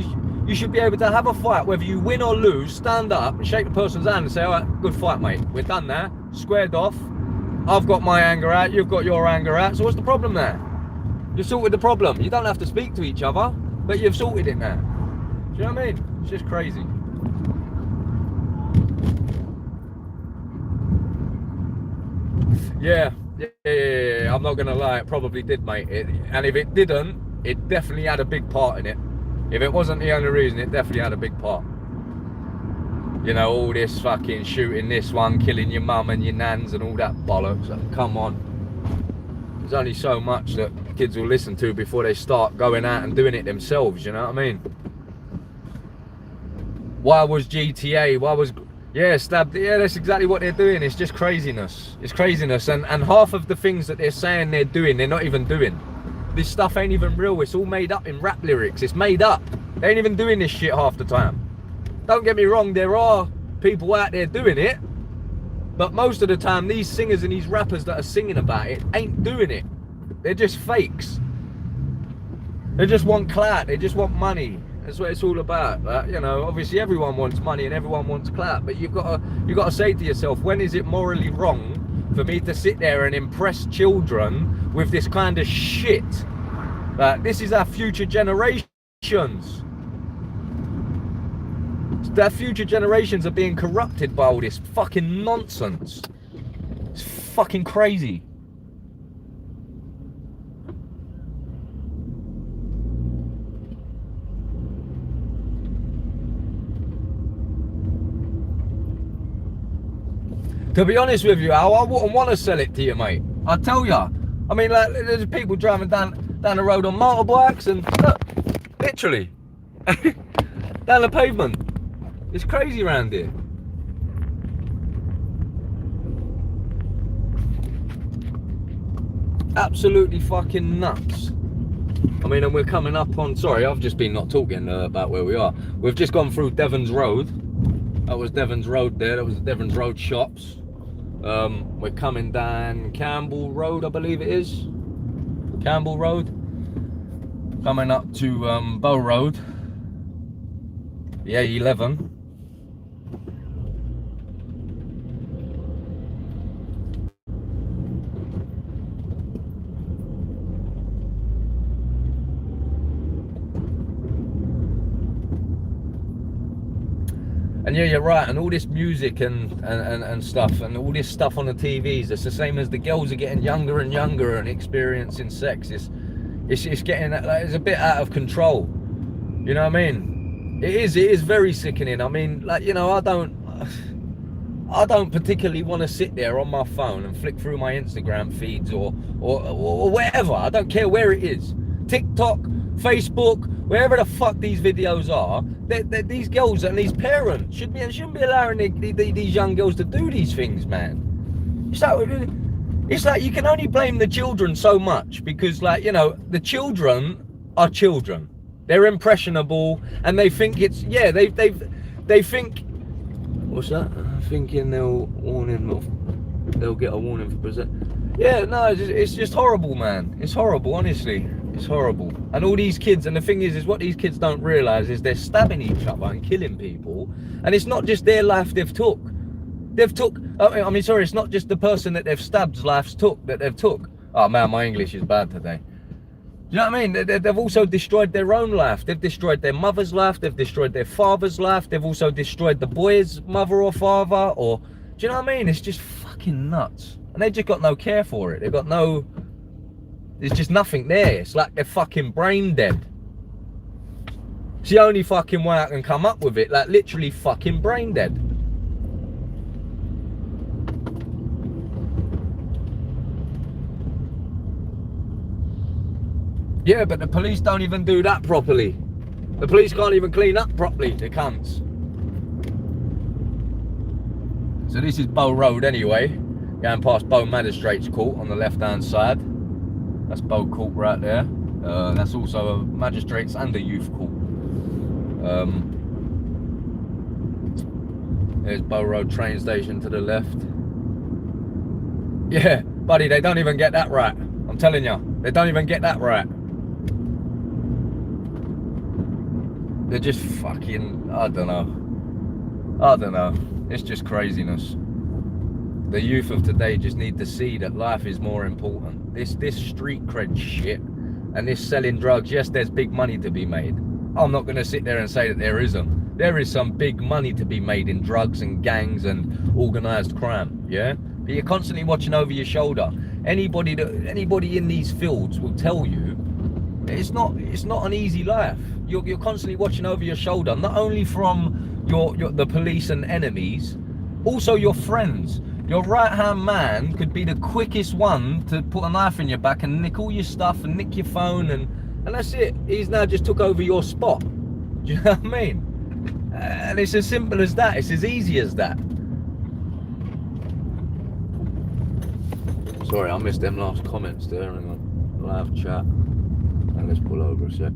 You should be able to have a fight, whether you win or lose, stand up and shake the person's hand and say, all right, good fight, mate. We're done now. Squared off. I've got my anger out. You've got your anger out. So what's the problem there? You've sorted the problem. You don't have to speak to each other, but you've sorted it now. Do you know what I mean? It's just crazy. Yeah. I'm not gonna lie, it probably did, mate. And if it didn't, it definitely had a big part in it. If it wasn't the only reason, it definitely had a big part. You know, all this fucking shooting this one, killing your mum and your nans and all that bollocks. Come on. There's only so much that kids will listen to before they start going out and doing it themselves, you know what I mean? Why was GTA? Why was... Yeah, stabbed. Yeah, that's exactly what they're doing. It's just craziness. It's craziness. And half of the things that they're saying they're doing, they're not even doing. This stuff ain't even real. It's all made up in rap lyrics. It's made up. They ain't even doing this shit half the time. Don't get me wrong, there are people out there doing it. But most of the time, these singers and these rappers that are singing about it ain't doing it. They're just fakes. They just want clout. They just want money. That's what it's all about. You know, obviously everyone wants money and everyone wants clout, but you've got to say to yourself, when is it morally wrong for me to sit there and impress children with this kind of shit? This is our future generations. Their future generations are being corrupted by all this fucking nonsense. It's fucking crazy. To be honest with you, Al, I wouldn't want to sell it to you, mate. I tell ya. I mean, like, there's people driving down the road on motorbikes and look, literally down the pavement. It's crazy around here. Absolutely fucking nuts. I mean, and we're coming up on... Sorry, I've just been not talking about where we are. We've just gone through Devon's Road. That was Devon's Road there. That was the Devon's Road shops. We're coming down Campbell Road, I believe it is. Campbell Road. Coming up to Bow Road. The A11. And yeah, you're right, and all this music and stuff, and all this stuff on the TVs, it's the same as the girls are getting younger and younger and experiencing sex. It's getting, like, it's a bit out of control. You know what I mean? It is very sickening. I mean, like, you know, I don't particularly want to sit there on my phone and flick through my Instagram feeds or wherever. I don't care where it is. TikTok, Facebook, wherever the fuck these videos are, these girls and these parents shouldn't be allowing these young girls to do these things, man. It's like you can only blame the children so much because, like, you know, the children are children. They're impressionable and they think it's, yeah, they think, what's that? Thinking they'll get a warning for possession. Yeah, no, it's just horrible, man. It's horrible, honestly. It's horrible. And all these kids, and the thing is what these kids don't realise is they're stabbing each other and killing people. And it's not just their life they've took. I mean, sorry, it's not just the person that they've stabbed's life's that they've took. Oh man, my English is bad today. You know what I mean? They've also destroyed their own life. They've destroyed their mother's life. They've destroyed their father's life. They've also destroyed the boy's mother or father. Or, do you know what I mean? It's just fucking nuts. And they just got no care for it. They've got no... There's just nothing there. It's like they're fucking brain dead. It's the only fucking way I can come up with it. Like, literally fucking brain dead. Yeah, but the police don't even do that properly. The police can't even clean up properly, the cunts. So this is Bow Road anyway. Going past Bow Magistrates Court on the left-hand side. That's Bow Court right there. That's also a Magistrates and a Youth Court. There's Bow Road train station to the left. Yeah, buddy, they don't even get that right. I'm telling you, they don't even get that right. They're just fucking, I don't know. It's just craziness. The youth of today just need to see that life is more important. This street cred shit and this selling drugs, yes, there's big money to be made. I'm not going to sit there and say that there isn't. There is some big money to be made in drugs and gangs and organised crime, yeah? But you're constantly watching over your shoulder. Anybody in these fields will tell you it's not an easy life. You're constantly watching over your shoulder, not only from the police and enemies, also your friends. Your right-hand man could be the quickest one to put a knife in your back and nick all your stuff and nick your phone, and that's it. He's now just took over your spot. Do you know what I mean? And it's as simple as that. It's as easy as that. Sorry, I missed them last comments there. Hang on. Live chat. And let's pull over a sec.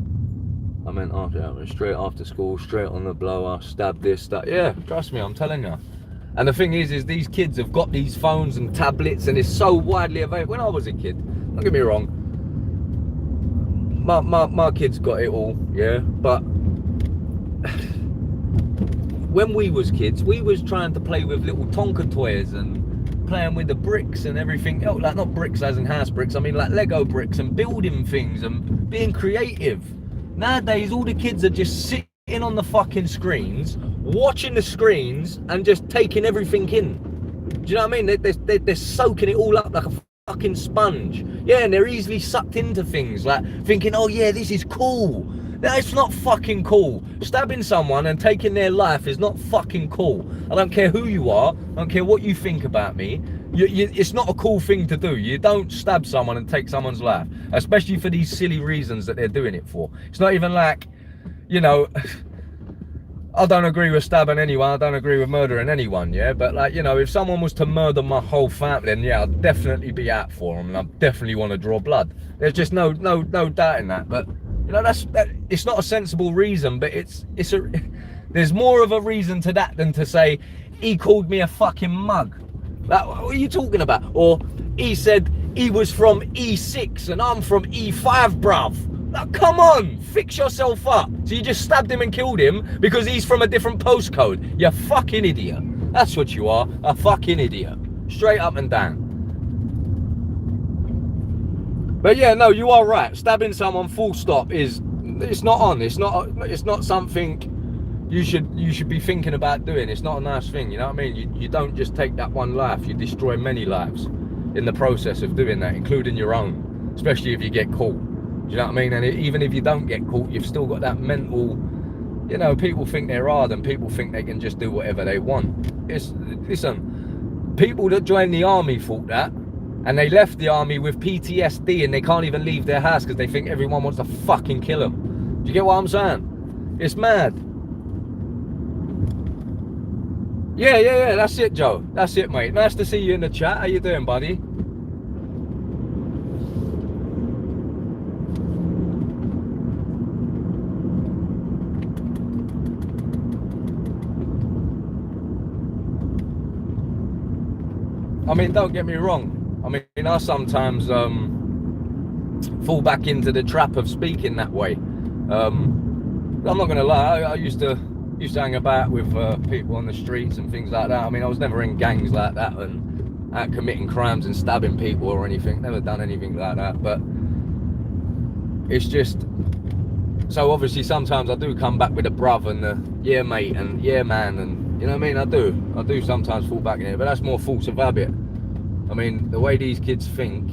I meant after, straight after school, straight on the blower, stab this, that. Yeah, trust me, I'm telling you. And the thing is these kids have got these phones and tablets, and it's so widely available. When I was a kid, don't get me wrong, my kids got it all, yeah. But when we was kids, we was trying to play with little Tonka toys and playing with the bricks and everything else. Like, not bricks as in house bricks, I mean like Lego bricks, and building things and being creative. Nowadays, all the kids are just sitting on the fucking screens, watching the screens and just taking everything in. Do you know what I mean? They're soaking it all up like a fucking sponge. Yeah, and they're easily sucked into things, like thinking, oh yeah, this is cool. That's not fucking cool. Stabbing someone and taking their life is not fucking cool. I don't care who you are. I don't care what you think about me. It's not a cool thing to do. You don't stab someone and take someone's life, especially for these silly reasons that they're doing it for. It's not even like, you know, I don't agree with stabbing anyone. I don't agree with murdering anyone, yeah? But, like, you know, if someone was to murder my whole family, then, yeah, I'd definitely be out for them, and I definitely want to draw blood. There's just no doubt in that. But, you know, it's not a sensible reason, but there's more of a reason to that than to say, he called me a fucking mug. Like, what are you talking about? Or he said he was from E6 and I'm from E5, bruv. Like, come on, fix yourself up. So you just stabbed him and killed him because he's from a different postcode. You fucking idiot. That's what you are, a fucking idiot. Straight up and down. But yeah, no, you are right. Stabbing someone full stop it's not on. It's not something you should be thinking about doing. It's not a nice thing, you know what I mean? You don't just take that one life, you destroy many lives in the process of doing that, including your own, especially if you get caught. Do you know what I mean? And even if you don't get caught, you've still got that mental, you know, people think they're hard and people think they can just do whatever they want. Listen, people that joined the army thought that, and they left the army with PTSD and they can't even leave their house because they think everyone wants to fucking kill them. Do you get what I'm saying? It's mad. Yeah, that's it, Joe. That's it, mate. Nice to see you in the chat. How you doing, buddy? I mean, don't get me wrong. I mean, I sometimes fall back into the trap of speaking that way. I'm not gonna lie. I used to hang about with people on the streets and things like that. I mean, I was never in gangs like that and out committing crimes and stabbing people or anything. Never done anything like that. But it's just, so obviously sometimes I do come back with a bruv and the yeah mate and yeah man, and you know what I mean. I do sometimes fall back in it, but that's more force of habit. I mean, the way these kids think,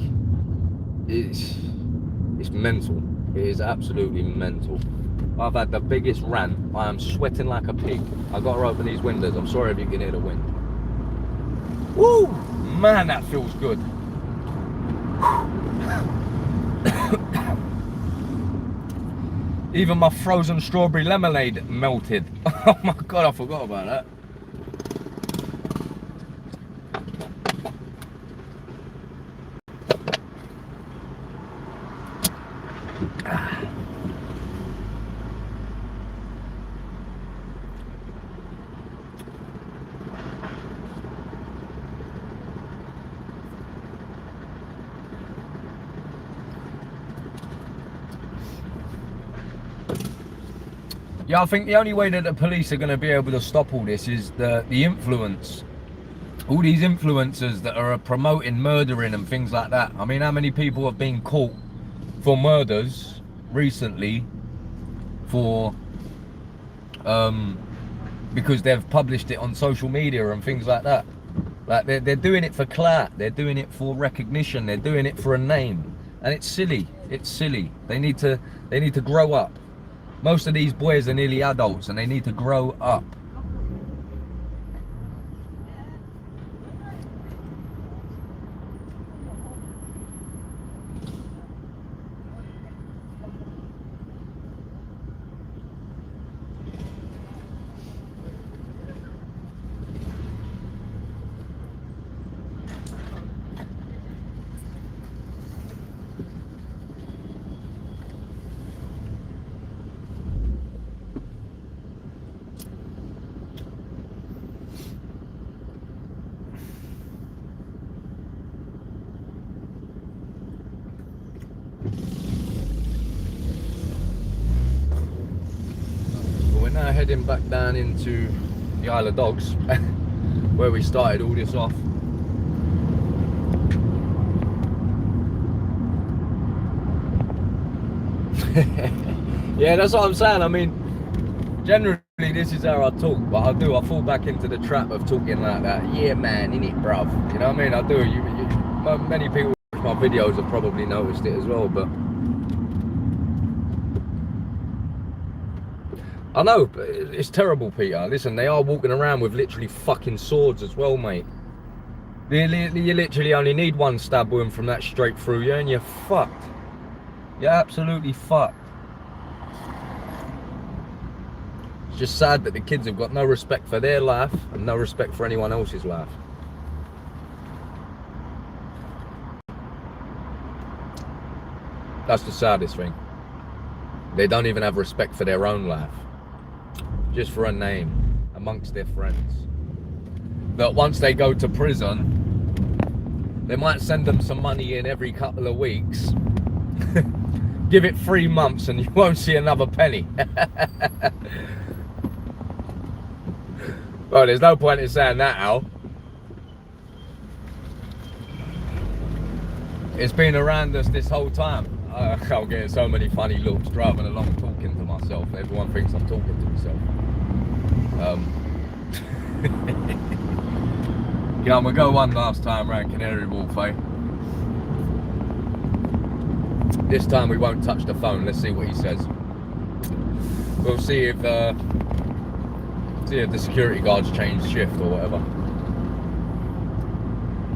it's mental. It is absolutely mental. I've had the biggest rant. I am sweating like a pig. I've got to open these windows. I'm sorry if you can hear the wind. Woo! Man, that feels good. Even my frozen strawberry lemonade melted. Oh my God, I forgot about that. Yeah, I think the only way that the police are going to be able to stop all this is the influence. All these influencers that are promoting murdering and things like that. I mean, how many people have been caught for murders recently for because they've published it on social media and things like that. Like they're doing it for clout, they're doing it for recognition, they're doing it for a name, and it's silly. It's silly. They need to grow up. Most of these boys are nearly adults and they need to grow up. We're now heading back down into the Isle of Dogs where we started all this off. Yeah, that's what I'm saying. I mean, generally this is how I talk, but I fall back into the trap of talking like that. Yeah man, innit bruv, you know what I mean? I do. Many people watch my videos have probably noticed it as well, but I know, but it's terrible, Peter. Listen, they are walking around with literally fucking swords as well, mate. You literally only need one stab wound from that straight through you and you're fucked. You're absolutely fucked. It's just sad that the kids have got no respect for their life and no respect for anyone else's life. That's the saddest thing. They don't even have respect for their own life. Just for a name amongst their friends. That once they go to prison, they might send them some money in every couple of weeks. Give it 3 months and you won't see another penny. Well, there's no point in saying that, Al. It's been around us this whole time. I'm getting so many funny looks driving along talking to myself. Everyone thinks I'm talking to myself. Yeah, we'll go one last time around Canary Wharf, eh? This time we won't touch the phone. Let's see what he says. We'll see if the security guards change shift or whatever.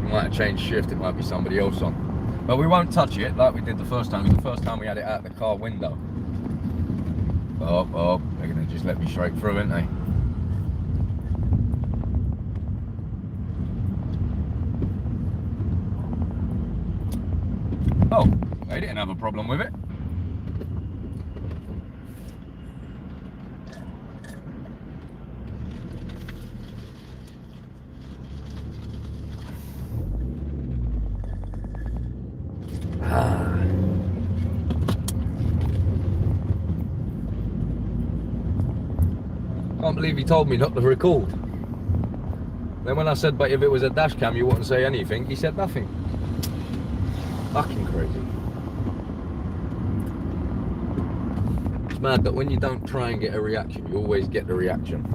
He might have changed shift. It might be somebody else on. But we won't touch it like we did the first time. The first time we had it out the car window. Oh, they're gonna just let me straight through, ain't they? Oh, they didn't have a problem with it. Can't believe he told me not to record. Then when I said, but if it was a dash cam you wouldn't say anything, he said nothing. Fucking crazy. It's mad that when you don't try and get a reaction, you always get the reaction.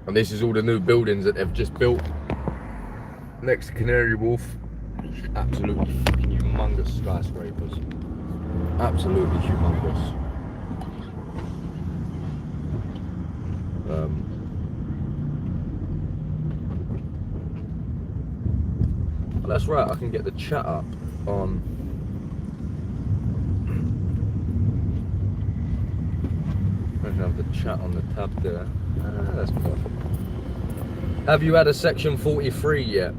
And this is all the new buildings that they've just built next to Canary Wharf. Absolutely fucking humongous skyscrapers. Absolutely humongous. Well, that's right, I can get the chat up on I have the chat on the tab there. That's perfect. Have you had a section 43 yet?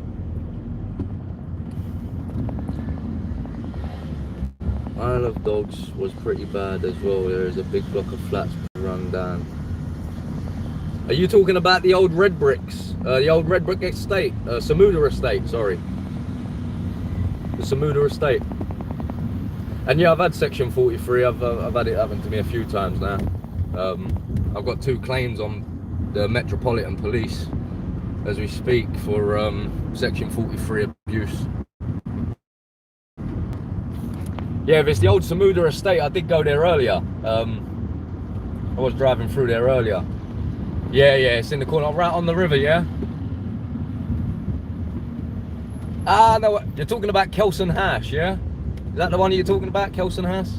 Isle of Dogs was pretty bad as well. There is a big block of flats run down. Are you talking about the old red bricks? The old red brick estate? Samuda estate, sorry. The Samuda estate. And yeah, I've had section 43. I've had it happen to me a few times now. I've got 2 claims on the Metropolitan Police as we speak for section 43 abuse. Yeah, if it's the old Samuda estate, I did go there earlier. I was driving through there earlier. Yeah, it's in the corner, right on the river, yeah? Ah, no, you're talking about Kelson Hash, yeah? Is that the one you're talking about, Kelson Hash?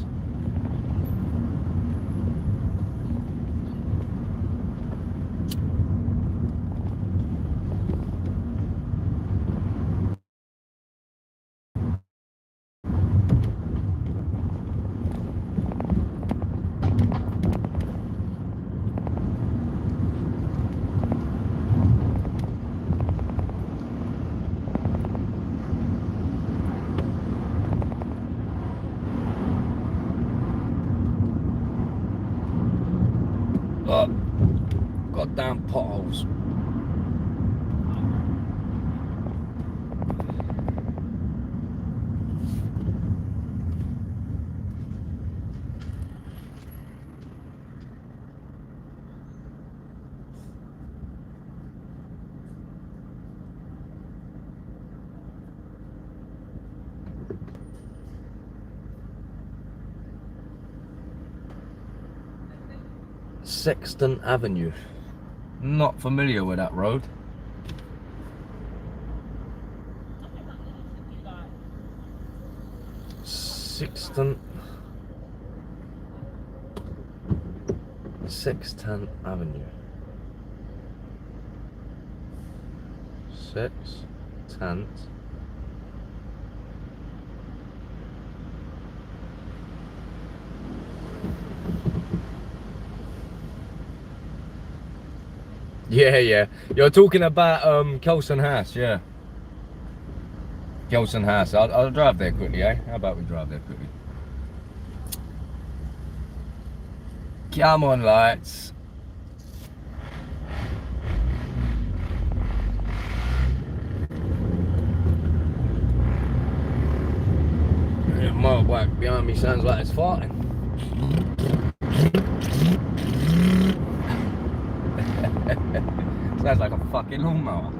Goddamn potholes. Sexton Avenue. Not familiar with that road. Sexton Avenue. Sextant. Yeah. You're talking about Kelson House, yeah. Kelson House. I'll drive there quickly, eh? How about we drive there quickly? Come on, lights. The motorbike behind me sounds like it's farting. Sounds like a fucking lawnmower.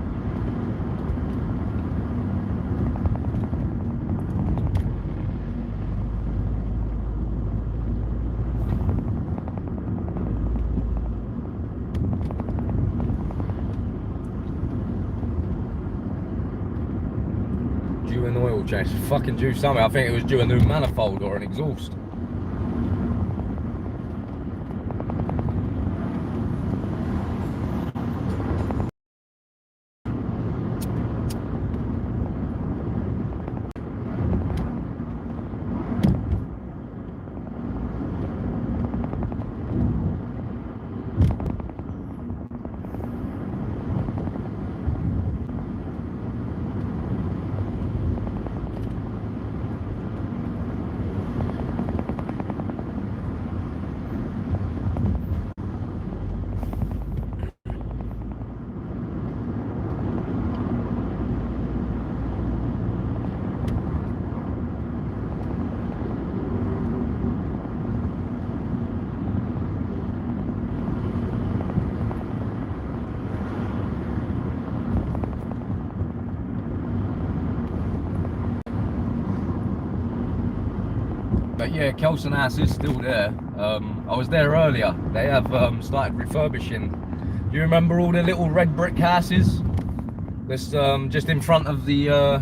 Due an oil change. Fucking due something. I think it was due a new manifold or an exhaust. But yeah, Kelson House is still there. I was there earlier. They have started refurbishing. Do you remember all the little red brick houses? That's just in front of the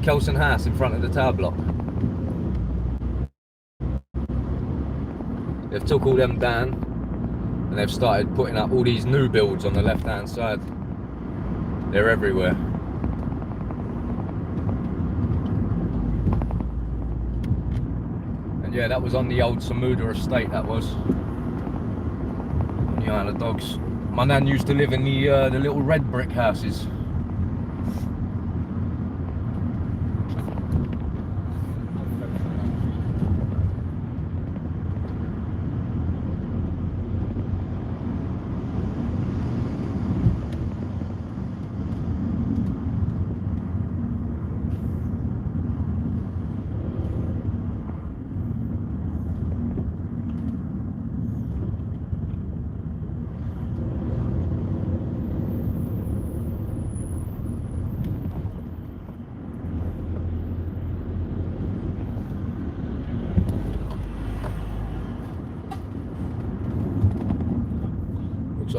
Kelson House, in front of the tower block. They've took all them down and they've started putting up all these new builds on the left hand side. They're everywhere. Yeah, that was on the old Samuda estate, that was. On the Isle of Dogs. My nan used to live in the little red brick houses.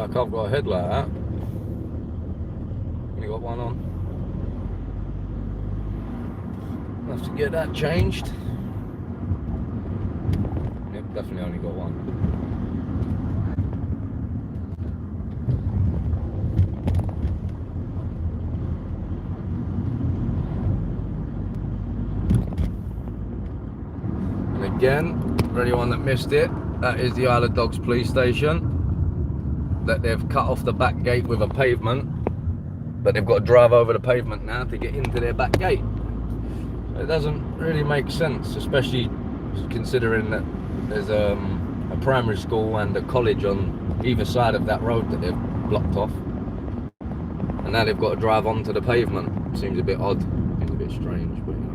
like I've got a headlight out. Only got one on. I'll have to get that changed. Yep, definitely only got one. And again, for anyone that missed it, that is the Isle of Dogs police station. That they've cut off the back gate with a pavement, but they've got to drive over the pavement now to get into their back gate. It doesn't really make sense, especially considering that there's a primary school and a college on either side of that road that they've blocked off, and now they've got to drive onto the pavement. Seems a bit odd, seems a bit strange, but you know.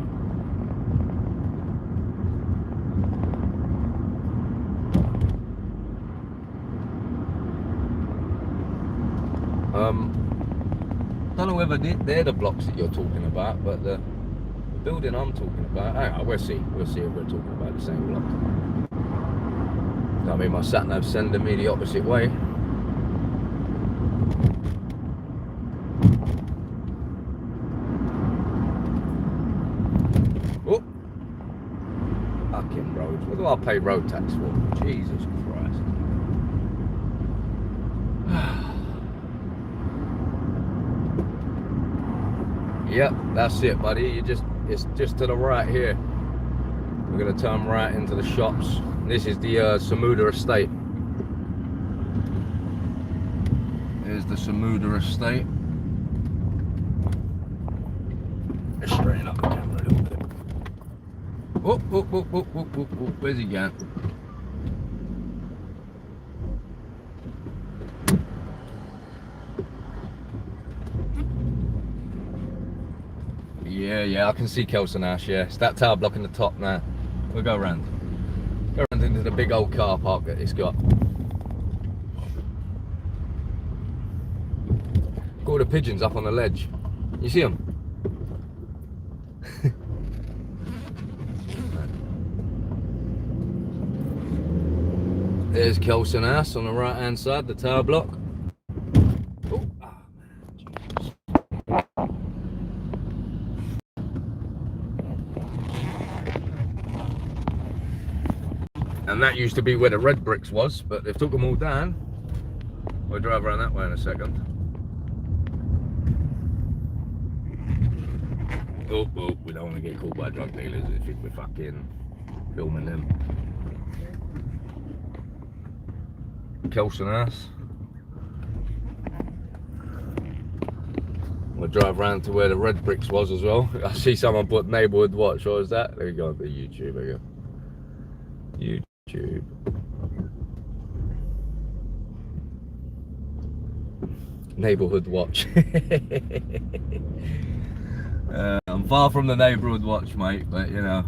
Don't know whether they're the blocks that you're talking about, but the building I'm talking about, hang on, we'll see if we're talking about the same block. I mean, my sat nav's sending me the opposite way. Oh, fucking roads. What do I pay road tax for? Jesus Christ. Yep, that's it, buddy. It's just to the right here. We're gonna turn right into the shops. This is the Samuda Estate. There's the Samuda Estate. Let's straighten up the camera a little bit. Whoop, whoop, whoop, whoop, whoop, whoop, whoop. Where's he going? Yeah, I can see Kelson Ash, yeah. It's that tower blocking the top now. We'll go around. Go around into the big old car park that it's got. Got all the pigeons up on the ledge. You see them? There's Kelson Ash on the right hand side, the tower block. And that used to be where the red bricks was, but they've took them all down. We'll drive around that way in a second. Oh, we don't want to get caught by drug dealers if we're fucking filming them. Kelson Ash. We'll drive around to where the red bricks was as well. I see someone put Neighbourhood Watch. What was that? There we go, the YouTube again. YouTube. Neighbourhood Watch. I'm far from the Neighbourhood Watch, mate, but you know.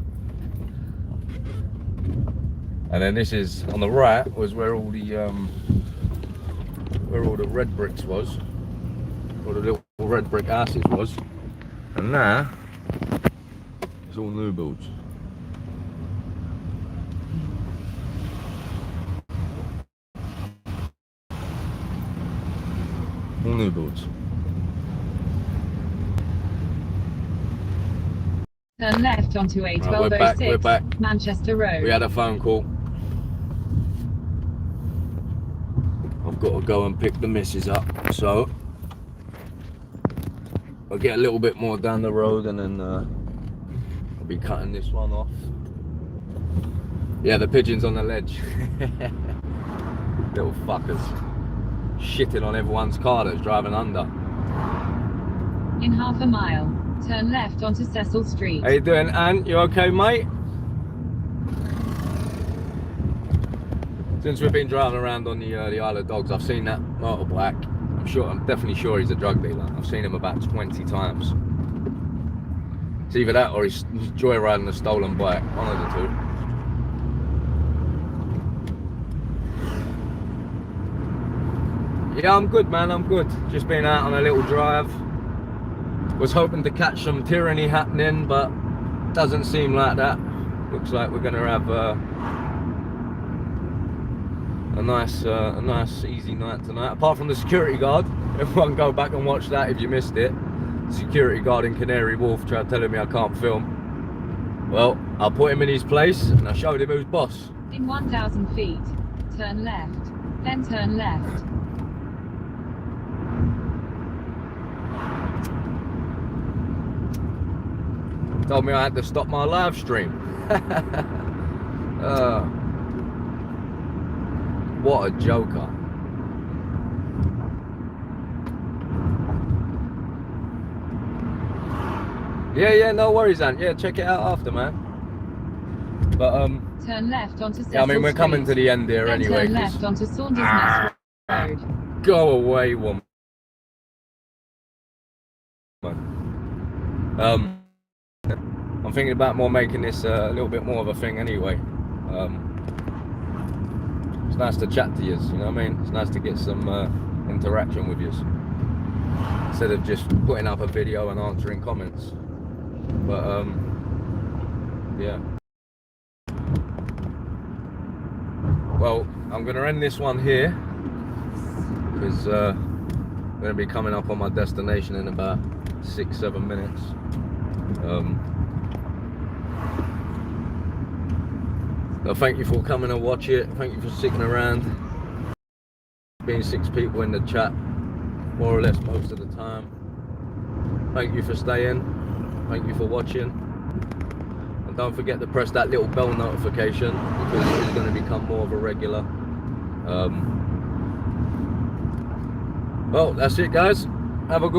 And then this is on the right was where all the red bricks was, or the little red brick houses was, and now it's all new builds. All new builds. Turn left onto A1206, Right, we're back. Manchester Road. We had a phone call. I've got to go and pick the missus up, so I'll get a little bit more down the road and then I'll be cutting this one off. Yeah, the pigeons on the ledge. Little fuckers. Shitting on everyone's car that's driving under. In half a mile, turn left onto Cecil Street. How you doing, Ant? You okay, mate? Since we've been driving around on the Isle of Dogs, I've seen that motorbike. I'm definitely sure he's a drug dealer. I've seen him about 20 times. It's either that or he's joyriding a stolen bike. One of the two. Yeah, I'm good, man. I'm good. Just been out on a little drive. Was hoping to catch some tyranny happening, but doesn't seem like that. Looks like we're gonna have a a nice easy night tonight. Apart from the security guard, everyone go back and watch that if you missed it. Security guard in Canary Wharf tried telling me I can't film. Well, I put him in his place and I showed him who's boss. In 1,000 feet, turn left, then turn left. Told me I had to stop my live stream. What a joker. Yeah, no worries, Ant. Yeah, check it out after, man. But Turn left onto Cecil yeah, I mean we're coming to the end here then anyway. turn 'Cause left onto Saunders Nest Road. go away, woman. I'm thinking about making this a little bit more of a thing anyway. It's nice to chat to you, you know what I mean? It's nice to get some interaction with you instead of just putting up a video and answering comments. But yeah. Well, I'm gonna end this one here because I'm gonna be coming up on my destination in about 6-7 minutes. So thank you for coming and watch it. Thank you for sticking around. Being 6 people in the chat, more or less most of the time. Thank you for staying. Thank you for watching. And don't forget to press that little bell notification because it is going to become more of a regular. Well, that's it, guys. Have a good